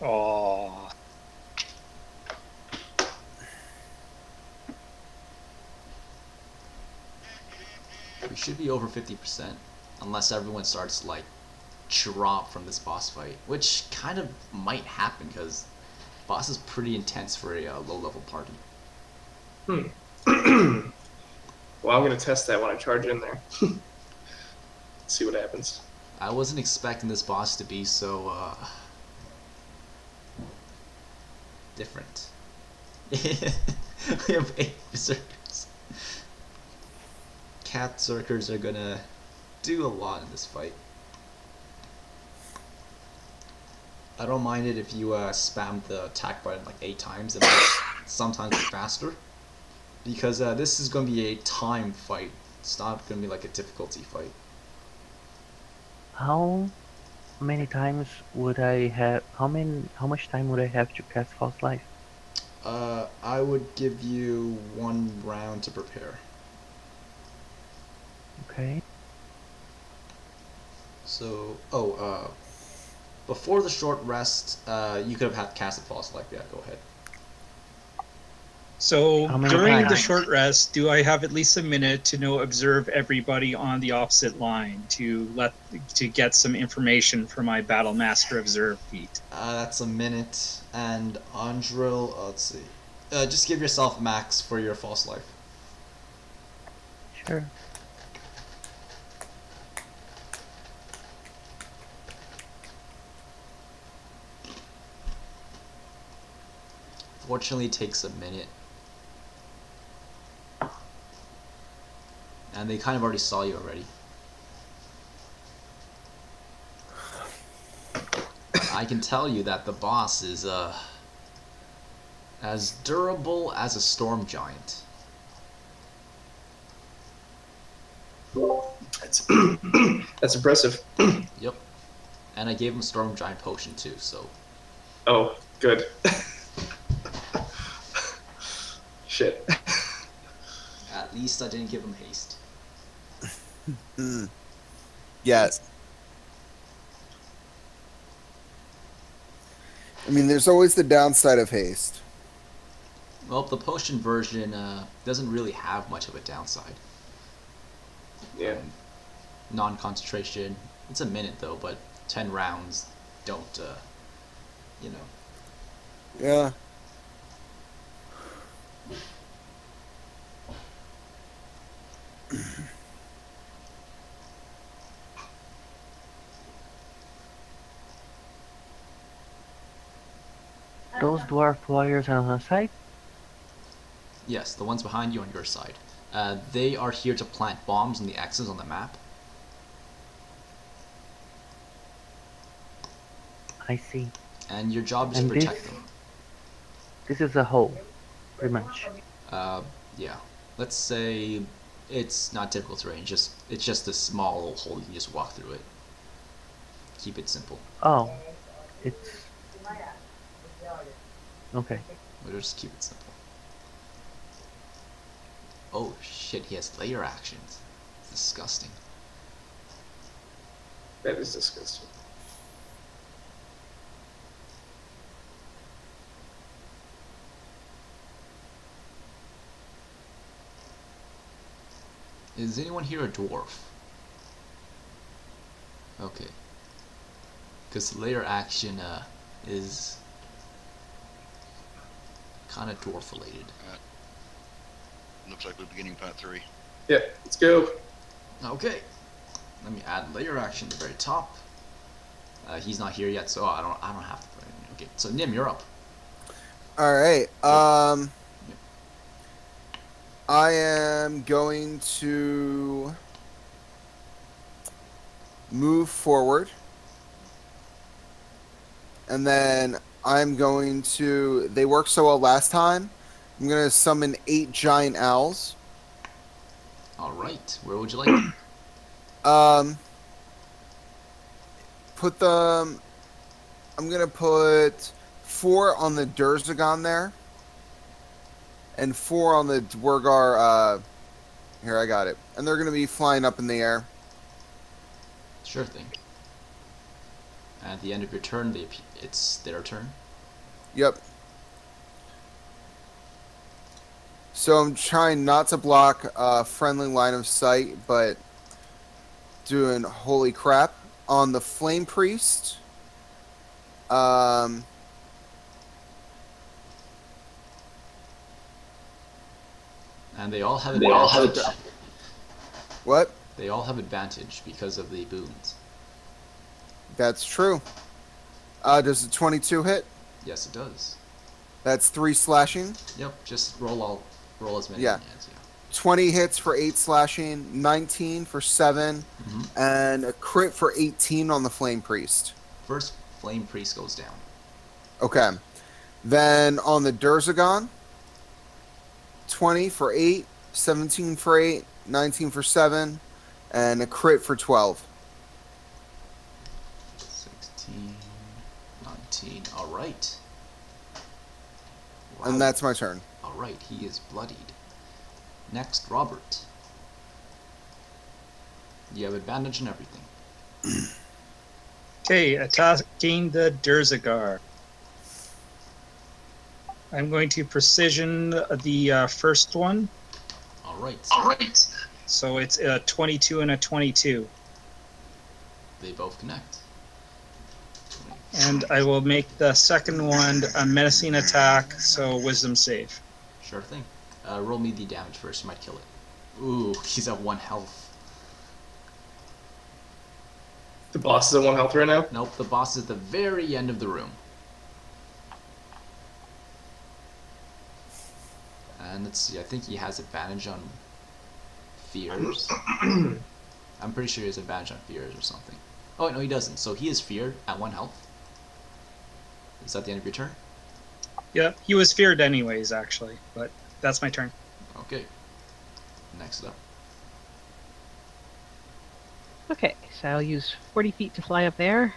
Oh, We should be over 50%, unless everyone starts like drop from this boss fight, which kind of might happen because boss is pretty intense for a low-level party. Well, I'm gonna test that when I charge in there. See what happens. I wasn't expecting this boss to be so different. We have 8 berserkers. Cat berserkers are gonna do a lot in this fight. I don't mind it if you spam the attack button like 8 times. It might sometimes be faster. Because this is going to be a time fight. It's not going to be like a difficulty fight. How many times would I have? How much time would I have to cast False Life? I would give you 1 round to prepare. Okay. So, before the short rest, you could have had casted False Life. Yeah, go ahead. so How many during the times? short rest, do I have at least a minute to observe everybody on the opposite line to get some information for my Battle Master Observe feat? That's a minute. And Andril, let's see. Just give yourself max for your False Life. Sure. Fortunately, it takes a minute. And they kind of already saw you already. I can tell you that the boss is as durable as a storm giant. That's that's impressive. Yep. And I gave him Storm Giant Potion too, so... Oh, good. Shit. At least I didn't give him haste. Yeah. I mean, there's always the downside of haste. Well, the potion version doesn't really have much of a downside. Yeah. Non-concentration. It's a minute though, but 10 rounds don't, you know. Yeah. Those dwarf warriors are on our side. Yes, the ones behind you on your side. They are here to plant bombs in the X's on the map. I see. And your job is And to protect this- them. This is a hole, pretty much. Yeah. Let's say it's not difficult terrain, it's just a small little hole, you can just walk through it. Keep it simple. Oh, it's okay. We'll just keep it simple. Oh shit, he has layer actions. It's disgusting. That is disgusting. Is anyone here a dwarf? Okay. Because layer action is kind of dwarf related. Looks like we're beginning part 3. Yeah, let's go. Okay. Let me add layer action at the very top. He's not here yet, so I don't have to put it in. Okay, so Nim, you're up. All right. I am going to move forward. And then I'm going to... They worked so well last time. I'm going to summon 8 giant owls. Alright, where would you like them? Put them... I'm going to put 4 on the Durzagon there. And 4 on the Dwargar, here, I got it. And they're going to be flying up in the air. Sure thing. At the end of your turn, it's their turn. Yep. So I'm trying not to block friendly line of sight, but doing holy crap on the Flame Priest. And they all have advantage. What? They all have advantage because of the boons. That's true. Does the 22 hit? Yes, it does. That's 3 slashing. Yep, just roll as many Yeah. as yeah. 20 hits for 8 slashing, 19 for 7, and a crit for 18 on the Flame Priest. First Flame Priest goes down. Okay. Then on the Durzagon, 20 for 8, 17 for 8, 19 for 7, and a crit for 12. 16, 19. Alright. Wow. And that's my turn. Alright, he is bloodied. Next, Robert. You have advantage in everything. Okay, attacking the Durzagar. I'm going to precision the first one. Alright. So it's a 22 and a 22. They both connect. 20. And I will make the second one a menacing attack, so wisdom save. Sure thing. Roll me the damage first, you might kill it. Ooh, he's at 1 health. The boss is at 1 health right now. Nope, the boss is at the very end of the room. And let's see, I think he has advantage on fears. I'm pretty sure he has advantage on fears or something. Oh, no, he doesn't. So he is feared at 1 health. Is that the end of your turn? Yeah, he was feared anyways, actually, but that's my turn. Okay. Next up. Okay, so I'll use 40 feet to fly up there.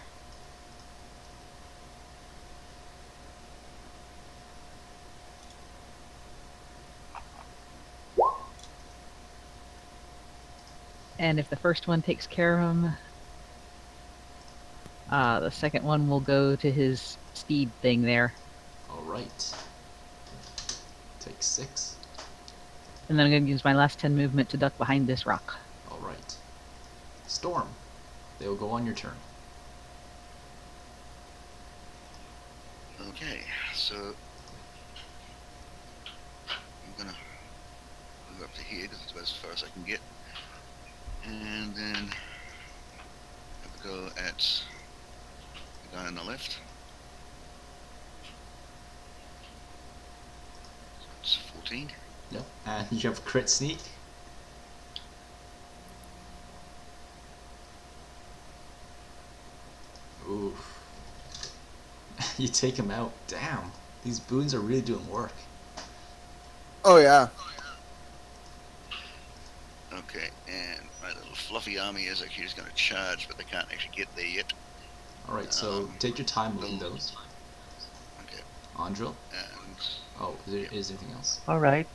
And if the first one takes care of him, the second one will go to his speed thing there. Alright. Take 6. And then I'm going to use my last 10 movement to duck behind this rock. Alright. Storm. They will go on your turn. Okay, so I'm gonna move up to here because it's about as far as I can get, and then have a go at the guy on the left. So it's 14. Yep. And you have crit sneak. Oof. You take him out. Damn. These boons are really doing work. Oh yeah. Okay, and my little fluffy army is actually just going to charge, but they can't actually get there yet. Alright, so take your time moving little- those. Okay, Andril. and Oh, is there anything else? All right.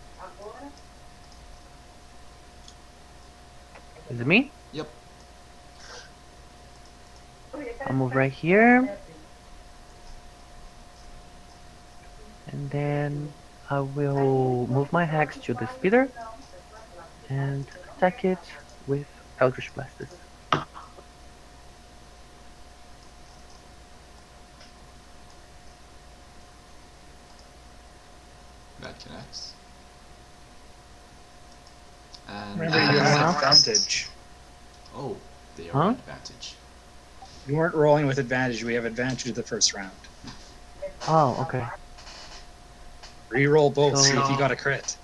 Is it me? Yep. I'll move right here. And then I will move my hex to the speeder and attack it with Eldritch Blasters. That connects. And Remember, you have advantage. Oh, they are Huh? at advantage. You weren't rolling with advantage. We have advantage of the first round. Oh, okay. Reroll both, see if So- you got a crit.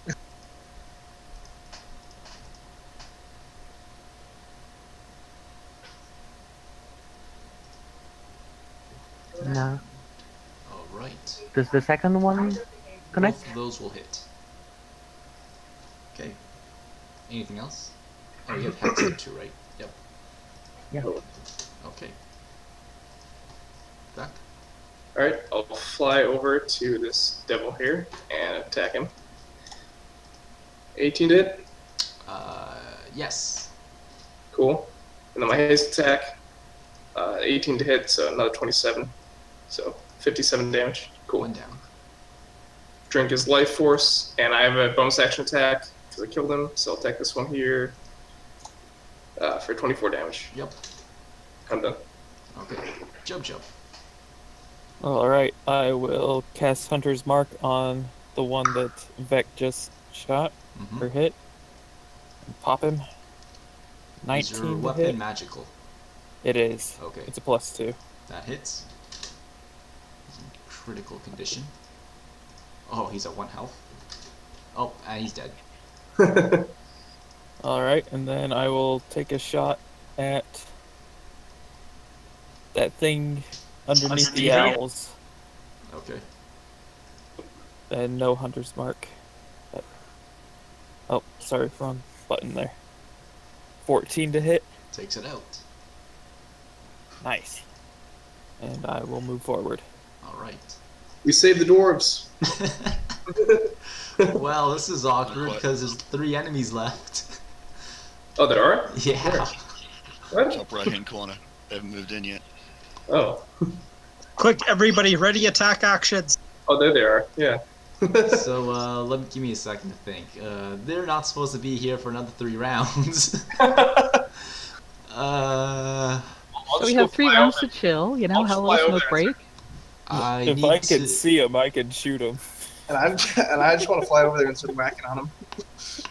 Now, Alright. does the second one connect? Both of those will hit. Okay. Anything else? Oh, you have hex there too, right? Yep. Yeah. Okay. Back. Alright, I'll fly over to this devil here and attack him. 18 to hit. Yes. Cool. And then my haste attack, 18 to hit, so another 27. So 57 damage. Cool. One down. Drink his life force, and I have a bonus action attack because I killed him, so I'll attack this one here for 24 damage. Yep. I'm done. Okay. Jump. Alright, I will cast Hunter's Mark on the one that Vec just shot Mm-hmm. or hit. And pop him. Is 19 your to weapon hit. magical? It is. Okay. It's a +2. That hits. He's in critical condition. Oh, he's at 1 health. Oh, and he's dead. Alright, and then I will take a shot at that thing underneath the owls. Okay. And no Hunter's Mark. Oh, sorry, wrong button there. 14 to hit. Takes it out. Nice. And I will move forward. Alright. We saved the dwarves. Well, this is awkward What? because there's 3 enemies left. Oh, there are? Yeah. What? top right hand corner. They haven't moved in yet. Oh. Quick, everybody, ready attack actions. Oh, there they are. Yeah. So, give me a second to think. They're not supposed to be here for another 3 rounds. I'll So just we go have 3 fly rounds over. to chill, you know, I'll just how fly will over smoke there. break? I If need I could to... see him, I could shoot him. And I just want to fly over there and start whacking on them.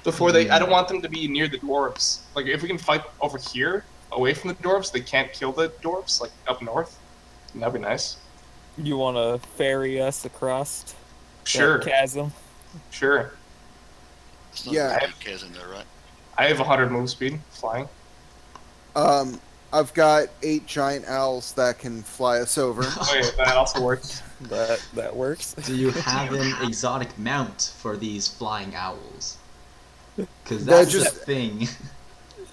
Before they, I don't want them to be near the dwarves. Like, if we can fight over here, away from the dwarves, they can't kill the dwarves, like, up north. That'd be nice. You want to ferry us across that Sure, chasm? sure. It's not Yeah. a big chasm though, right? I have 100 move speed, flying. I've got 8 giant owls that can fly us over. Wait, that also works. That works. Do you have an exotic mount for these flying owls? Because They're that's just- a thing.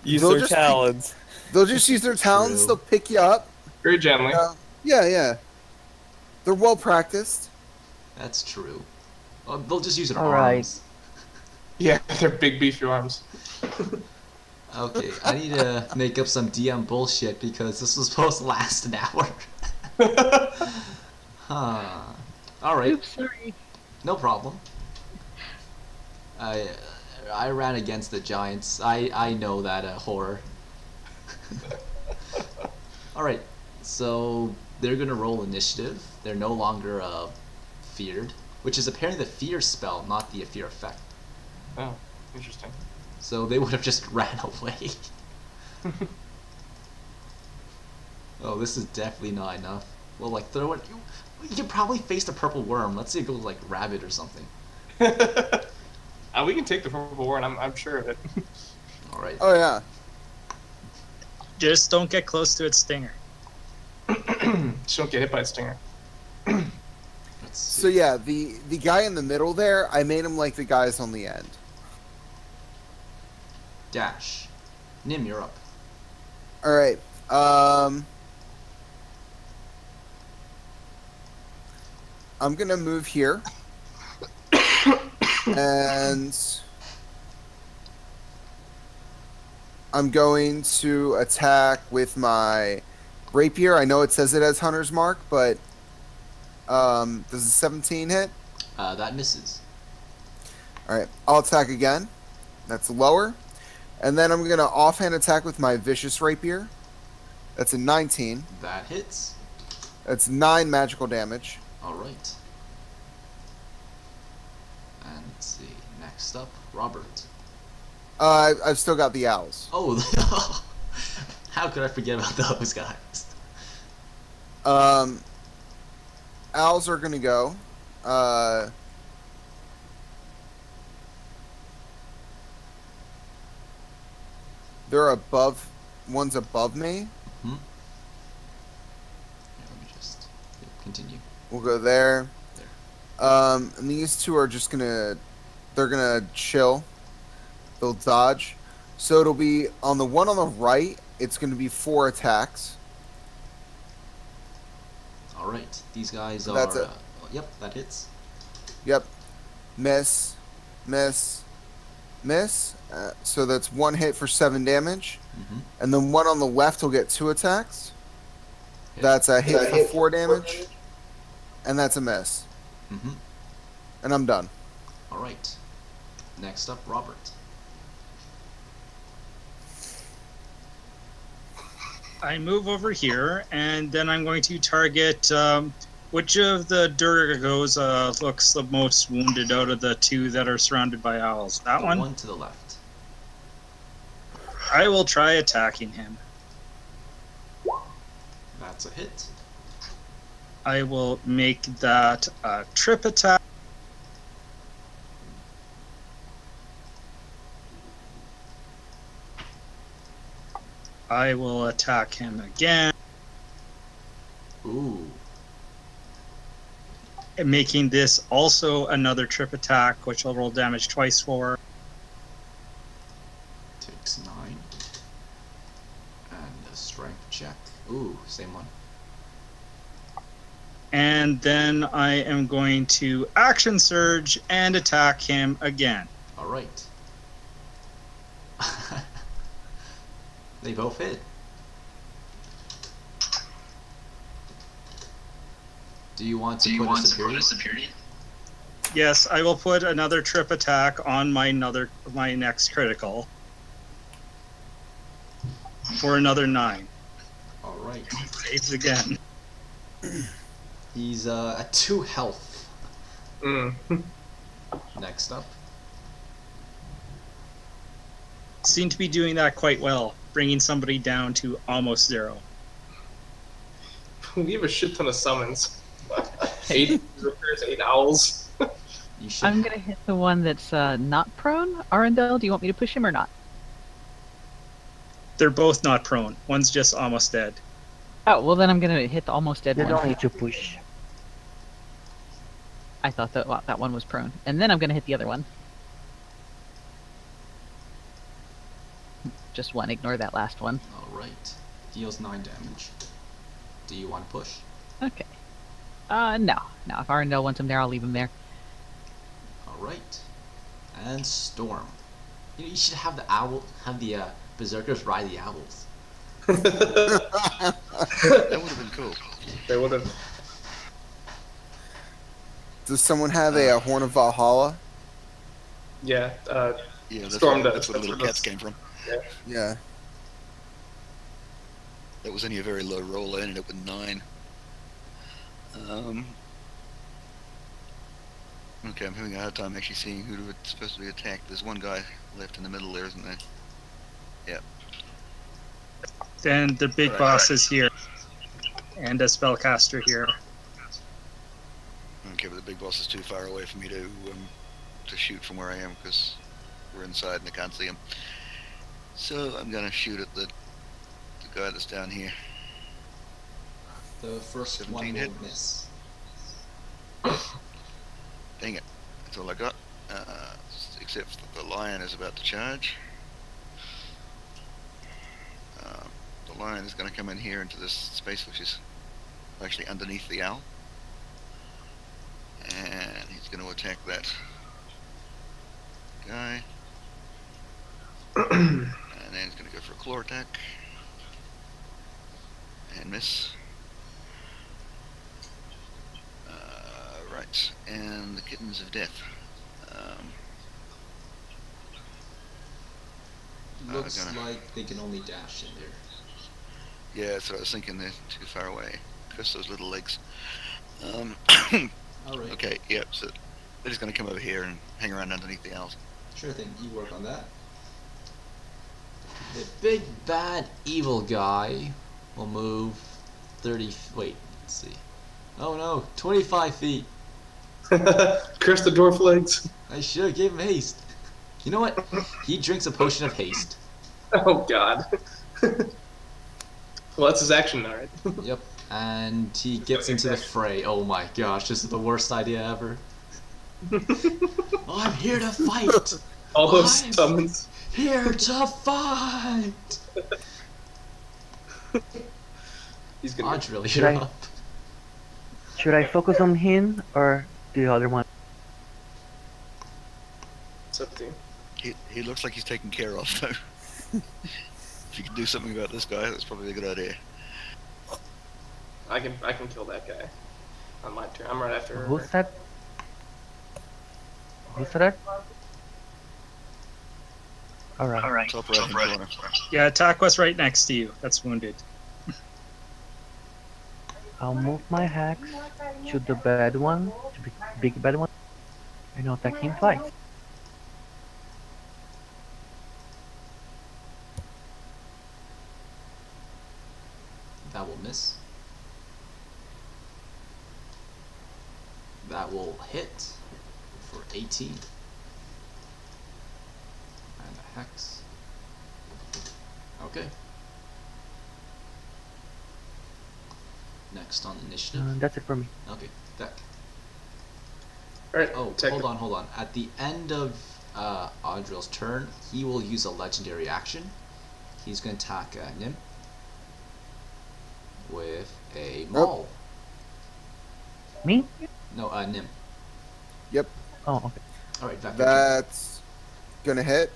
Use They'll their just- talons. They'll just use their talons. True. They'll pick you up. Very gently. Yeah. They're well practiced. That's true. Well, they'll just use their All right. arms. Yeah, they're big, beefy arms. Okay, I need to make up some DM bullshit because this was supposed to last an hour. Huh. Alright, Oops, sorry. no problem. I I ran against the giants. I know that horror. Alright, so they're gonna roll initiative. They're no longer feared, which is apparently the fear spell, not the fear effect. Oh, interesting. So they would have just ran away. Oh, this is definitely not enough. Well, like throw it. You can probably face the purple worm. Let's say it goes like rabbit or something. We can take the purple war, and I'm sure of it. All right. Oh yeah. Just don't get close to its stinger. Just don't get hit by a stinger. Let's So see. yeah, the guy in the middle there, I made him like the guys on the end. Dash. Nim, you're up. All right. I'm gonna move here, and I'm going to attack with my rapier. I know it says it has Hunter's Mark, but does a 17 hit? That misses. All right, I'll attack again. That's lower, and then I'm gonna offhand attack with my vicious rapier. That's a 19. That hits. That's 9 magical damage. All right. And let's see. Next up, Robert. I've still got the owls. Oh, how could I forget about those guys? Owls are gonna go. They're above. One's above me. Here, let me just continue. We'll go there. There. And these two are just gonna. They're gonna chill. They'll dodge. So it'll be on the one on the right. It's gonna be 4 attacks. All right. These guys So are. that's it. Yep, that hits. Yep. Miss. Miss. Miss. So that's 1 hit for 7 damage. Mm-hmm. And then one on the left will get 2 attacks. Hit. That's a hit for 4 damage. And that's a miss. Mm-hmm. And I'm done. All right. Next up, Robert. I move over here, and then I'm going to target which of the Durgos looks the most wounded out of the 2 that are surrounded by owls. That The one? one to the left. I will try attacking him. That's a hit. I will make that a trip attack. I will attack him again, Ooh. making this also another trip attack, which I'll roll damage twice for. Takes 9. And a strength check. Ooh, same one. And then I am going to action surge and attack him again. All right. They both hit. Do you want to put a superior? Yes, I will put another trip attack on my next critical for another 9. All right. Saves again. He's at 2 health. Mm. Next up. Seem to be doing that quite well, bringing somebody down to almost 0. We have a shit ton of summons. 8 rippers, 8 owls. You should. I'm gonna hit the one that's not prone. Arundel, do you want me to push him or not? They're both not prone. One's just almost dead. Oh, well then I'm gonna hit the almost dead You one. don't need to push. I thought that one was prone. And then I'm gonna hit the other one. Just one, ignore that last one. All right. Deals 9 damage. Do you want to push? Okay. No. No, if Arundel wants him there, I'll leave him there. All right. And Storm. You know, you should have the owl, have the berserkers ride the owls. That would have been cool. They would have. Does someone have Uh, a Horn of Valhalla? Yeah. Yeah, Storm does. that's where the little cats came from. Yeah. That was only a very low roll. I ended up with 9. Okay, I'm having a hard time actually seeing who it's supposed to be attacked. There's one guy left in the middle there, isn't there? Then the big Right. boss is here, and a spellcaster here. Okay, but the big boss is too far away for me to shoot from where I am because we're inside and I can't see him. So I'm gonna shoot at the guy that's down here. The first 17 one will hit. miss. Dang it, that's all I got. Except that the lion is about to charge. The lion is going to come in here into this space which is actually underneath the owl. And he's going to attack that guy. And then he's going to go for a claw attack. And miss. Right, and the Kittens of Death. Looks gonna- like they can only dash in there. Yeah, that's what I was thinking, they're too far away. Curse those little legs. Alright, Okay, yep, so they're just going to come over here and hang around underneath the owls. sure thing, you work on that. The big bad evil guy will move 30, wait, let's see. Oh no, 25 feet. Curse the dwarf legs. I should have gave him haste. You know what? He drinks a potion of haste. Oh god. Well, that's his action, alright. Yep. And he gets into the fray. Oh my gosh, this is the worst idea ever. I'm here to fight! All those I'm summons. here to fight! He's gonna. Odds really Should I- up. Should I focus on him or the other one? It's up to you. He looks like he's taken care of, though. If you can do something about this guy, that's probably a good idea. I can kill that guy. On my turn. I'm right after her. Who's that? Who's that? Alright. Top right hand corner. Yeah, attack was right next to you. That's wounded. I'll move my hacks to the bad one, to the big bad one, and I'll attack him twice. That will miss. That will hit for 18. And a hex. Okay. Next on initiative. That's it for me. Okay, deck. Alright, Oh, attack hold the- on, hold on. At the end of Audril's turn, he will use a legendary action. He's going to attack Nim with a maul. Me? No, Nim. Oh, okay. Alright, Vec. That's gonna hit.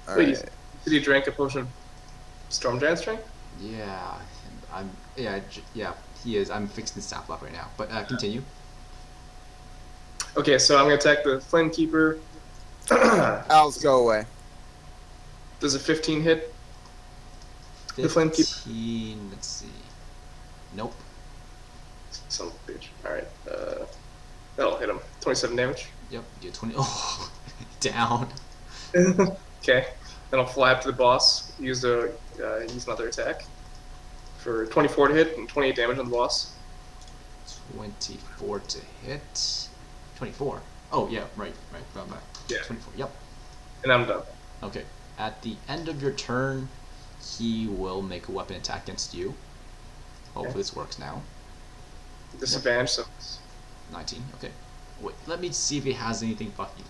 Wait, Alright. did he drink a potion of Storm Giant Strength? Yeah, yeah, he is. I'm fixing the stat block right now. But continue. Okay, so I'm gonna attack the Flame Keeper. Owls, go away. Does a 15 hit? The Flame Keeper. 15, let's see. Nope. Son of a bitch. Alright, that'll hit him. 27 damage. Yep, you 20. Oh, down. Okay, then I'll fly up to the boss. Use another attack for 24 to hit and 28 damage on the boss. 24 to hit. 24. Oh, yeah, right. Going back. Yeah. 24, yep. And I'm done. Okay. At the end of your turn, he will make a weapon attack against you. Hopefully Okay. this works now. Disadvantage, so 19, okay. Wait, let me see if he has anything fucky.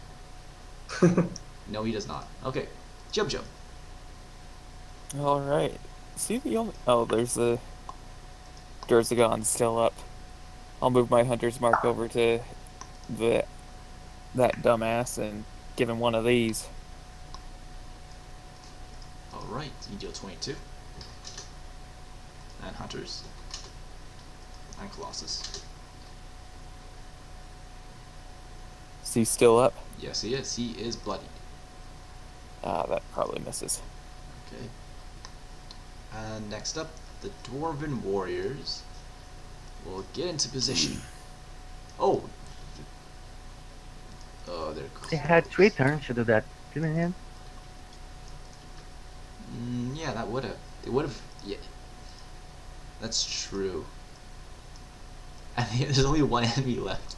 No, he does not. Okay. Jub. Alright. See the only. Oh, there's the. Durzagon still up. I'll move my hunter's mark over to that dumbass and give him one of these. Alright, you deal 22. And Hunters. And Colossus. Is he still up? Yes, he is. He is bloodied. That probably misses. Okay. And next up, the Dwarven Warriors will get into position. Oh! Oh, they're close. They had 3 turns to do that, didn't it? Yeah, that would have. They would have. Yeah. That's true. And there's only one enemy left.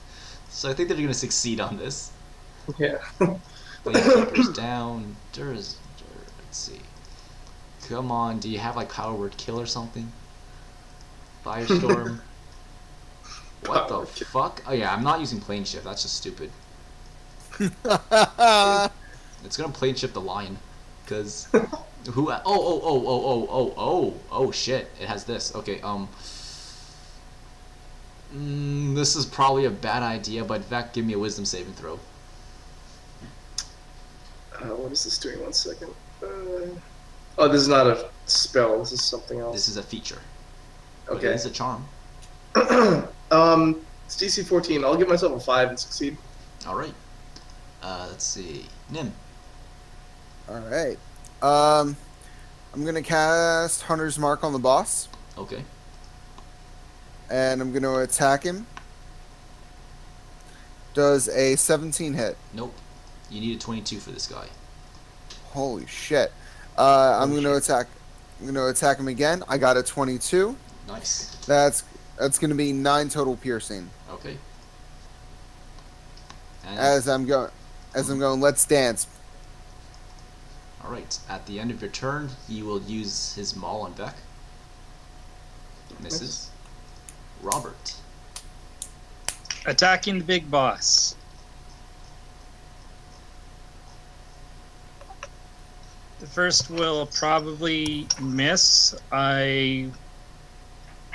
So I think they're going to succeed on this. Yeah. Keepers down. Let's see. Come on, do you have like Power Word Kill or something? Firestorm. What the fuck? Oh yeah, I'm not using Plane Shift. That's just stupid. It's gonna Plane Shift the Lion, cause who? Oh shit! It has this. Okay. This is probably a bad idea, but Vec, give me a Wisdom saving throw. What is this doing? 1 second. Oh, this is not a spell. This is something else. This is a feature. But Okay. it is a charm. It's DC 14. I'll give myself a 5 and succeed. All right. Let's see. Nim. All right. I'm gonna cast Hunter's Mark on the boss, Okay. and I'm gonna attack him. Does a 17 hit? Nope. You need a 22 for this guy. Holy shit! I'm gonna attack. I'm gonna attack him again. I got a 22. Nice. That's gonna be 9 total piercing. Okay. And As I'm going, let's dance. all right. At the end of your turn, he will use his maul on Beck. Misses. Robert. Attacking the big boss. The first will probably miss. I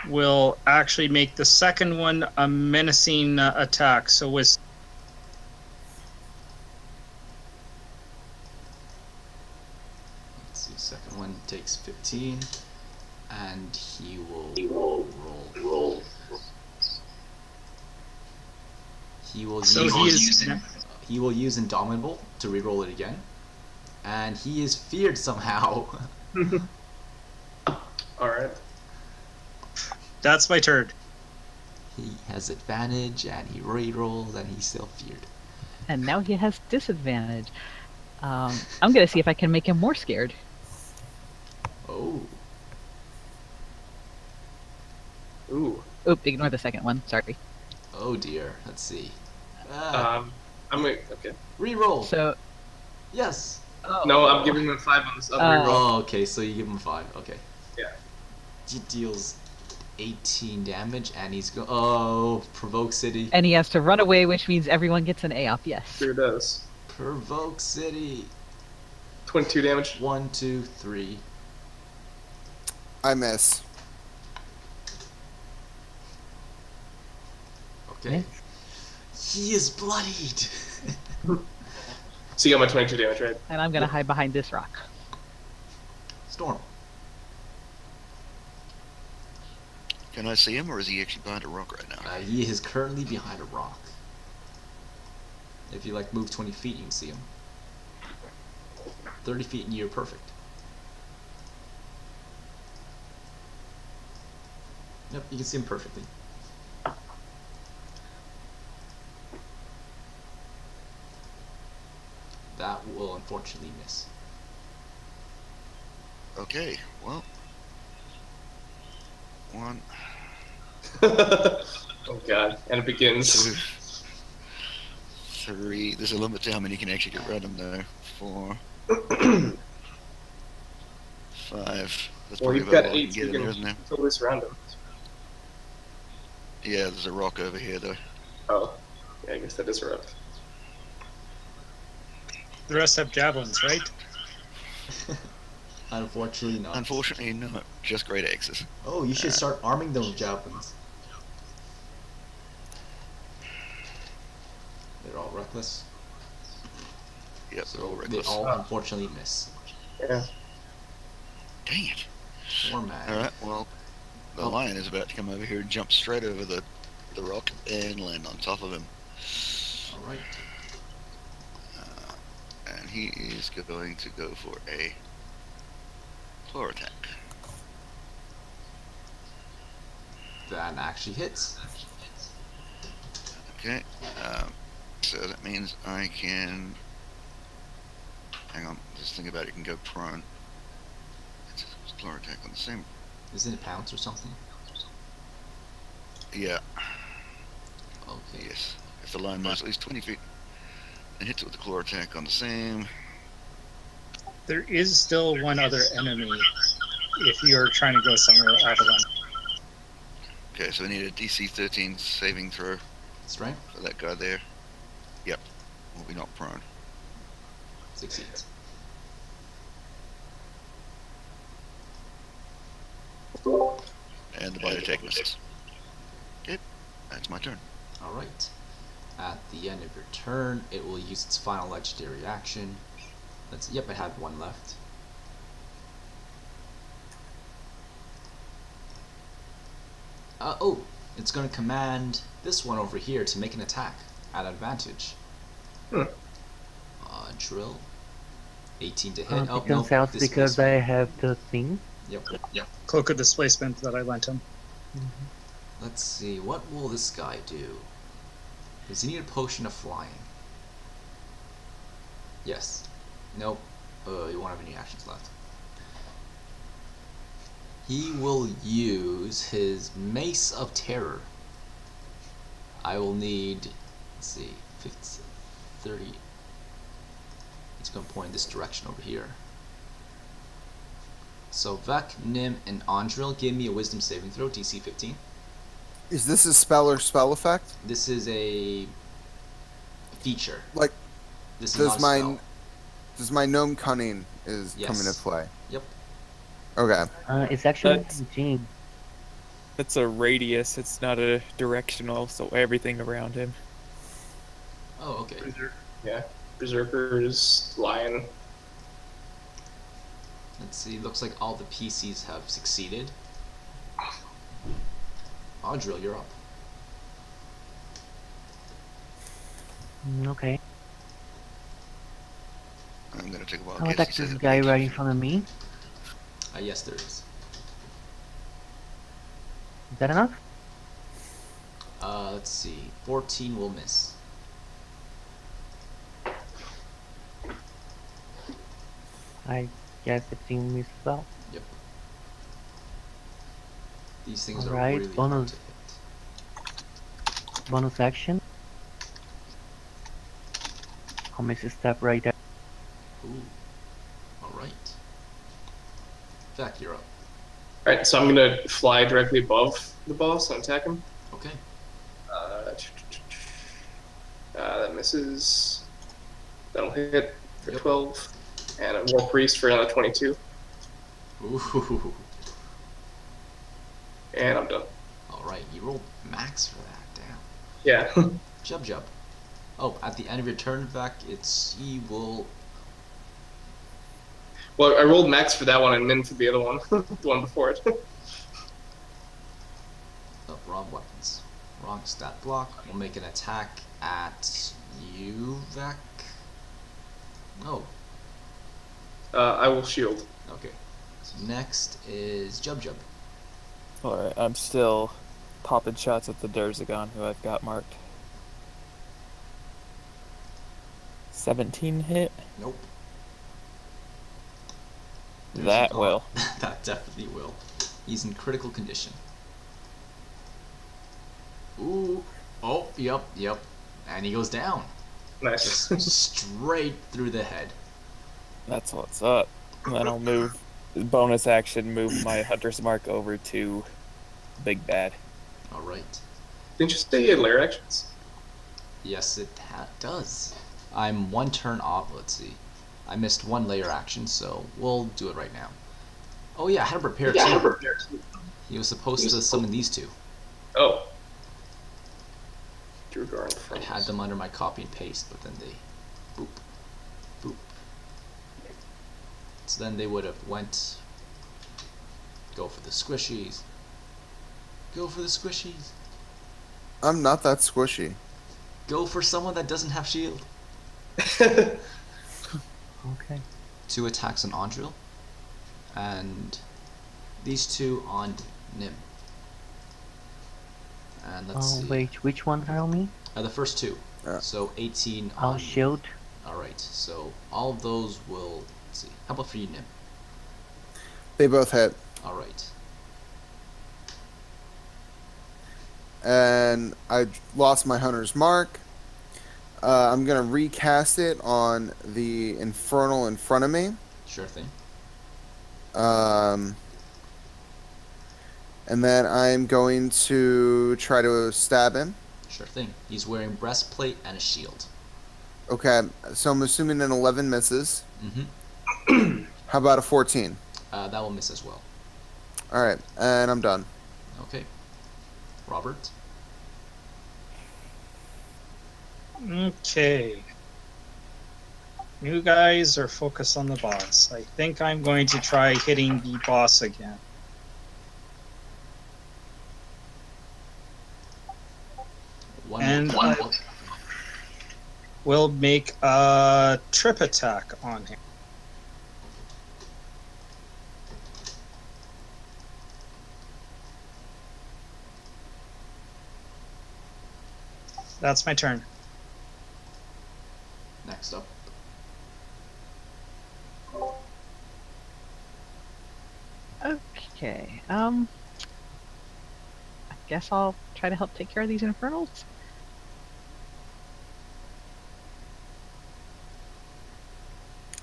will actually make the second one a menacing attack. So with Let's see. Second one takes 15, and he will roll. He will so use. he is He will use Indomitable to reroll it again. And he is feared somehow. Alright. that's my turn. He has advantage and he rerolls and he's still feared. And now he has disadvantage. I'm gonna see if I can make him more scared. Oh. Ooh. Oop, ignore the second one. Sorry. Oh dear. Let's see. I'm gonna. Okay. Reroll. So, Yes. No, I'm giving him a 5 on this other Oh. reroll. Oh, okay. So you give him 5. Okay. Yeah. He deals 18 damage and he's go. Oh, Provoke City. and he has to run away, which means everyone gets an A up. Yes. Sure does. Provoke City. 22 damage. 1, 2, 3. I miss. Okay. He is bloodied. So you got my 22 damage, right? And I'm gonna hide behind this rock. Storm. Can I see him, or is he actually behind a rock right now? He is currently behind a rock. If you like move 20 feet, you can see him. 30 feet and you're perfect. Yep, you can see him perfectly. That will unfortunately miss. Okay, well. 1, Oh god. And it begins. 2, 3. There's a limit to how many you can actually get rid of them, though. 4, 5. That's Well, probably you've about got all I 8, can so get you in there, can isn't there? totally surround him. Yeah, there's a rock over here, though. Oh. Yeah, I guess that is a rough. The rest have javelins, right? Unfortunately not. Unfortunately, no. Just great axes. Oh, you should start arming those javelins. They're all reckless. Yep, they're all So they reckless. all unfortunately miss. Yeah. Dang it. Poor man. Alright, well, the Oh. lion is about to come over here and jump straight over the rock and land on top of him. All right. And he is going to go for a claw attack. That actually hits. Okay, so that means I can... Hang on, just think about it, you can go prone. It's a claw attack on the same... Isn't it pounce or something? Yeah, Okay. yes. If the lion moves at least 20 feet and hits it with a claw attack on the same... There is still one other enemy if you're trying to go somewhere off of them. Okay, so we need a DC 13 saving throw Strength for that guy there. Yep, will be not prone. succeeds. And the bite attack misses. Yep, that's my turn. All right. At the end of your turn, it will use its final legendary action. Yep, it had one left. Oh, it's going to command this one over here to make an attack at advantage. Drill. 18 to hit. Oh, it no, turns out this because was- I have the thing. Yep. Cloak of Displacement that I lent him. Let's see, what will this guy do? Does he need a potion of flying? Yes. Nope. You won't have any actions left. He will use his Mace of Terror. I will need, let's see, 50, 30. It's going to point this direction over here. So Vec, Nim, and Andril, give me a Wisdom saving throw, DC 15. Is this a spell or spell effect? This is a feature. Like, This is does not a my spell. does my gnome cunning come Yes. into play? Yep. Okay. It's actually That's- Gene. It's a radius. It's not a directional, so everything around him. Oh, okay. Yeah. Berserkers, Lion. Let's see. Looks like all the PCs have succeeded. Audril, you're up. Okay. I'm gonna take a wild I'll guess. attack It says this it guy needs- right in front of me. Yes, there is. Is that enough? Let's see. 14 will miss. I guess it seems as well. Yep. These things are Alright, really hard bonus. to hit. Bonus action. I'll miss a step right there. Ooh. Alright. Jack, you're up. Alright, so I'm gonna fly directly above the boss and attack him. Okay. That misses. That'll hit for Yep. 12. And a War Priest for another 22. Ooh. And I'm done. Alright, you rolled max for that. Damn. Yeah. Jub. Oh, at the end of your turn, Vec, he will. Well, I rolled max for that one and min for the other one. The one before it. Oh, wrong weapons. Wrong stat block. We'll make an attack at you, Vec. Oh, I will shield. okay. So next is Jub. Alright, I'm still popping shots at the Durzagon, who I've got marked. 17 hit? Nope. That will. That definitely will. He's in critical condition. Ooh. Oh, yep. And he goes down. Nice. Just straight through the head. That's what's up. And then I'll move, bonus action, move my Hunter's Mark over to Big Bad. Alright. Didn't you say you had lair actions? Yes, it does. I'm one turn off. Let's see. I missed one layer action, so we'll do it right now. Oh yeah, I had to prepare too. He was supposed to summon these two. Oh. Drew Garn I had them under my copy and paste, but then they boop, boop, So then they would have went. Go for the squishies. Go for the squishies. I'm not that squishy. Go for someone that doesn't have shield. Okay. 2 attacks on Andril. And these 2 on Nim. And let's see. Wait, which ones are on me? The first 2. Yeah. So 18 I'll on. shield. Alright, so all of those will. Let's see. How about for you, Nim? They both hit. Alright. And I lost my hunter's mark. I'm gonna recast it on the infernal in front of me. Sure thing. And then I'm going to try to stab him. Sure thing. He's wearing breastplate and a shield. Okay, so I'm assuming an 11 misses. Mm-hmm. How about a 14? That will miss as well. All right, and I'm done. Okay. Robert? Okay. You guys are focused on the boss. I think I'm going to try hitting the boss again. And I will make a trip attack on him. That's my turn. Next up. Okay. I guess I'll try to help take care of these infernals.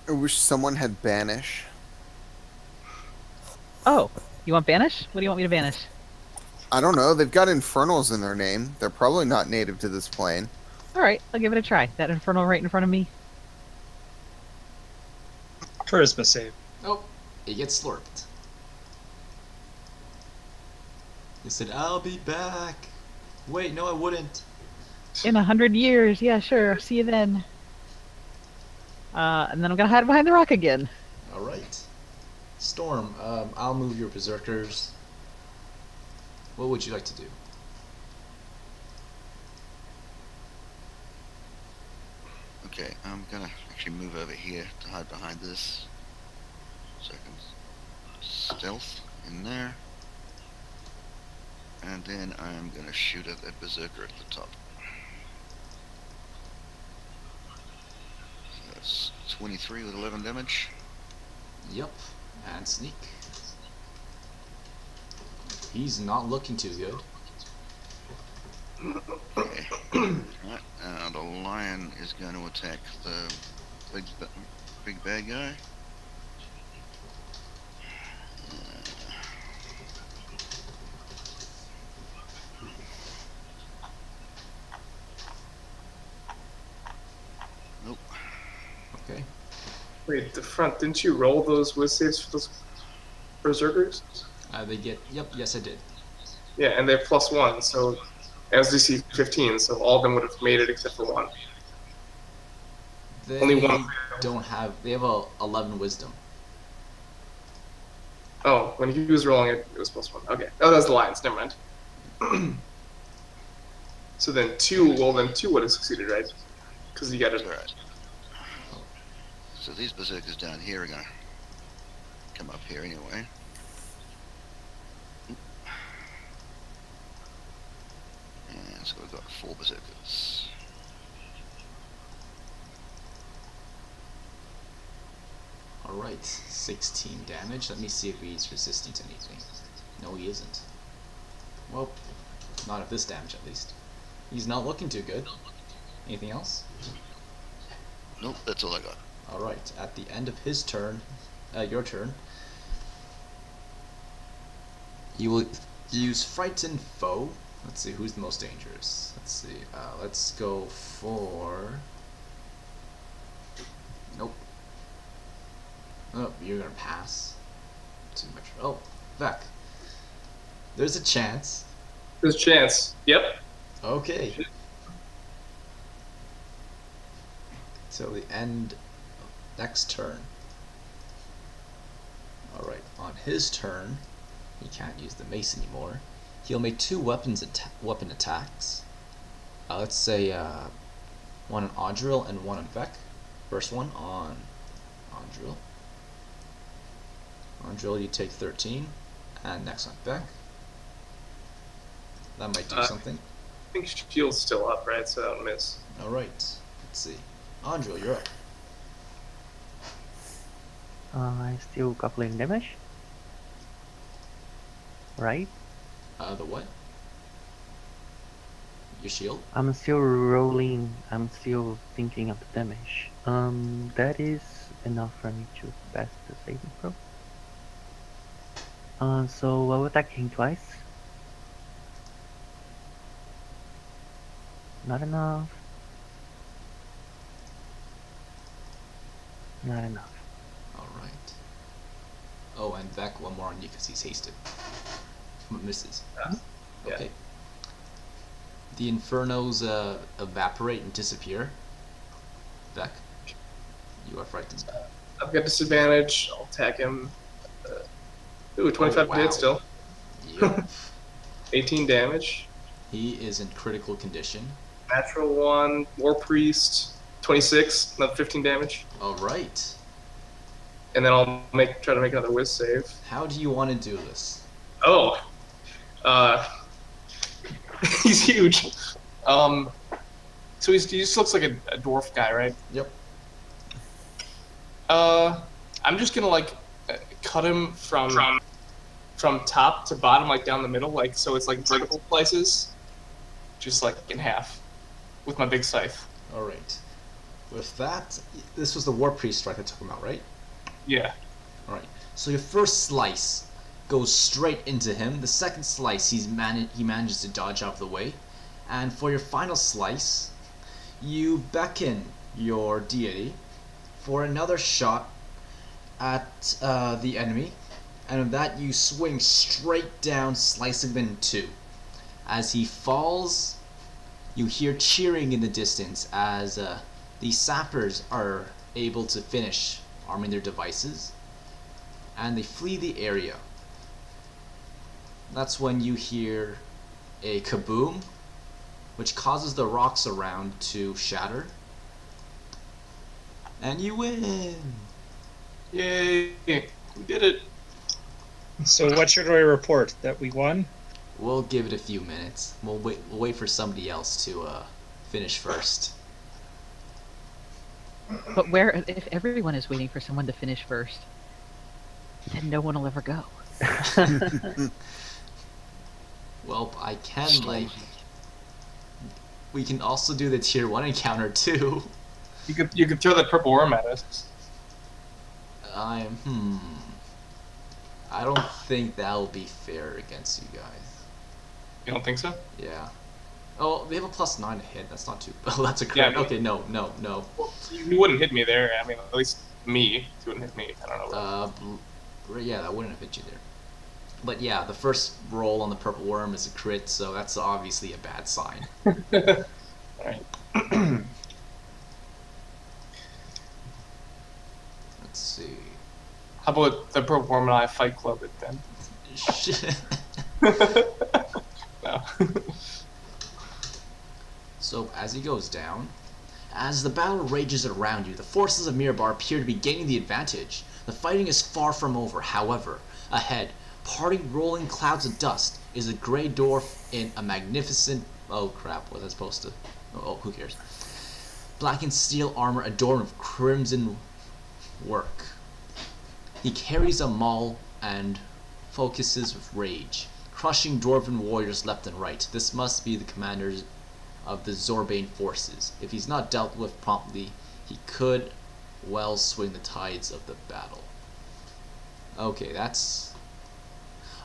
I wish someone had banish. Oh, you want banish? What do you want me to banish? I don't know. They've got infernals in their name. They're probably not native to this plane. All right, I'll give it a try. That infernal right in front of me. Charisma save. Oh, he gets slurped. He said, I'll be back. Wait, no, I wouldn't. In 100 years, yeah, sure. See you then. And then I'm gonna hide behind the rock again. Alright. Storm, I'll move your berserkers. What would you like to do? Okay, I'm gonna actually move over here to hide behind this. So I can stealth in there. And then I'm gonna shoot at that berserker at the top. So that's 23 with 11 damage. Yep. And sneak. He's not looking too good. Okay. Right, the lion is going to attack the big bad guy. Nope. Okay. Wait, the front, didn't you roll those whiz saves for those berserkers? They get. Yep, yes, I did. Yeah, and they have +1, so as DC 15, so all of them would have made it except for one. They Only one. don't have. They have a 11 wisdom. Oh, when he was rolling it, it was +1. Okay. Oh, that's the lions. Never mind. So then two would have succeeded, right? Because you got it. Alright. So these berserkers down here are gonna come up here anyway. And so we've got 4 berserkers. Alright, 16 damage. Let me see if he's resistant to anything. No, he isn't. Well, not at this damage at least. He's not looking too good. Anything else? Nope, that's all I got. Alright, at the end of his turn, your turn, you will use Frighten Foe. Let's see, who's the most dangerous? Let's see, let's go for... Nope. Oh, you're gonna pass. Too much. Oh, Vec. There's a chance. There's a chance. Yep. Okay. Till the end of next turn. Alright, on his turn, he can't use the mace anymore. He'll make 2 weapon attacks. Let's say one on Audril and one on Vec. First one on Audril. Audril, you take 13. And next on Vec. That might do something. I think shield's still up, right? So that'll miss. Alright, let's see. Audril, you're up. I still calculating damage. Right? The what? Your shield? I'm still rolling. I'm still thinking of the damage. That is enough for me to pass the saving throw. So I'll attack him twice. Not enough. Not enough. Alright. Oh, and Vec, one more on you because he's hasted. Misses. Yeah. Okay. The Infernos evaporate and disappear. Vec, you are frightened. I've got disadvantage. I'll attack him. Ooh, 25 wow. to hit still. Yep. 18 damage. He is in critical condition. Natural 1. War Priest. 26. Another 15 damage. Alright. And then I'll try to make another whiz save. How do you want to do this? Oh. He's huge. So he just looks like a dwarf guy, right? Yep. I'm just gonna like cut him from top to bottom, like down the middle, like so it's like vertical slices, just like in half, with my big scythe. Alright. With that, this was the War Priest strike I took him out, right? Yeah. Alright. So your first slice goes straight into him. The second slice, he manages to dodge out of the way. And for your final slice, you beckon your deity for another shot at the enemy. And with that, you swing straight down, slicing him in 2. As he falls, you hear cheering in the distance as the sappers are able to finish arming their devices. And they flee the area. That's when you hear a kaboom, which causes the rocks around to shatter. And you win! Yay! We did it. So what should I report? That we won? We'll give it a few minutes. We'll wait for somebody else to finish first. But if everyone is waiting for someone to finish first, then no one will ever go. Well, I can, like... We can also do the tier 1 encounter, too. You could throw that purple worm at us. I don't think that'll be fair against you guys. You don't think so? Yeah. Oh, they have a +9 to hit. That's not too... Oh, that's a crit. Yeah, no. Okay, no. Well, you wouldn't hit me there. I mean, at least me. You wouldn't hit me. I don't know. Yeah, that wouldn't have hit you there. But yeah, the first roll on the purple worm is a crit, so that's obviously a bad sign. Alright. Let's see. How about the purple worm and I fight club it then? No. So, as he goes down, as the battle rages around you, the forces of Mirabar appear to be gaining the advantage. The fighting is far from over, however. Ahead, parting rolling clouds of dust, is a grey dwarf in a magnificent... Oh crap, was I supposed to... Oh, who cares? Blackened steel armor adorned with crimson work. He carries a maul and focuses with rage, crushing dwarven warriors left and right. This must be the commander of the Zorbane forces. If he's not dealt with promptly, he could well swing the tides of the battle. Okay, that's...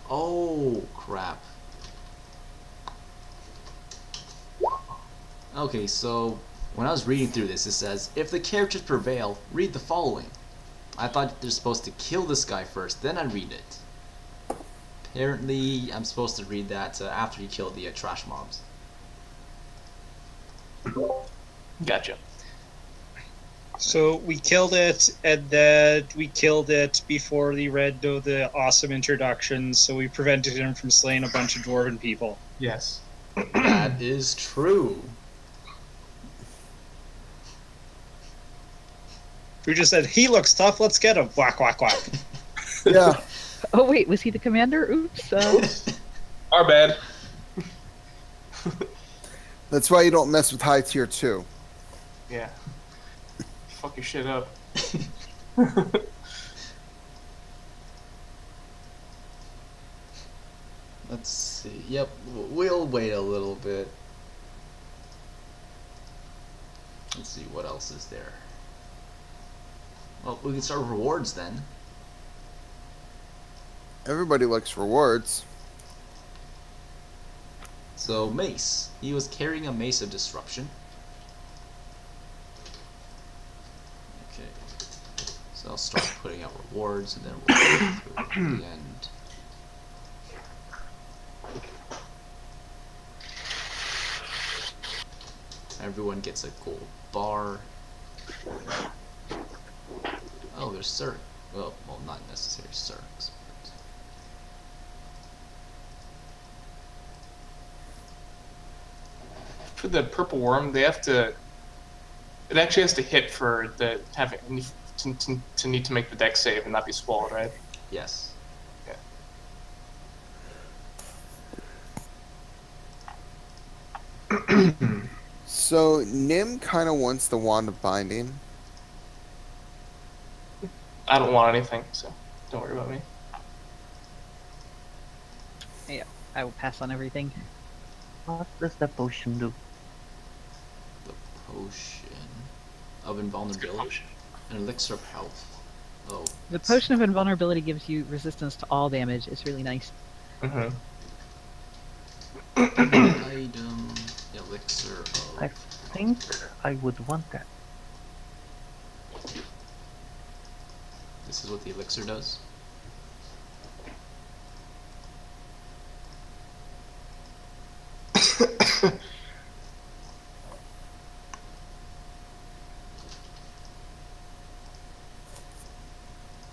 Oh, crap. Okay, so when I was reading through this, it says, if the characters prevail, read the following. I thought they're supposed to kill this guy first, then I read it. Apparently, I'm supposed to read that after you kill the trash mobs. Gotcha. So we killed it, and then we killed it before the red do the awesome introductions. So we prevented him from slaying a bunch of dwarven people. Yes. That is true. We just said he looks tough. Let's get him. Whack whack whack. Yeah. Oh wait, was he the commander? Oops. Our bad. That's why you don't mess with high tier 2. Yeah. Fuck your shit up. Let's see. Yep, we'll wait a little bit. Let's see what else is there. Well, we can start with rewards then. Everybody likes rewards. So mace. He was carrying a mace of disruption. Okay. So I'll start putting out rewards and then we'll go through at the end. Everyone gets a gold bar. Oh, there's Cirque. Well, not necessarily Cirques. For the purple worm, they have to. It actually has to hit for the having to need to make the deck save and not be swallowed, right? Yes. So Nim kind of wants the Wand of Binding. I don't want anything, so don't worry about me. I will pass on everything. What does the potion do? The potion of invulnerability. An elixir of health. Oh. The potion of invulnerability gives you resistance to all damage. It's really nice. Mm-hmm. Item. Elixir of. I think I would want that. This is what the elixir does.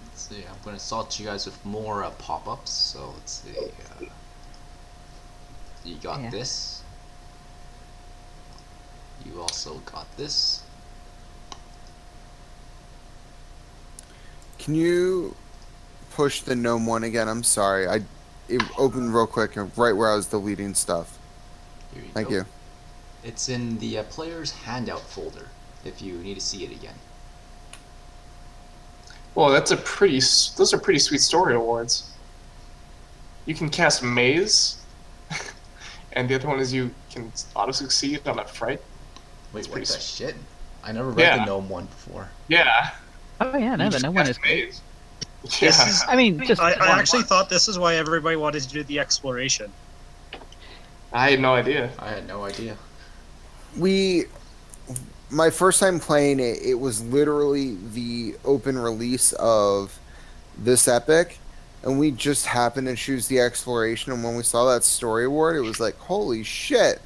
Let's see, I'm going to assault you guys with more pop-ups, so let's see. You got Yeah. this. You also got this. Can you push the gnome one again? I'm sorry. It opened real quick right where I was deleting stuff. Here you Thank go. you. It's in the player's handout folder, if you need to see it again. Well, those are pretty sweet story awards. You can cast Maze, and the other one is you can auto-succeed on a fright. Wait, It's what pretty the shit? I never read Yeah. the gnome one before. Yeah. Oh yeah, no, You the just no one cast is great. Maze. This Yeah. is- I mean, just I one. actually thought this is why everybody wanted to do the exploration. I had no idea. I had no idea. My first time playing it, it was literally the open release of this epic, and we just happened to choose the exploration, and when we saw that story award, it was like, holy shit.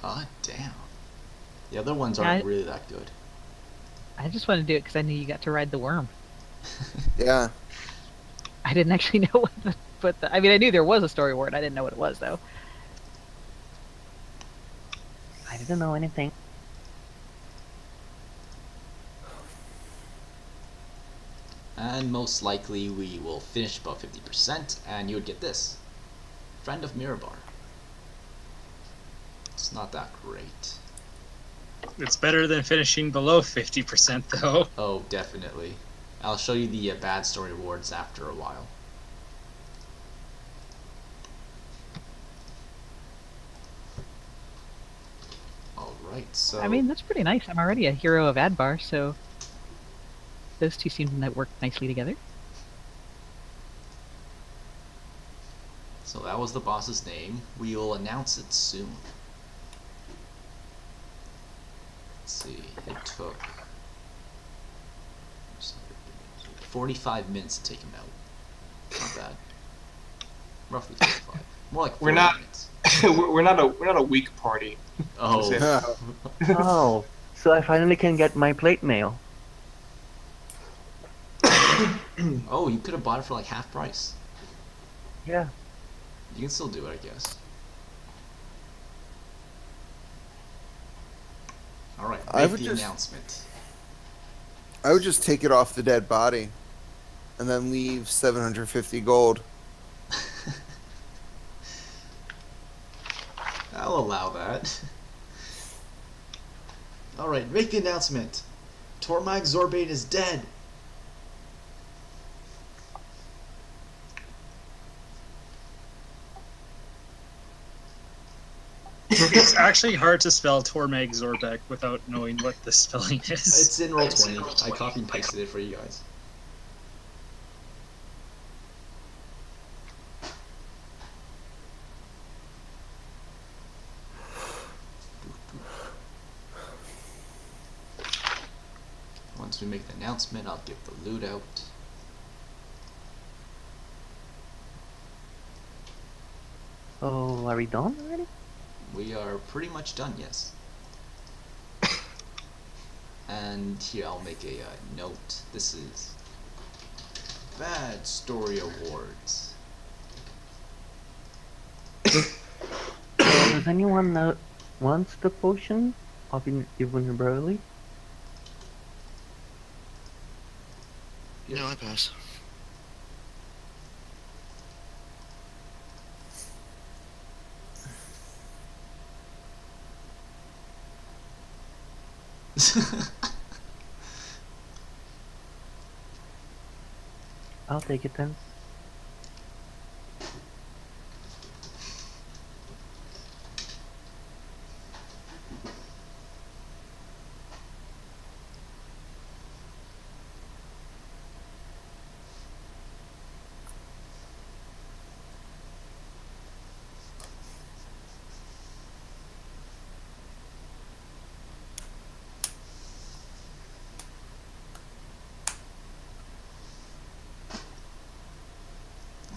God damn. The other ones Yeah, aren't really that good. I just wanted to do it because I knew you got to ride the worm. Yeah. I didn't actually know I mean, I knew there was a story word. I didn't know what it was though. I didn't know anything. And most likely we will finish above 50%, and you would get this. Friend of Mirabar. It's not that great. It's better than finishing below 50%, though. Oh, definitely. I'll show you the bad story awards after a while. Alright, so... I mean, that's pretty nice. I'm already a hero of Adbar, so those two seem to work nicely together. So that was the boss's name. We will announce it soon. Let's see, it took 45 minutes to take him out. Not bad. Roughly 45. More like 40 We're not- minutes. we're not a weak party. Oh. Oh, so I finally can get my plate mail. Oh, you could have bought it for like half price. Yeah. You can still do it, I guess. Alright, I make would the just- announcement. I would just take it off the dead body, and then leave 750 gold. I'll allow that. Alright, make the announcement. Tormag Zorbane is dead. It's actually hard to spell Tormag Zorbek without knowing what the spelling is. It's in Roll20. I copied and pasted it for you guys. Once we make the announcement, I'll give the loot out. Oh, are we done already? We are pretty much done, yes. And here, I'll make a note. This is Bad Story Awards. Does anyone know wants the potion of invulnerability? No, I pass. I'll take it then.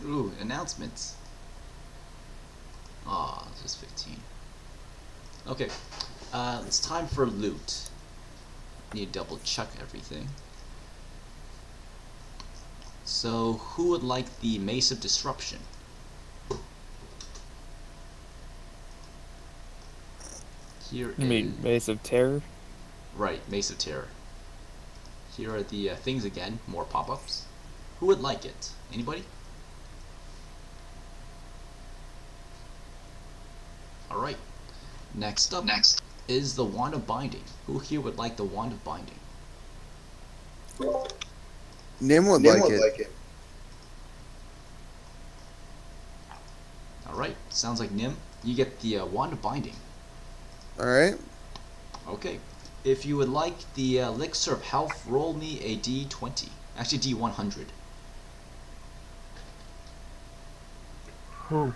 Ooh, announcements. Ah, just 15. Okay, it's time for loot. Need to double check everything. So, who would like the Mace of Disruption? Here You mean is- Maze of Terror? Right, Mace of Terror. Here are the things again, more pop-ups. Who would like it? Anybody? Alright. Next up is the Wand of Binding. Who here would like the Wand of Binding? Nim would like it. Alright, sounds like Nim. You get the Wand of Binding. Alright. Okay. If you would like the Elixir of Health, roll me a D20. Actually, D100. Oh,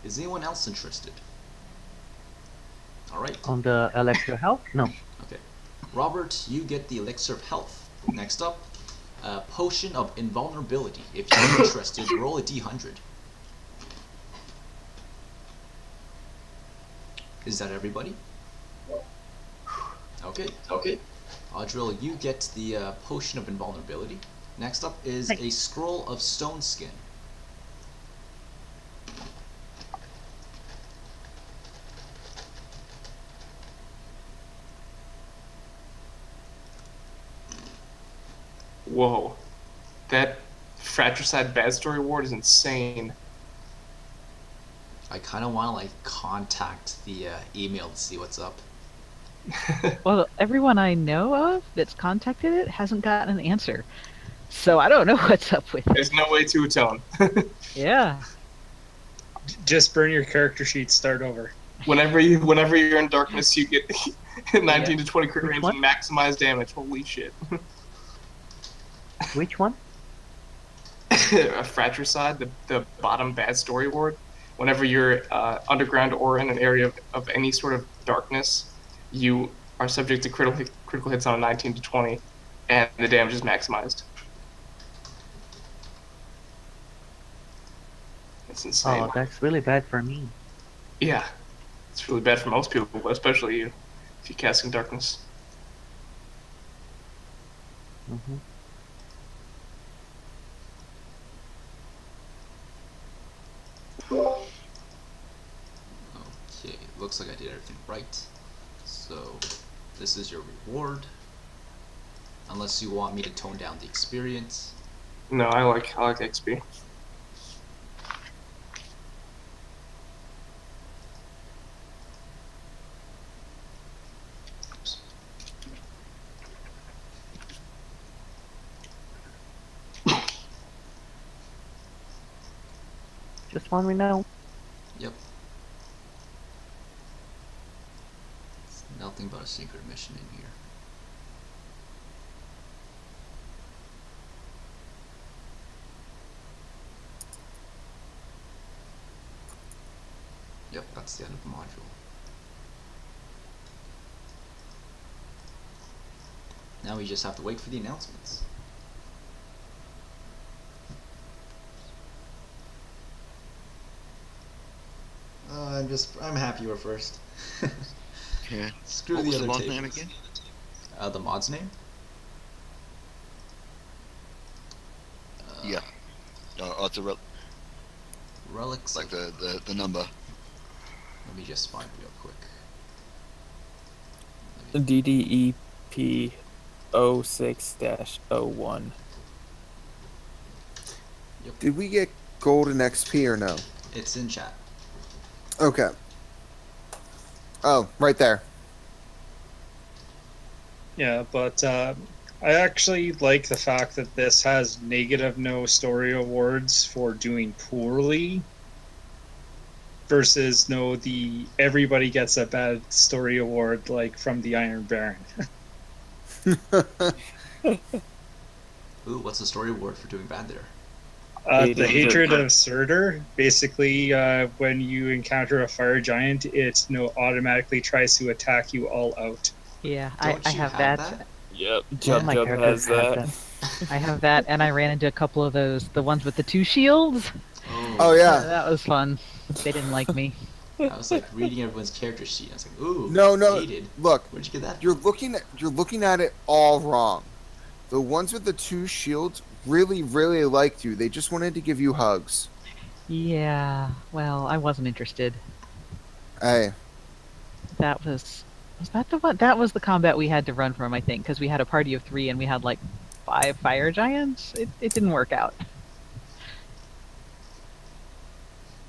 Is anyone else interested? Alright. on the Elixir health? No. Okay. Robert, you get the Elixir of Health. Next up, Potion of Invulnerability. If you're interested, roll a D100. Is that everybody? Okay. Audril, you get the Potion of Invulnerability. Next up is a Scroll of Stone Skin. Whoa, that fratricide bad story award is insane. I kind of want to like contact the email to see what's up. Well, everyone I know of that's contacted it hasn't gotten an answer. So I don't know what's up with it. There's no way to atone. Yeah. Just burn your character sheet, start over. Whenever you're in darkness, you get 19 to 20 crit Which range one? and maximize damage. Holy shit. Which one? A fratricide, the bottom bad story award. Whenever you're underground or in an area of any sort of darkness, you are subject to critical hits on a 19 to 20, and the damage is maximized. It's insane. Oh, that's really bad for me. Yeah, it's really bad for most people, but especially you if you're casting darkness. Hmm. Okay, looks like I did everything right. So, this is your reward. Unless you want me to tone down the experience. No, I like XP. Just want me now. Yep. It's nothing but a secret mission in here. Yep, that's the end of the module. Now we just have to wait for the announcements. I'm happy you were first. Yeah. Screw What the was other the mod tables. name again? The mod's name? Yeah. Oh, it's a Relics. like the number. Let me just find it real quick. DDEP 06-01. Did we get golden XP or no? It's in chat. Okay. Oh, right there. Yeah, but I actually like the fact that this has negative no story awards for doing poorly versus no the everybody gets a bad story award like from the Iron Baron. Ooh, what's the story award for doing bad there? The hatred of Surtur. Basically, when you encounter a fire giant, it automatically tries to attack you all out. Yeah, Don't I you have have that. Yep, One of Jub my Jub characters has has that. I have that, and I ran into a couple of those, the ones with the 2 shields. Oh yeah. That was fun. They didn't like me. I was like reading everyone's character sheet. I was like, ooh, No. hated. Look, Where'd you get that? you're looking at it all wrong. The ones with the 2 shields really liked you. They just wanted to give you hugs. Yeah, well, I wasn't interested. Hey, That was that the one? That was the combat we had to run from, I think, because we had a party of 3 and we had like 5 fire giants. It didn't work out.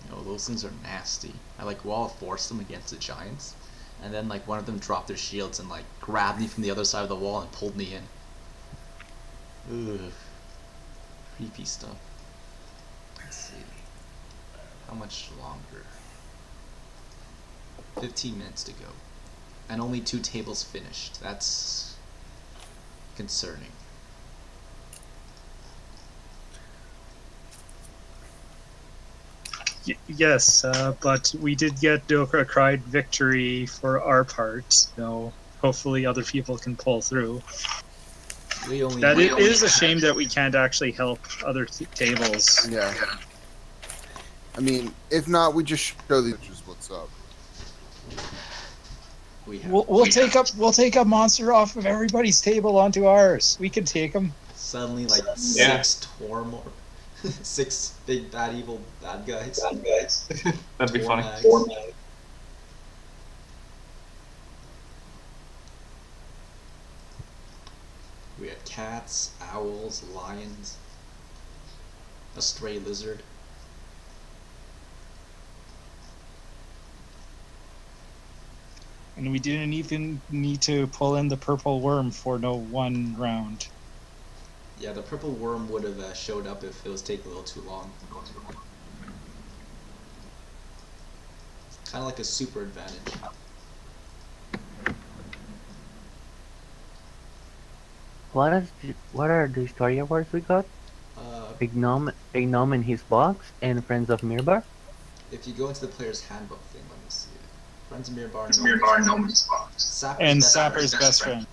No, those things are nasty. I like wall forced them against the giants, and then like one of them dropped their shields and like grabbed me from the other side of the wall and pulled me in. Ugh. Creepy stuff. Let's see. How much longer? 15 minutes to go. And only 2 tables finished. That's concerning. Yes, but we did get Dokra Cried victory for our part. Hopefully other people can pull through. It is a shame that we can't actually help other tables. yeah. I mean, if not, we just show the just what's up. We'll take a monster off of everybody's table onto ours. We can take them. Suddenly, like Yeah. 6 Torm, 6 big bad evil bad guys. That'd be funny. Tormags. We had cats, owls, lions, a stray lizard. And we didn't even need to pull in the purple worm for no one round. Yeah, the purple worm would have showed up if it was taking a little too long. Kind of like a super advantage. What are the story awards we got? Ignome in his box and Friends of Mirbar. If you go into the player's handbook thing, let me see. Friends of Mirbar, Nobody's box. And Sapper's best friend.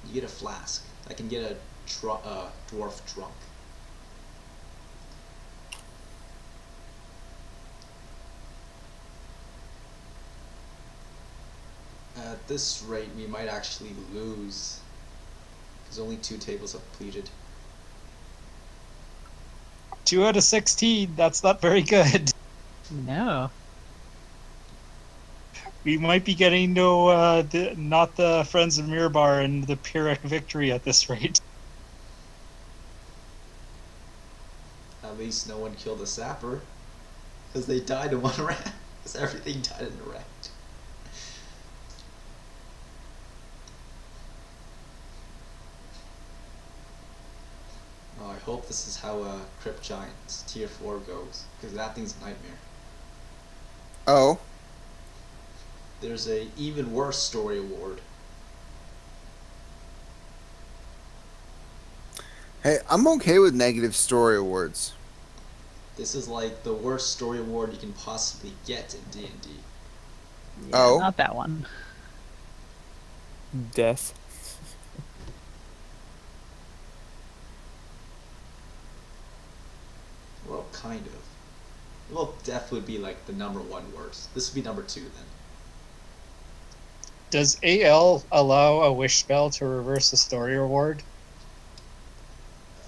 You get a flask. I can get a. Dwarf drunk. At this rate, we might actually lose. Because only 2 tables have completed. 2 out of 16. That's not very good. No. We might be getting not the Friends of Mirbar and the Pyrrhic victory at this rate. At least no one killed a sapper. Because they died in 1 round. Because everything died in a round. Oh, I hope this is how Crypt Giants tier 4 goes. Because that thing's a nightmare. Oh, There's a even worse story award. hey, I'm okay with negative story awards. This is like the worst story award you can possibly get in D&D. Yeah, Oh. not that one. Death. Well, kind of. Well, death would be like the number 1 worst. This would be number 2 then. Does AL allow a wish spell to reverse the story reward?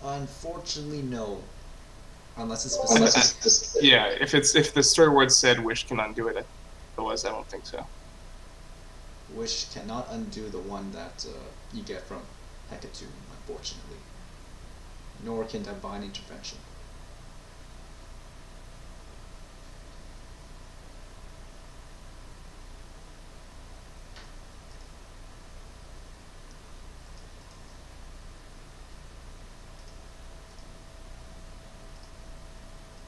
Unfortunately, no. Unless it's Unless specific. it's Yeah, if the story word said wish can undo it, otherwise I don't think so. Wish cannot undo the one that you get from Hecatomb, unfortunately. Nor can Divine Intervention.